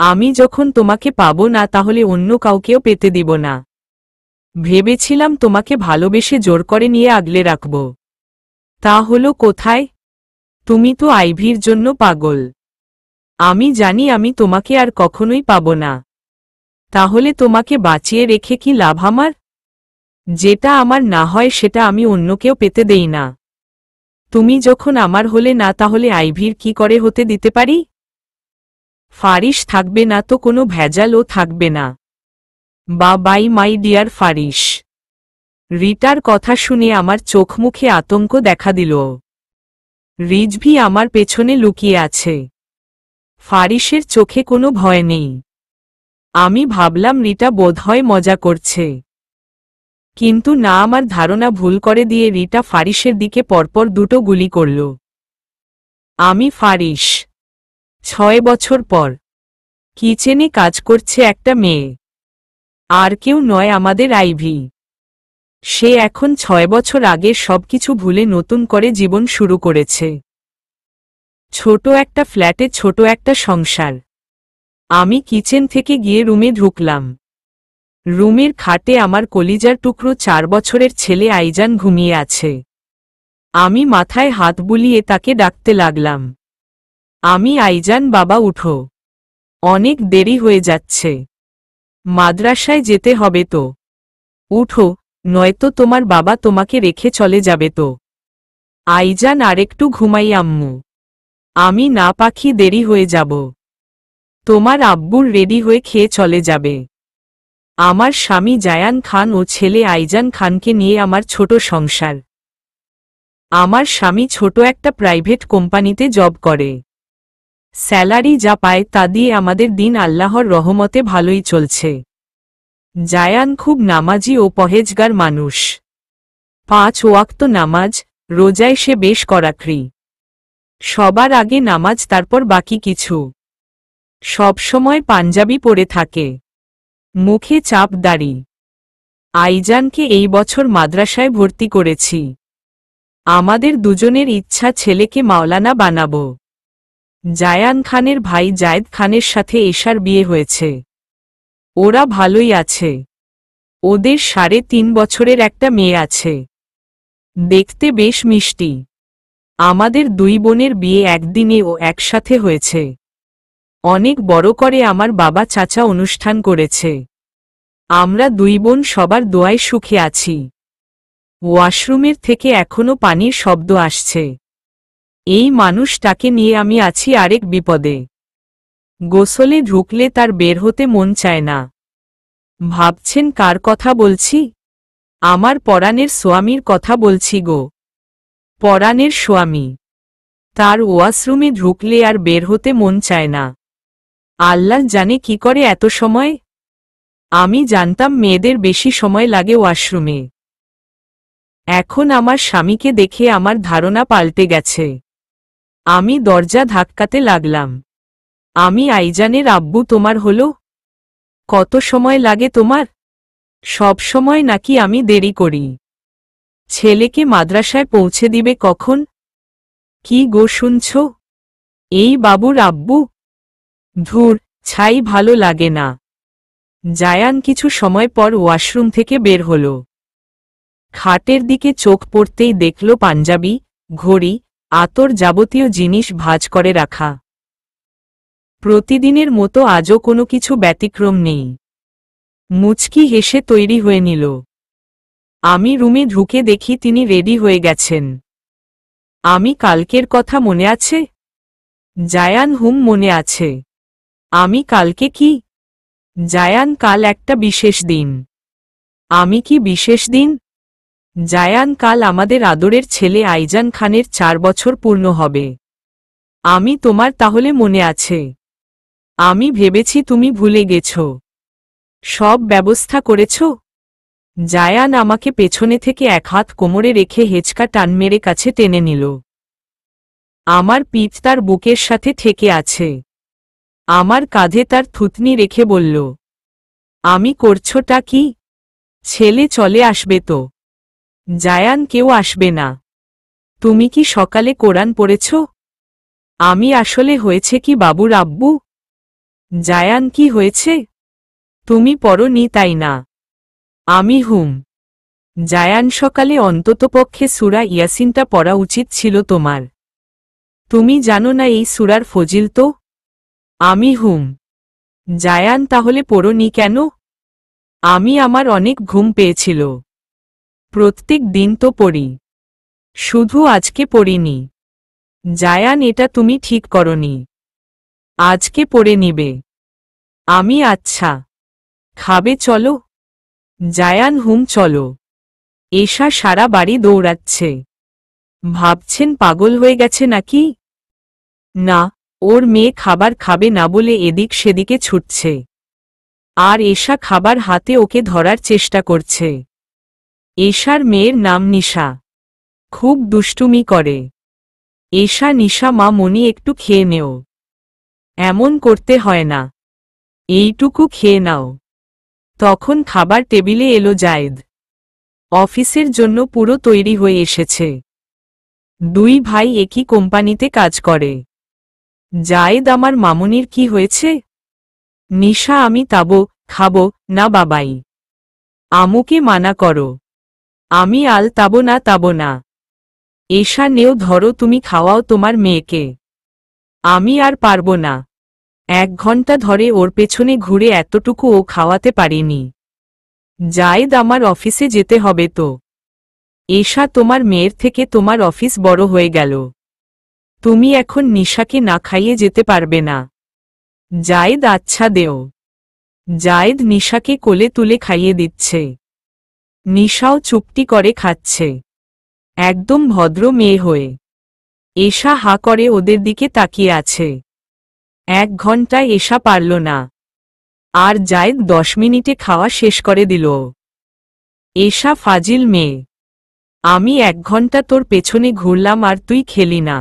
আমি যখন তোমাকে পাবো না তাহলে অন্য কাউকেও পেতে দিব না। ভেবেছিলাম তোমাকে ভালোবেসে জোর করে নিয়ে আগলে রাখব। তা হলো কোথায়? তুমি তো আইভির জন্য পাগল। আমি জানি আমি তোমাকে আর কখনোই পাব না। তাহলে তোমাকে বাঁচিয়ে রেখে কি লাভ আমার? যেটা আমার না হয় সেটা আমি অন্যকেও পেতে দেই না। তুমি যখন আমার হলে না, তাহলে আইভির কি করে হতে দিতে পারি? ফারিস থাকবে না তো কোনো ভেজালও থাকবে না। Bye my dear Faris. রিটার কথা শুনে আমার চোখ মুখে আতঙ্ক দেখা দিল। রিজভি আমার পেছনে লুকিয়ে আছে। ফারিসের চোখে কোনো ভয় নেই। আমি ভাবলাম রিটা বোধহয় মজা করছে, কিন্তু না, আমার ধারণা ভুল করে দিয়ে রিটা ফারিসের দিকে পরপর দুটো গুলি করল। আমি ফারিস। 6 বছর পর কিচেনে কাজ করছে একটা মেয়ে, আর কেউ নয়, আমাদের আইভি। সে এখন 6 বছর আগের সবকিছু ভুলে নতুন করে জীবন শুরু করেছে। ছোট একটা ফ্ল্যাটে ছোট একটা সংসার। আমি কিচেন থেকে গিয়ে রুমে ঢুকলাম। রুমের খাটে আমার কলিজার টুকরো 4 বছরের ছেলে আইজান ঘুমিয়ে আছে। আমি মাথায় হাত বুলিয়ে তাকে ডাকতে লাগলাম। আমি আইজান, বাবা উঠো, অনেক দেরি হয়ে যাচ্ছে, মাদ্রাসায় যেতে হবে তো, উঠো, নয়তো তোমার বাবা তোমাকে রেখে চলে যাবে তো। আইজান, আরেকটু ঘুমাই আম্মু। আমি না, পাখি, দেরি হয়ে যাব। তোমার আব্বুর রেডি হয়ে খেয়ে চলে যাবে। আমার স্বামী জায়ান খান ও ছেলে আইজান খানকে নিয়ে আমার ছোট সংসার। আমার স্বামী ছোট একটা প্রাইভেট কোম্পানিতে জব করে। স্যালারি যা পায় তা দিয়ে আমাদের দিন আল্লাহর রহমতে ভালোই চলছে। জায়ান খুব নামাজি ও পহেজগার মানুষ। 5 ওয়াক্ত নামাজ, রোজায় সে বেশ কড়াকড়ি। সবার আগে নামাজ, তারপর বাকি কিছু। সব সময় পাঞ্জাবি পরে থাকে, মুখে চাপ দাড়ি। আইজানকে এই বছর মাদ্রাসায় ভর্তি করেছি। আমাদের দুজনের ইচ্ছা ছেলেকে মাওলানা বানাবো। জায়ান খানের ভাই জায়েদ খানের সাথে এশার বিয়ে হয়েছে। ওরা ভালোই আছে। ওদের 3.5 বছরের একটা মেয়ে আছে, দেখতে বেশ মিষ্টি। আমাদের 2 বোনের বিয়ে একদিনে ও একসাথে হয়েছে। অনেক বড় করে আমার বাবা চাচা অনুষ্ঠান করেছে। আমরা 2 বোন সবার দোয়ায় সুখে আছি। ওয়াশরুমের থেকে এখনো পানির শব্দ আসছে। এই মানুষটাকে নিয়ে আমি আছি আরেক বিপদে। গোসলে ঢুকলে তার বের হতে মন চায় না। ভাবছেন কার কথা বলছি? আমার পরাণের স্বামীর কথা বলছি গো। পরাণের স্বামী। তার ওয়াশরুমে ঢুকলে আর বের হতে মন চায় না। আল্লাহ জানে কি করে এত সময়। আমি জানতাম মেয়েদের বেশি সময় লাগে ওয়াশরুমে। এখন আমার স্বামীকে দেখে আমার ধারণা পাল্টে গেছে। আমি দরজা ধাক্কাতে লাগলাম। আমি আইজানের আব্বু, তোমার হলো? কত সময় লাগে তোমার? সব সময় নাকি আমি দেরি করি? ছেলেকে মাদ্রাসায় পৌঁছে দিবে কখন? কি গো শুনছ? এই বাবুর আব্বু? ধুর, ছাই, ভালো লাগে না। জায়ান কিছু সময় পর ওয়াশরুম থেকে বের হল। খাটের দিকে চোখ পড়তেই দেখল পাঞ্জাবি, ঘড়ি, আতর, যাবতীয় জিনিস ভাঁজ করে রাখা। প্রতিদিনের মতো আজও কোনো কিছু ব্যতিক্রম নেই। মুচকি হেসে তৈরি হয়ে নিল। আমি রুমে ঢুকে দেখি তিনি রেডি হয়ে গেছেন। আমি কালকের কথা মনে আছে? জায়ান, হুম, মনে আছে। আমি কালকে কি? জায়ান, কাল একটা বিশেষ দিন। আমি কি বিশেষ দিন? জায়ান, কাল আমাদের আদরের ছেলে আইজান খানের 4 বছর পূর্ণ হবে। আমি, তোমার তাহলে মনে আছে? আমি ভেবেছি তুমি ভুলে গেছ। সব ব্যবস্থা করেছ? জায়ান আমাকে পেছনে থেকে এক হাত কোমরে রেখে হেঁচকা টান মেরে কাছে টেনে নিল। আমার পিঠ তার বুকের সাথে ঠেকে আছে। আমার কাঁধে তার থুতনি রেখে বলল, আমি করছোটা কি? ছেলে চলে আসবে তো? জায়ান, কেউ আসবে না। তুমি কি সকালে কোরআন পড়েছ? আমি আসলে হয়েছে কি বাবুর আব্বু? জায়ান, কি হয়েছে? তুমি পড়নি তাই না? আমি জায়ান, সকালে অন্ততপক্ষে সূরা ইয়াসিনটা পড়া উচিত ছিল তোমার। তুমি জানো না এই সূরার ফজিল তো? আমি জায়ান, তাহলে পড়নি কেন? আমার অনেক ঘুম পেয়েছিল। প্রত্যেক দিন তো পড়ি, শুধু আজকে পড়িনি। জায়ান, এটা তুমি ঠিক করনি। আজকে পড়ে নিবে। আমি আচ্ছা। খাবে চলো? জায়ান, চলো। এশা সারা বাড়ি দৌড়াচ্ছে। ভাবছেন পাগল হয়ে গেছে নাকি? না, ওর মেয়ে খাবার খাবে না বলে এদিক সেদিকে ছুটছে, আর এশা খাবার হাতে ওকে ধরার চেষ্টা করছে। এশার মেয়ের নাম নিশা, খুব দুষ্টুমি করে। এশা, নিশা মা মনি, একটু খেয়ে নেও। এমন করতে হয় না, এইটুকু খেয়ে নাও। তখন খাবার টেবিলে এলো জায়েদ। অফিসের জন্য পুরো তৈরি হয়ে এসেছে। দুই ভাই একই কোম্পানিতে কাজ করে। জায়েদ, আমার মামুনির কি হয়েছে? নিশা, আমি খাবো না বাবাই। আমুকে মানা করো। আমি তাবো না। এশা, নেও, ধরো, তুমি খাওয়াও তোমার মেয়েকে। আমি আর পারবো না। 1 ঘন্টা ধরে ওর পেছনে ঘুরে এতটুকু ও খাওয়াতে পারিনি। জায়েদ, আমার অফিসে যেতে হবে তো। এশা, তোমার মেয়ের থেকে তোমার অফিস বড় হয়ে গেল। তুমি এখন নিশাকে না খাইয়ে যেতে পারবে না। জায়েদ, আচ্ছা দেও। জায়েদ নিশাকে কোলে তুলে খাইয়ে দিচ্ছে। নিশাও চুপটি করে খাচ্ছে, একদম ভদ্র মেয়ে হয়ে। এশা হা করে ওদের দিকে তাকিয়ে আছে। 1 ঘন্টায় এশা পারল না, আর জায়েদ 10 মিনিটে খাওয়া শেষ করে দিল। এশা ফাজিল মেয়ে। আমি 1 ঘন্টা তোর পেছনে ঘুরলাম আর তুই খেলি না,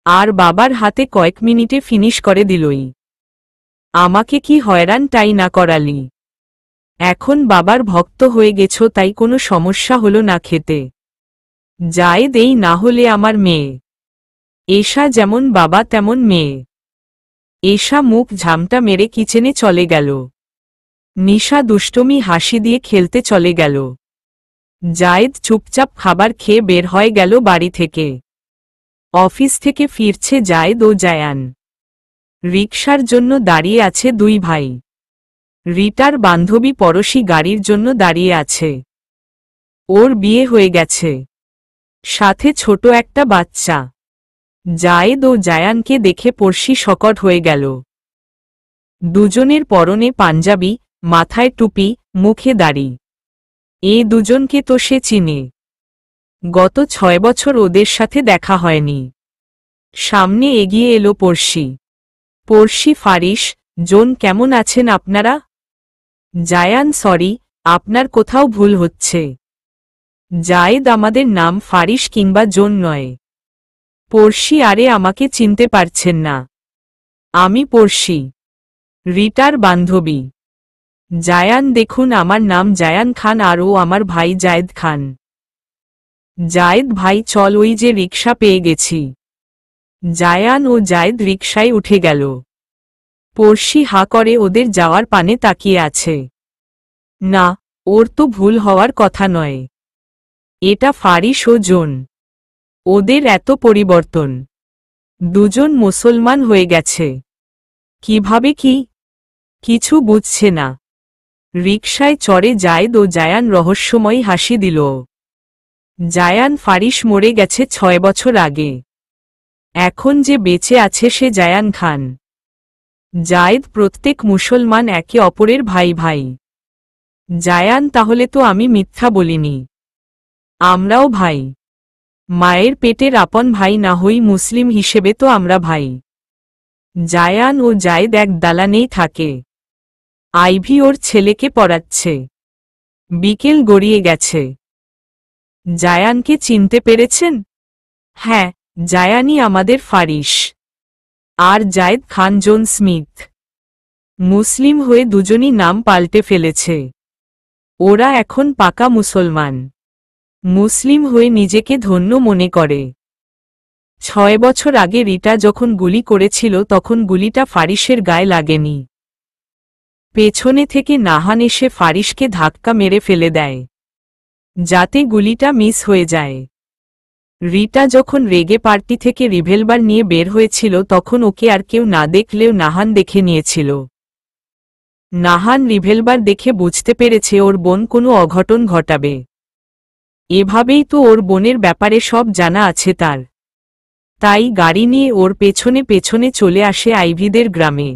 আর বাবার হাতে কয়েক মিনিটে ফিনিশ করে দিলই। আমাকে কি হয়রানটাই না করালি? এখন বাবার ভক্ত হয়ে গেছো তাই কোনো সমস্যা হলো না খেতে। জায়েদ, এই না হলে আমার মেয়ে। এশা যেমন বাবা তেমন মেয়ে। এশা মুখ ঝামটা মেরে কিচেনে চলে গেল। নিশা দুষ্টমি হাসি দিয়ে খেলতে চলে গেল। জায়েদ চুপচাপ খাবার খেয়ে বের হয়ে গেল বাড়ি থেকে। অফিস থেকে ফিরছে জায়েদ ও জায়ান। রিকশার জন্য দাঁড়িয়ে আছে 2 ভাই। রিটার বান্ধবী পড়শি গাড়ির জন্য দাঁড়িয়ে আছে। ওর বিয়ে হয়ে গেছে, সাথে ছোট একটা বাচ্চা। জায়েদ ও জায়ানকে দেখে পড়শি শকট হয়ে গেল। দুজনের পরনে পাঞ্জাবি, মাথায় টুপি, মুখে দাড়ি। এ দুজনকে তো সে চিনে। গত 6 বছর ওদের সাথে দেখা হয়নি। সামনে এগিয়ে এলো পড়শি। পড়শি, ফারিস, জোন, কেমন আছেন আপনারা? জায়ান, সরি, আপনার কোথাও ভুল হচ্ছে। জায়েদ, আমাদের নাম ফারিস কিংবা জোন নয়। পড়শি, আরে আমাকে চিনতে পারছেন না? আমি পড়শি, রিটার বান্ধবী। জায়ান, দেখুন, আমার নাম জায়ান খান আর ও আমার ভাই জায়েদ খান। জায়েদ ভাই, চল, ওই যে রিকশা পেয়ে গেছি। জায়ান ও জায়েদ রিকশায় উঠে গেল। পড়শি হা করে ওদের যাওয়ার পানে তাকিয়ে আছে। না, ওর তো ভুল হওয়ার কথা নয়। এটা ফারিস ও জোন। ওদের এত পরিবর্তন। দুজন মুসলমান হয়ে গেছে। কিভাবে কি? কিছু বুঝছে না। রিকশায় চড়ে জায়েদ ও জায়ান রহস্যময়ী হাসি দিল। জায়ান, ফারিস মরে গেছে 6 বছর আগে। এখন যে বেঁচে আছে সে জায়ান খান। জায়েদ, প্রত্যেক মুসলমান একে অপরের ভাই ভাই। জায়ান, তাহলে তো আমি মিথ্যা বলিনি। আমরাও ভাই। মায়ের পেটের আপন ভাই না হই মুসলিম হিসেবে তো আমরা ভাই। জায়ান ও জায়েদ এক দালানেই থাকে। আইভি ওর ছেলেকে পড়াচ্ছে। বিকেল গড়িয়ে গেছে। জায়ানকে চিনতে পেরেছেন? হ্যাঁ, জায়ানই আমাদের ফারিস। আর জায়েদ খান জন স্মিথ। মুসলিম হয়ে দুজনই নাম পাল্টে ফেলেছে। ওরা এখন পাকা মুসলমান। মুসলিম হয়ে নিজেকে ধন্য মনে করে। 6 বছর আগে রিটা যখন গুলি করেছিল তখন গুলিটা ফারিসের গায়ে লাগেনি। পেছনে থেকে নাহান এসে ফারিসকে ধাক্কা মেরে ফেলে দেয়, যাতে গুলিটা মিস হয়ে যায়। রিটা যখন রেগে পার্টি থেকে রিভলভার নিয়ে বের হয়েছিল তখন ওকে আর কেউ না দেখলেও নাহান দেখে নিয়েছিল। নাহান রিভলভার দেখে বুঝতে পেরেছে ওর বোন কোনো অঘটন ঘটাবে। এভাবেই তো ওর বোনের ব্যাপারে সব জানা আছে তার। তাই গাড়ি নিয়ে ওর পেছনে পেছনে চলে আসে আইভিদের গ্রামে।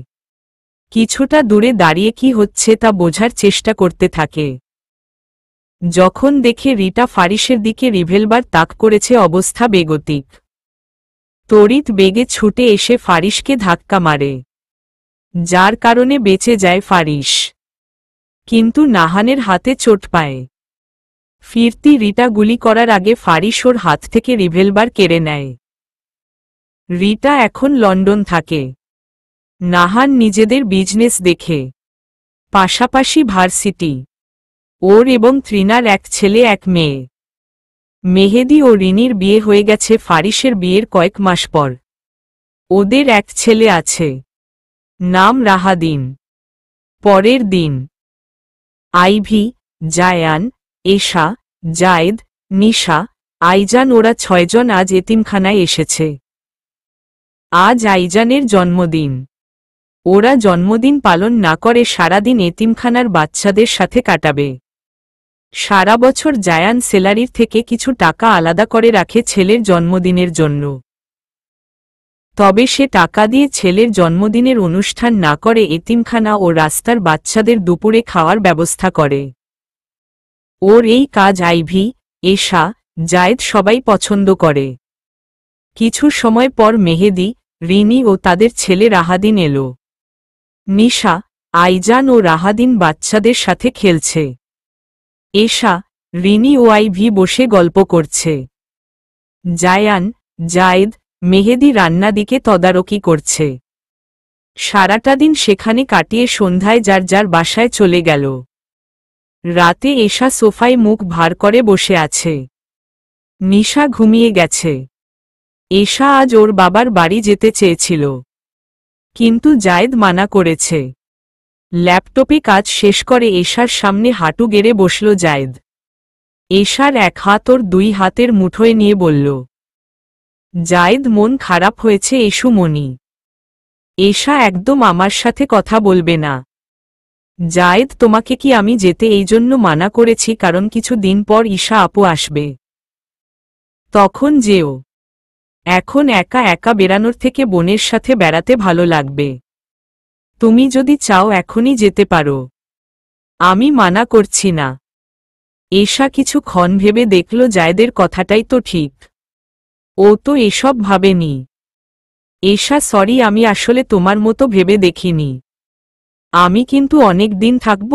কিছুটা দূরে দাঁড়িয়ে কি হচ্ছে তা বোঝার চেষ্টা করতে থাকে। যখন দেখে রিটা ফারিসের দিকে রিভলভার তাক করেছে অবস্থা বেগতিক। তড়িৎ বেগে ছুটে এসে ফারিসকে ধাক্কা মারে, যার কারণে বেঁচে যায় ফারিস। কিন্তু নাহানের হাতে চোট পায়। ফিরতি রিটা গুলি করার আগে ফারিস ওর হাত থেকে রিভলভার কেড়ে নেয়। রিটা এখন লন্ডন থাকে। নাহান নিজেদের বিজনেস দেখে, পাশাপাশি ভার্সিটি। ওর এবং ত্রিনার এক ছেলে এক মেয়ে। মেহেদি ও রিনির বিয়ে হয়ে গেছে ফারিসের বিয়ের কয়েক মাস পর। ওদের এক ছেলে আছে, নাম রাহাদিন। পরের দিন আইভি, জায়ান, এশা, জায়েদ, নিশা, আইজান ওরা 6 জন আজ এতিমখানায় এসেছে। আজ আইজানের জন্মদিন। ওরা জন্মদিন পালন না করে সারাদিন এতিমখানার বাচ্চাদের সাথে কাটাবে। সারা বছর জায়ান স্যালারির থেকে কিছু টাকা আলাদা করে রাখে ছেলের জন্মদিনের জন্য। তবে সে টাকা দিয়ে ছেলের জন্মদিনের অনুষ্ঠান না করে এতিমখানা ও রাস্তার বাচ্চাদের দুপুরে খাওয়ার ব্যবস্থা করে। ওর এই কাজ আইভি, এশা, জায়েদ সবাই পছন্দ করে। কিছু সময় পর মেহেদি, রিনি ও তাদের ছেলে রাহাদিন এলো। নিশা, আইজান ও রাহাদিন বাচ্চাদের সাথে খেলছে। এশা, রিনি ও আইভি বসে গল্প করছে। জায়ান, জায়েদ, মেহেদি রান্না দিকে তদারকি করছে। সারাটা দিন সেখানে কাটিয়ে সন্ধ্যায় যার যার বাসায় চলে গেল। রাতে এশা সোফায় মুখ ভার করে বসে আছে। নিশা ঘুমিয়ে গেছে। এশা আজ ওর বাবার বাড়ি যেতে চেয়েছিল, কিন্তু জায়েদ মানা করেছে। ল্যাপটপে কাজ শেষ করে এশার সামনে হাঁটু গেড়ে বসল জায়েদ। এশার এক হাত ওর 2 হাতের মুঠোয় নিয়ে বলল, জায়েদ মন খারাপ হয়েছে এসু মনি। এশা একদম আমার সাথে কথা বলবে না। জায়েদ তোমাকে কি আমি যেতে এই জন্য মানা করেছি কারণ কিছু দিন পর ঈশা আপু আসবে, তখন যেও। এখন একা একা বেড়ানোর থেকে বোনের সাথে বেড়াতে ভালো লাগবে। তুমি যদি চাও এখনই যেতে পারো, আমি মানা করছি না। এশা কিছুক্ষণ ভেবে দেখল জায়েদের কথাটাই তো ঠিক। ও তো এসব ভাবেনি। এশা সরি, আমি আসলে তোমার মতো ভেবে দেখিনি। আমি কিন্তু অনেক দিন থাকব।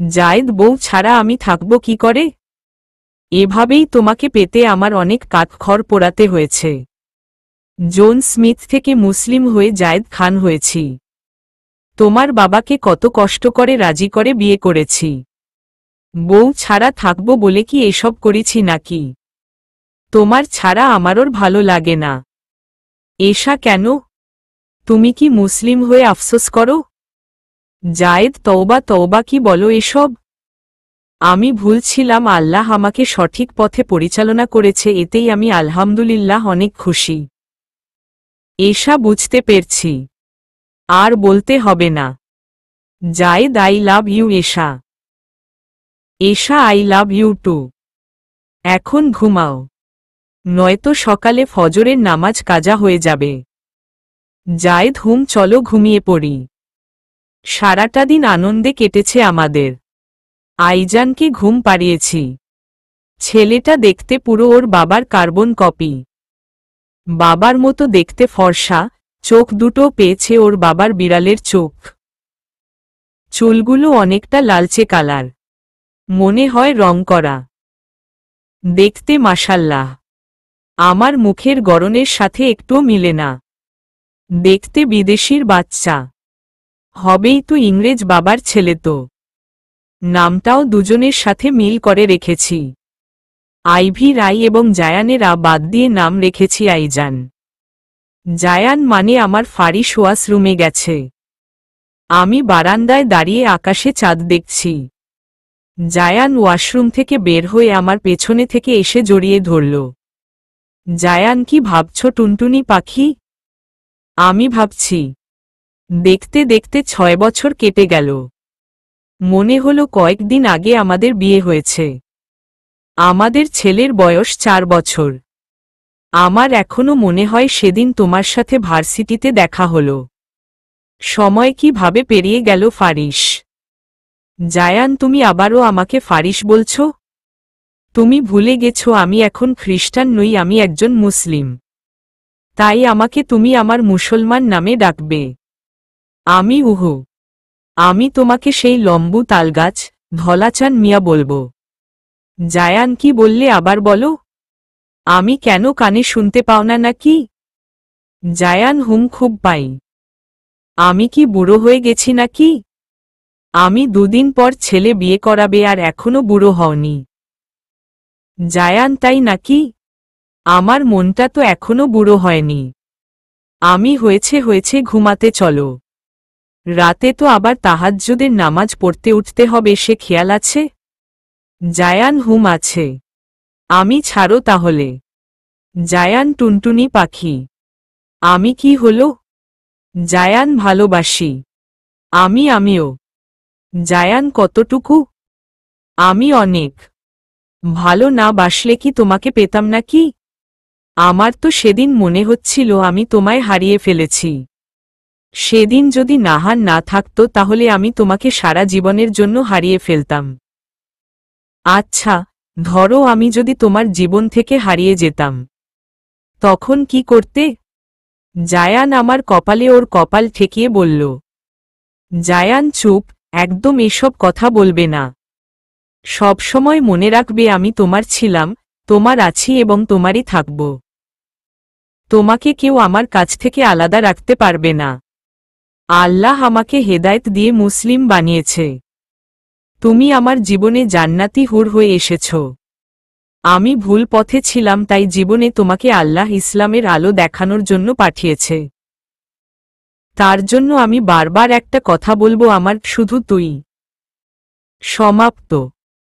জায়েদ বউ ছাড়া আমি থাকব কি করে? এভাবেই তোমাকে পেতে আমার অনেক কাঠখড় পোড়াতে হয়েছে। জন স্মিথ থেকে মুসলিম হয়ে জায়েদ খান হয়েছি। তোমার বাবাকে কত কষ্ট করে রাজি করে বিয়ে করেছি। বউ ছাড়া থাকব বলে কি এসব করেছি নাকি? তোমার ছাড়া আমারও ভালো লাগে না। এশা কেন? তুমি কি মুসলিম হয়ে আফসোস করো? জায়েদ তওবা তওবা, কি বলো এসব? আমি ভুল ছিলাম, আল্লাহ আমাকে সঠিক পথে পরিচালনা করেছে, এতেই আমি আলহামদুলিল্লাহ অনেক খুশি। এশা বুঝতে পেরেছি, আর বলতে হবে না। Zayed I love you Esha. Esha I love you too. এখন ঘুমাও, নয়তো সকালে ফজরের নামাজ কাজা হয়ে যাবে। জায়েদ চলো ঘুমিয়ে পড়ি। সারাটা দিন আনন্দে কেটেছে আমাদের। আইজানকে ঘুম পাড়িয়েছি। ছেলেটা দেখতে পুরো ওর বাবার কার্বন কপি। বাবার মতো দেখতে ফর্সা, চোখ দুটো পেয়েছে ওর বাবার বিড়ালের চোখ। চুলগুলো অনেকটা লালচে কালার। মনে হয় রং করা। দেখতে মাশাল্লাহ। আমার মুখের গড়নের সাথে একটুও মিলে না। দেখতে বিদেশির বাচ্চা। হবেই তো ইংরেজ বাবার ছেলে তো। নামটাও দুজনের সাথে মিল করে রেখেছি। আইভি রাই এবং জায়ানেরা বাদ দিয়ে নাম রেখেছি আইজান। জায়ান মানে আমার ফারিস ওয়াশরুমে গেছে। আমি বারান্দায় দাঁড়িয়ে আকাশে চাঁদ দেখছি। জায়ান ওয়াশরুম থেকে বের হয়ে আমার পেছনে থেকে এসে জড়িয়ে ধরল। জায়ান কি ভাবছ টুনটুনি পাখি? আমি ভাবছি। দেখতে দেখতে 6 বছর কেটে গেল। মনে হলো কয়েকদিন আগে আমাদের বিয়ে হয়েছে। আমাদের ছেলের বয়স 4 বছর। আমার এখনো মনে হয় সেদিন তোমার সাথে ভার্সিটিতে দেখা হলো। সময় কিভাবে পেরিয়ে গেল ফারিস। জায়ান তুমি আবারও আমাকে ফারিস বলছো? তুমি ভুলে গেছো আমি এখন খ্রিস্টান নই, আমি একজন মুসলিম। তাই আমাকে তুমি আমার মুসলমান নামে ডাকবে। আমি উহু। আমি তোমাকে সেই লম্বু তালগাছ ধলাচান মিয়া বলবো। জায়ান কি বললে আবার বলো? আমি কেন কানে শুনতে পাও না নাকি? জায়ান হুম খুব পাই। আমি কি বুড়ো হয়ে গেছি নাকি? আমি 2 দিন পর ছেলে বিয়ে করাবে আর এখনো বুড়ো হওনি। জায়ান তাই নাকি? আমার মনটা তো এখনো বুড়ো হয়নি। আমি হয়েছে ঘুমাতে চলো। রাতে তো আবার তাহাজ্জুদের নামাজ পড়তে উঠতে হবে, সে খেয়াল আছে? জায়ান হুম আছে। আমি ছাড়ো তাহলে। জায়ান টুনটুনি পাখি। আমি কি হলো? জায়ান ভালোবাসি। আমিও। জায়ান কতটুকু? আমি অনেক। ভালো না বাসলে কি তোমাকে পেতাম নাকি? আমার তো সেদিন মনে হচ্ছিল আমি তোমায় হারিয়ে ফেলেছি। সেদিন যদি নাহার না থাকতো তাহলে আমি তোমাকে সারা জীবনের জন্য হারিয়ে ফেলতাম। আচ্ছা, ধরো আমি যদি তোমার জীবন থেকে হারিয়ে যেতাম, তখন কি করতে? জায়ান আমার কপালে ওর কপাল ঠেকিয়ে বলল। জায়ান চুপ, একদম এসব কথা বলবে না। সবসময় মনে রাখবে আমি তোমার ছিলাম, তোমার আছি এবং তোমারই থাকব। তোমাকে কেউ আমার কাছ থেকে আলাদা রাখতে পারবে না। আল্লাহ আমাকে হেদায়েত দিয়ে মুসলিম বানিয়েছে। তুমি আমার জীবনে জান্নাতি হুর হয়ে এসেছ। আমি ভুল পথে ছিলাম, তাই জীবনে তোমাকে আল্লাহ ইসলামের আলো দেখানোর জন্য পাঠিয়েছে। তার জন্য আমি বারবার একটা কথা বলবো, আমার শুধু তুই। সমাপ্ত।